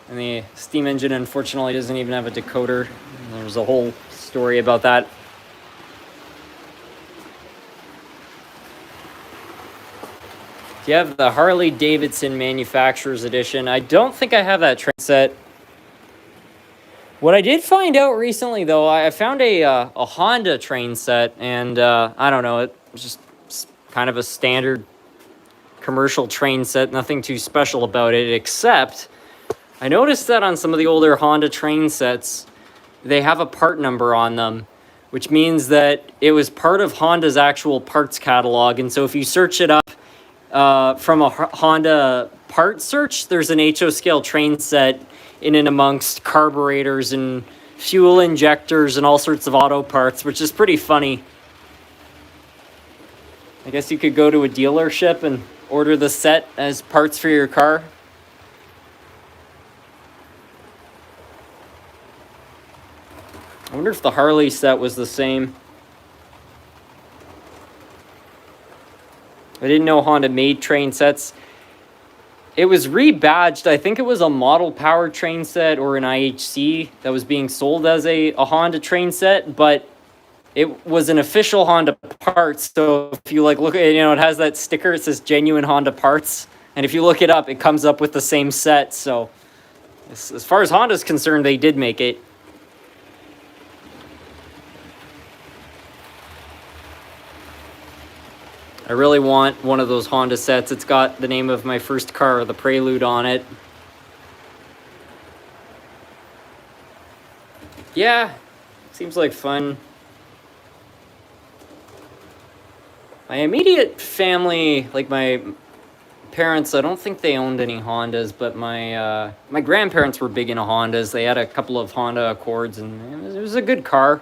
And the steam engine, unfortunately, doesn't even have a decoder. There's a whole story about that. Do you have the Harley Davidson Manufacturer's Edition? I don't think I have that train set. What I did find out recently, though, I found a Honda train set, and I don't know, it was just kind of a standard commercial train set, nothing too special about it, except I noticed that on some of the older Honda train sets, they have a part number on them, which means that it was part of Honda's actual parts catalog. And so if you search it up from a Honda part search, there's an HO scale train set in and amongst carburetors and fuel injectors and all sorts of auto parts, which is pretty funny. I guess you could go to a dealership and order the set as parts for your car. I wonder if the Harley set was the same. I didn't know Honda made train sets. It was rebadged. I think it was a model power train set or an IHC that was being sold as a Honda train set, but it was an official Honda parts. So if you like look at it, you know, it has that sticker, it says genuine Honda parts. And if you look it up, it comes up with the same set. So as far as Honda's concerned, they did make it. I really want one of those Honda sets. It's got the name of my first car, the Prelude, on it. Yeah, seems like fun. My immediate family, like my parents, I don't think they owned any Hondas, but my grandparents were big into Hondas. They had a couple of Honda Accords, and it was a good car.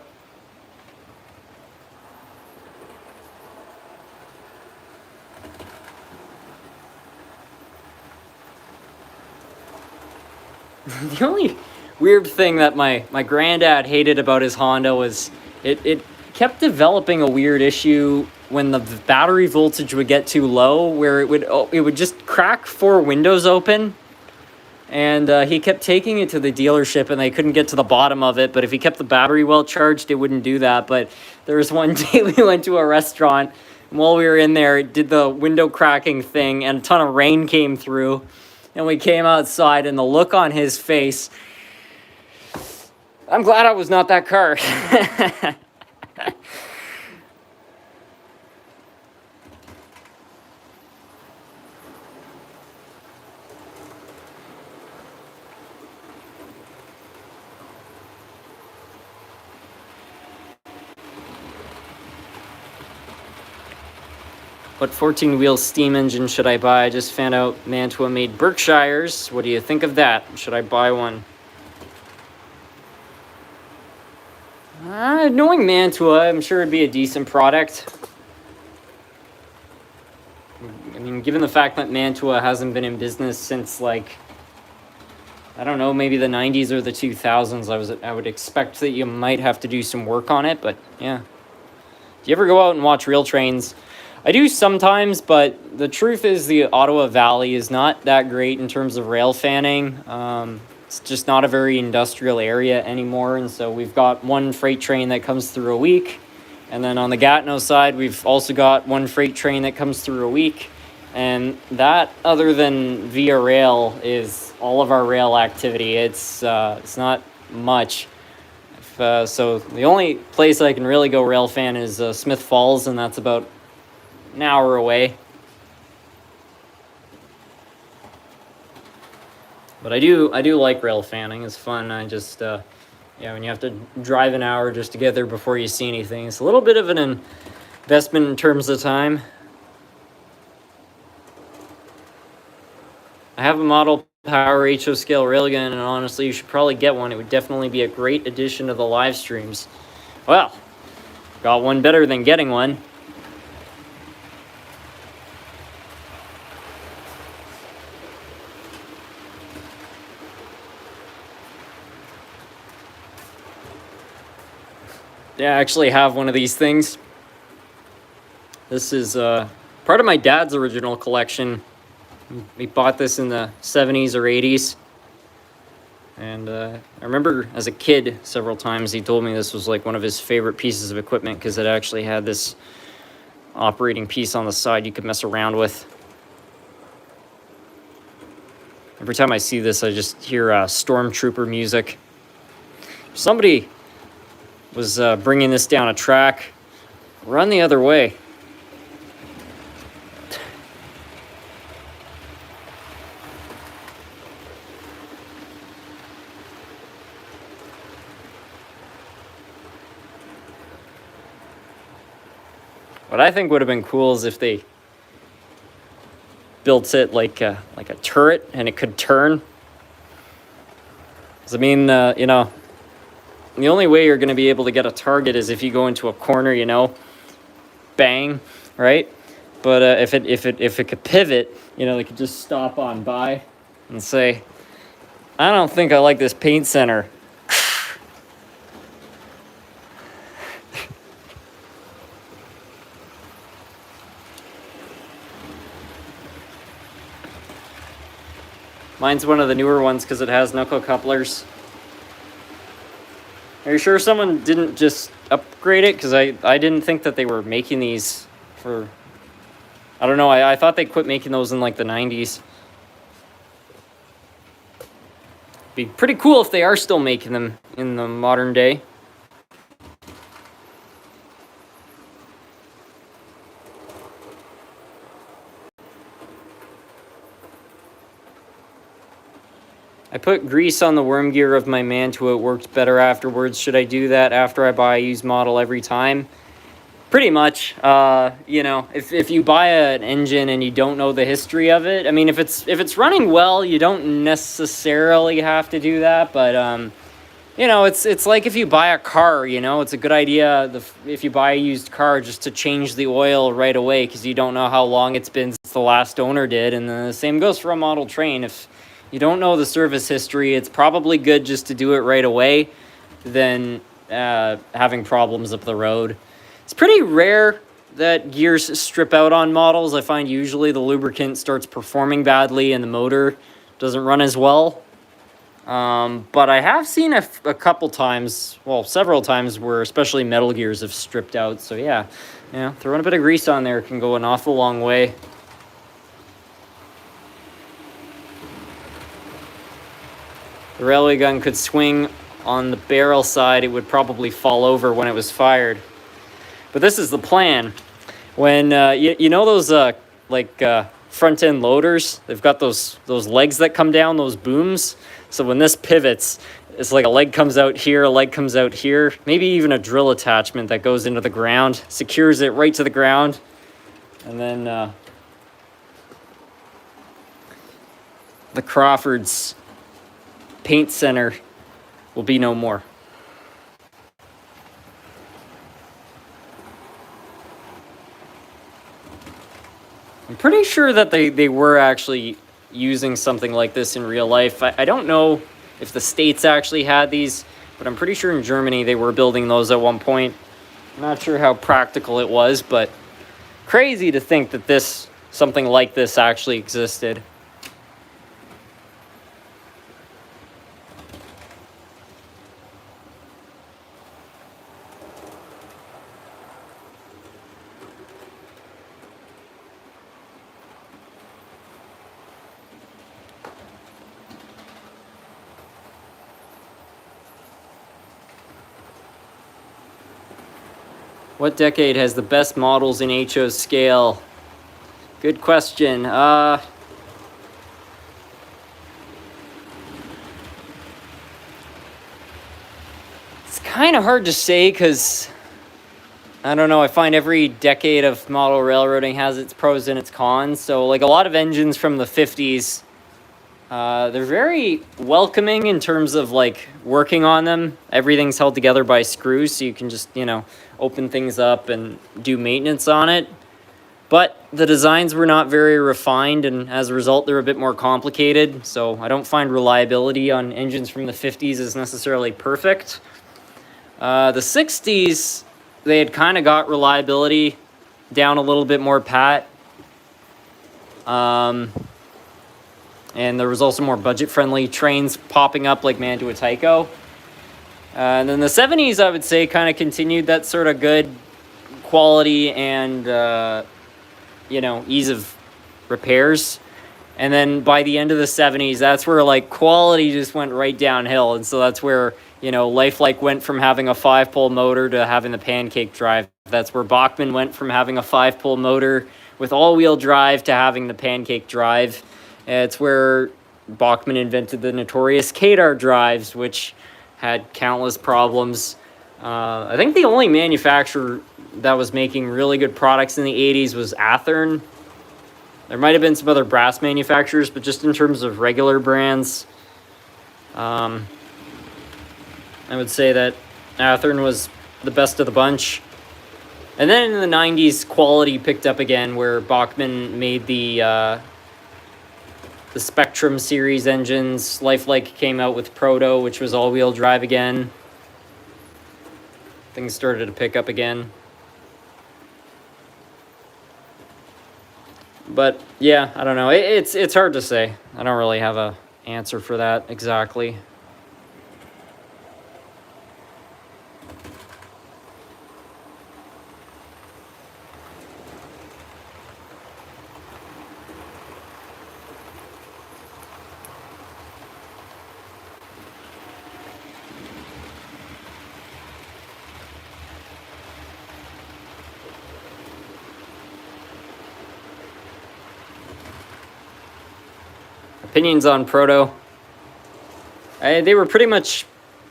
The only weird thing that my granddad hated about his Honda was it kept developing a weird issue when the battery voltage would get too low, where it would just crack 4 windows open. And he kept taking it to the dealership, and they couldn't get to the bottom of it. But if he kept the battery well charged, it wouldn't do that. But there was one day we went to a restaurant, and while we were in there, it did the window cracking thing, and a ton of rain came through. And we came outside, and the look on his face, I'm glad I was not that car. What 14-wheel steam engine should I buy? I just found out Mantua made Berkshires. What do you think of that? Should I buy one? Knowing Mantua, I'm sure it'd be a decent product. I mean, given the fact that Mantua hasn't been in business since, like, I don't know, maybe the 90s or the 2000s, I would expect that you might have to do some work on it, but yeah. Do you ever go out and watch rail trains? I do sometimes, but the truth is the Ottawa Valley is not that great in terms of rail fanning. It's just not a very industrial area anymore, and so we've got one freight train that comes through a week, and then on the Gatineau side, we've also got one freight train that comes through a week, and that, other than via rail, is all of our rail activity. It's not much. So the only place I can really go rail fan is Smith Falls, and that's about an hour away. But I do like rail fanning. It's fun. I just when you have to drive an hour just to get there before you see anything, it's a little bit of an investment in terms of time. I have a model power HO scale railgun, and honestly, you should probably get one. It would definitely be a great addition to the live streams. Well, got one better than getting one. Yeah, I actually have one of these things. This is part of my dad's original collection. We bought this in the 70s or 80s. And I remember as a kid several times he told me this was like one of his favorite pieces of equipment because it actually had this operating piece on the side you could mess around with. Every time I see this, I just hear Stormtrooper music. Somebody was bringing this down a track. Run the other way. What I think would have been cool is if they built it like a turret and it could turn. 'Cause I mean, the only way you're going to be able to get a target is if you go into a corner, bang, right? But if it could pivot, they could just stop on by and say, I don't think I like this paint center. Mine's one of the newer ones because it has knuckle couplers. Are you sure someone didn't just upgrade it? Because I didn't think that they were making these for... I don't know, I thought they quit making those in like the 90s. Be pretty cool if they are still making them in the modern day. I put grease on the worm gear of my Mantua. It worked better afterwards. Should I do that after I buy a used model every time? Pretty much. If you buy an engine and you don't know the history of it, I mean, if it's running well, you don't necessarily have to do that. But it's like if you buy a car. It's a good idea if you buy a used car just to change the oil right away because you don't know how long it's been since the last owner did. And the same goes for a model train. If you don't know the service history, it's probably good just to do it right away than having problems up the road. It's pretty rare that gears strip out on models. I find usually the lubricant starts performing badly and the motor doesn't run as well. But I have seen a couple times, well, several times where especially metal gears have stripped out. So yeah, throwing a bit of grease on there can go an awful long way. The railway gun could swing on the barrel side, it would probably fall over when it was fired. But this is the plan. When you know those front end loaders, they've got those legs that come down, those booms. So when this pivots, it's like a leg comes out here, a leg comes out here, maybe even a drill attachment that goes into the ground, secures it right to the ground, and then the Crawford's paint center will be no more. I'm pretty sure that they were actually using something like this in real life. I don't know if the States actually had these, but I'm pretty sure in Germany they were building those at one point. I'm not sure how practical it was, but crazy to think that something like this actually existed. What decade has the best models in HO scale? Good question. It's kind of hard to say because, I don't know, I find every decade of model railroading has its pros and its cons. So like a lot of engines from the 50s, they're very welcoming in terms of like working on them. Everything's held together by screws, so you can just, open things up and do maintenance on it. But the designs were not very refined, and as a result, they're a bit more complicated. So I don't find reliability on engines from the 50s as necessarily perfect. The 60s, they had kind of got reliability down a little bit more pat. And there was also more budget-friendly trains popping up like Mantua Tycho. And then the 70s, I would say, kind of continued that sort of good quality and, ease of repairs. And then by the end of the 70s, that's where, like, quality just went right downhill. And so that's where, Lifelike went from having a 5-pole motor to having the pancake drive. That's where Bachmann went from having a 5-pole motor with all-wheel drive to having the pancake drive. It's where Bachmann invented the notorious Kadar drives, which had countless problems. I think the only manufacturer that was making really good products in the 80s was Athearn. There might have been some other brass manufacturers, but just in terms of regular brands, I would say that Athearn was the best of the bunch. And then in the 90s, quality picked up again, where Bachmann made the Spectrum series engines. Lifelike came out with Proto, which was all-wheel drive again. Things started to pick up again. But yeah, I don't know. It's hard to say. I don't really have a answer for that exactly. Opinions on Proto. They were pretty much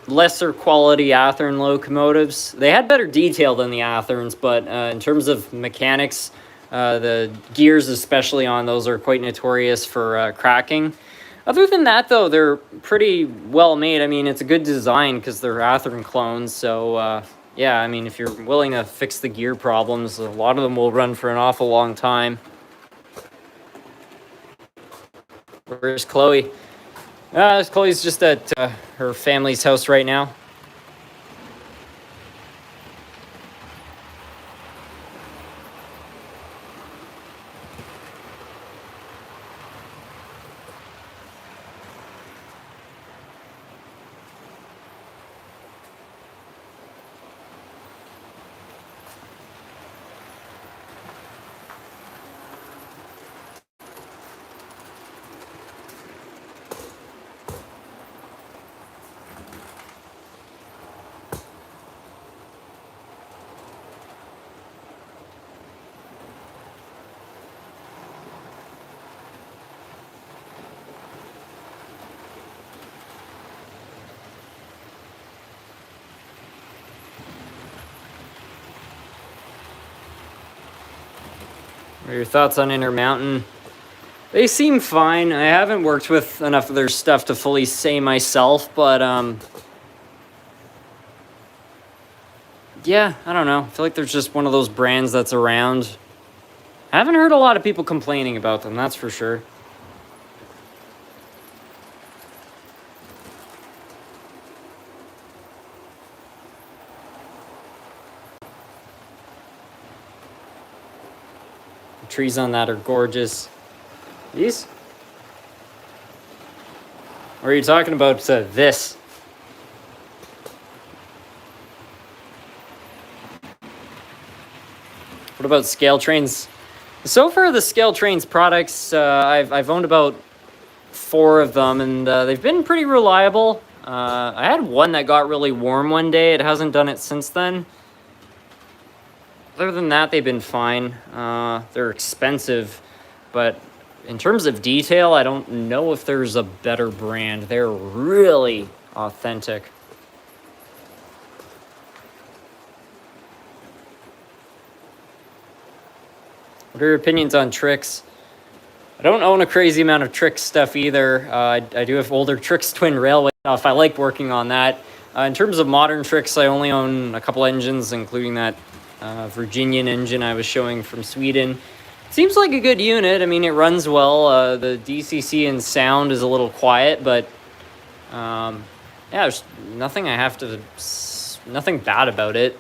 lesser quality Athearn locomotives. They had better detail than the Athearns, but in terms of mechanics, the gears especially on those are quite notorious for cracking. Other than that, though, they're pretty well made. I mean, it's a good design because they're Athearn clones, so yeah, I mean, if you're willing to fix the gear problems, a lot of them will run for an awful long time. Where's Chloe? Chloe's just at her family's house right now. What are your thoughts on Intermountain? They seem fine. I haven't worked with enough of their stuff to fully say myself, but yeah, I don't know. I feel like there's just one of those brands that's around. I haven't heard a lot of people complaining about them, that's for sure. The trees on that are gorgeous. These? Or are you talking about this? What about Scale Trains? So far, the Scale Trains products, I've owned about 4 of them, and they've been pretty reliable. I had one that got really warm one day. It hasn't done it since then. Other than that, they've been fine. They're expensive, but in terms of detail, I don't know if there's a better brand. They're really authentic. What are your opinions on Trix? I don't own a crazy amount of Trix stuff either. I do have older Trix Twin Railway stuff. I like working on that. In terms of modern Trix, I only own a couple engines, including that Virginian engine I was showing from Sweden. Seems like a good unit. I mean, it runs well. The DCC and sound is a little quiet, but yeah, there's nothing nothing bad about it.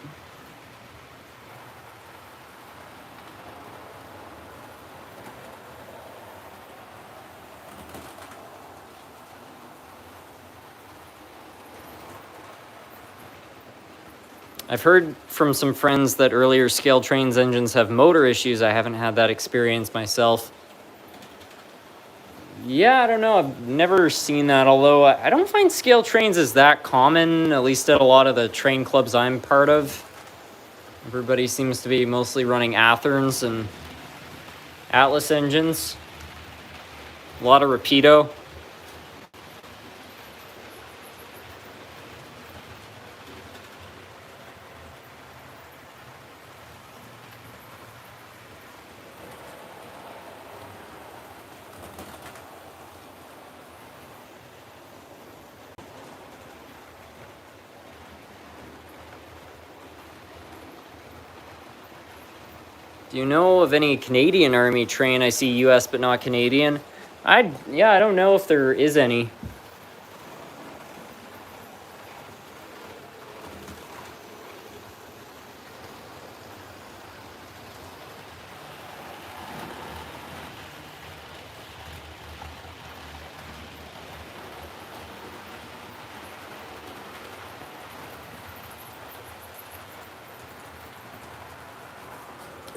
I've heard from some friends that earlier Scale Trains engines have motor issues. I haven't had that experience myself. Yeah, I don't know. I've never seen that, although I don't find Scale Trains as that common, at least at a lot of the train clubs I'm part of. Everybody seems to be mostly running Atherns and Atlas engines. A lot of Rapido. Do you know of any Canadian Army train? I see US but not Canadian. I don't know if there is any.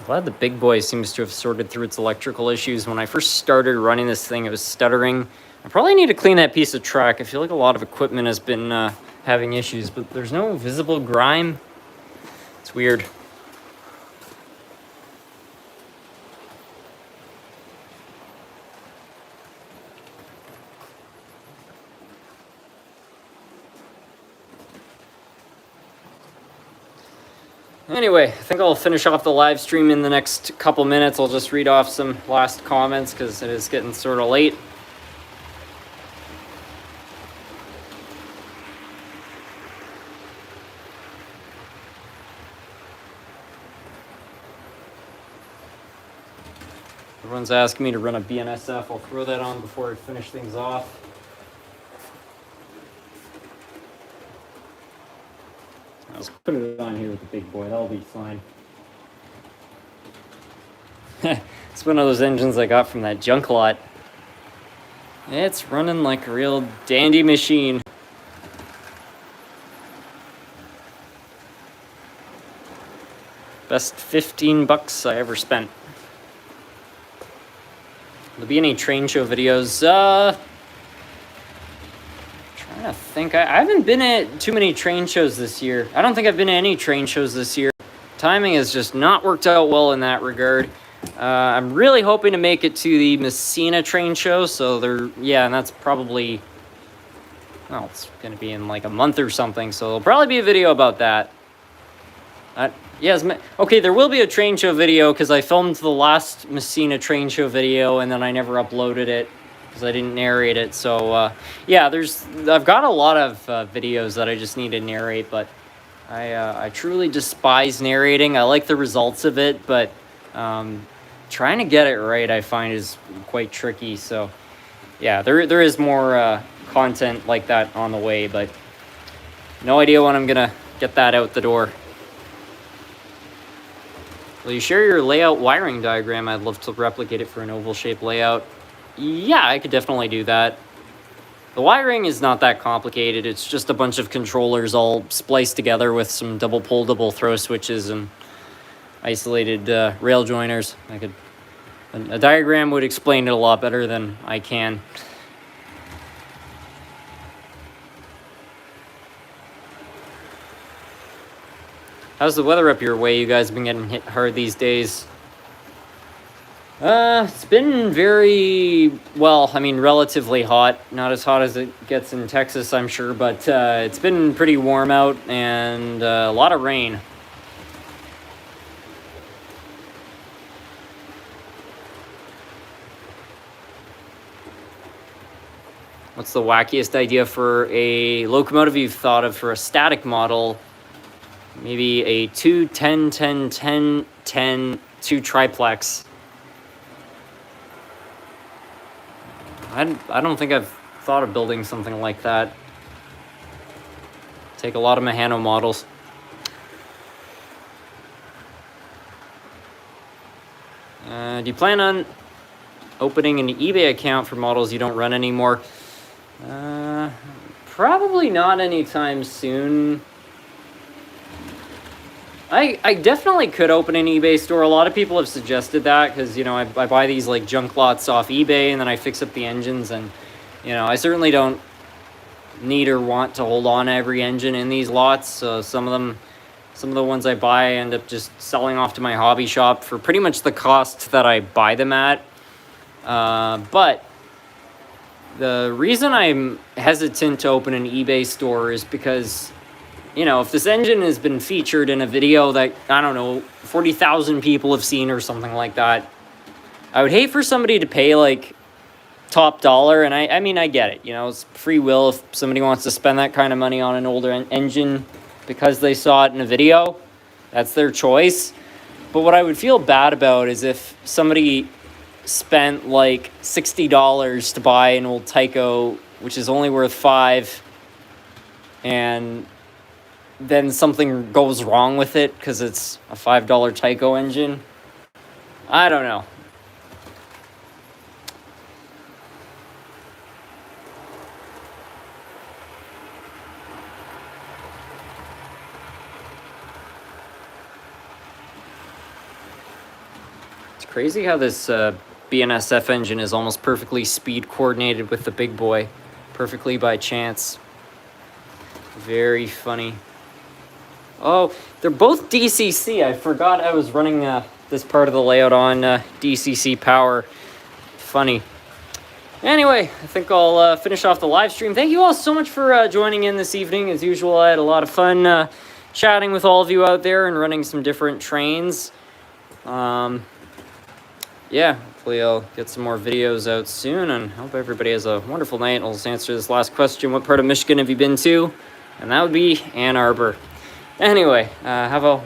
Glad the big boy seems to have sorted through its electrical issues. When I first started running this thing, it was stuttering. I probably need to clean that piece of track. I feel like a lot of equipment has been having issues, but there's no visible grime. It's weird. Anyway, I think I'll finish off the live stream in the next couple minutes. I'll just read off some last comments because it is getting sort of late. Everyone's asking me to run a BNSF. I'll throw that on before I finish things off. I'll put it on here with the big boy. That'll be fine. It's one of those engines I got from that junk lot. It's running like a real dandy machine. Best 15 bucks I ever spent. There'll be any train show videos. Trying to think. I haven't been at too many train shows this year. I don't think I've been to any train shows this year. Timing has just not worked out well in that regard. I'm really hoping to make it to the Messina train show. So and that's probably, well, it's going to be in like a month or something. So there'll probably be a video about that. Yes, okay, there will be a train show video because I filmed the last Messina train show video and then I never uploaded it because I didn't narrate it. So, yeah, I've got a lot of videos that I just need to narrate, but I truly despise narrating. I like the results of it, but trying to get it right I find is quite tricky. So, yeah, there is more content like that on the way, but no idea when I'm gonna get that out the door. Will you share your layout wiring diagram? I'd love to replicate it for an oval shape layout. Yeah, I could definitely do that. The wiring is not that complicated. It's just a bunch of controllers all spliced together with some double pull, double throw switches and isolated rail joiners. A diagram would explain it a lot better than I can. How's the weather up your way? You guys been getting hit hard these days? It's been very, well, I mean, relatively hot. Not as hot as it gets in Texas, I'm sure, but it's been pretty warm out and a lot of rain. What's the wackiest idea for a locomotive you've thought of for a static model? Maybe a 2 10 10 10 10 2 triplex. I don't think I've thought of building something like that. Take a lot of Mahano models. Do you plan on opening an eBay account for models you don't run anymore? Probably not anytime soon. I definitely could open an eBay store. A lot of people have suggested that because, you know, I buy these like junk lots off eBay and then I fix up the engines and, you know, I certainly don't need or want to hold on to every engine in these lots. So some of the ones I buy I end up just selling off to my hobby shop for pretty much the cost that I buy them at. But the reason I'm hesitant to open an eBay store is because, you know, if this engine has been featured in a video that, I don't know, 40,000 people have seen or something like that, I would hate for somebody to pay, like, top dollar. And I mean, I get it. You know, it's free will. If somebody wants to spend that kind of money on an older engine because they saw it in a video, that's their choice. But what I would feel bad about is if somebody spent, like, $60 to buy an old Tyco, which is only worth $5, and then something goes wrong with it because it's a $5 Tyco engine. I don't know. It's crazy how this BNSF engine is almost perfectly speed coordinated with the big boy, perfectly by chance. Very funny. Oh, they're both DCC. I forgot I was running this part of the layout on DCC power. Funny. Anyway, I think I'll finish off the live stream. Thank you all so much for joining in this evening. As usual, I had a lot of fun chatting with all of you out there and running some different trains. Yeah, hopefully I'll get some more videos out soon, and hope everybody has a wonderful night. I'll just answer this last question. What part of Michigan have you been to? And that would be Ann Arbor. Anyway, have a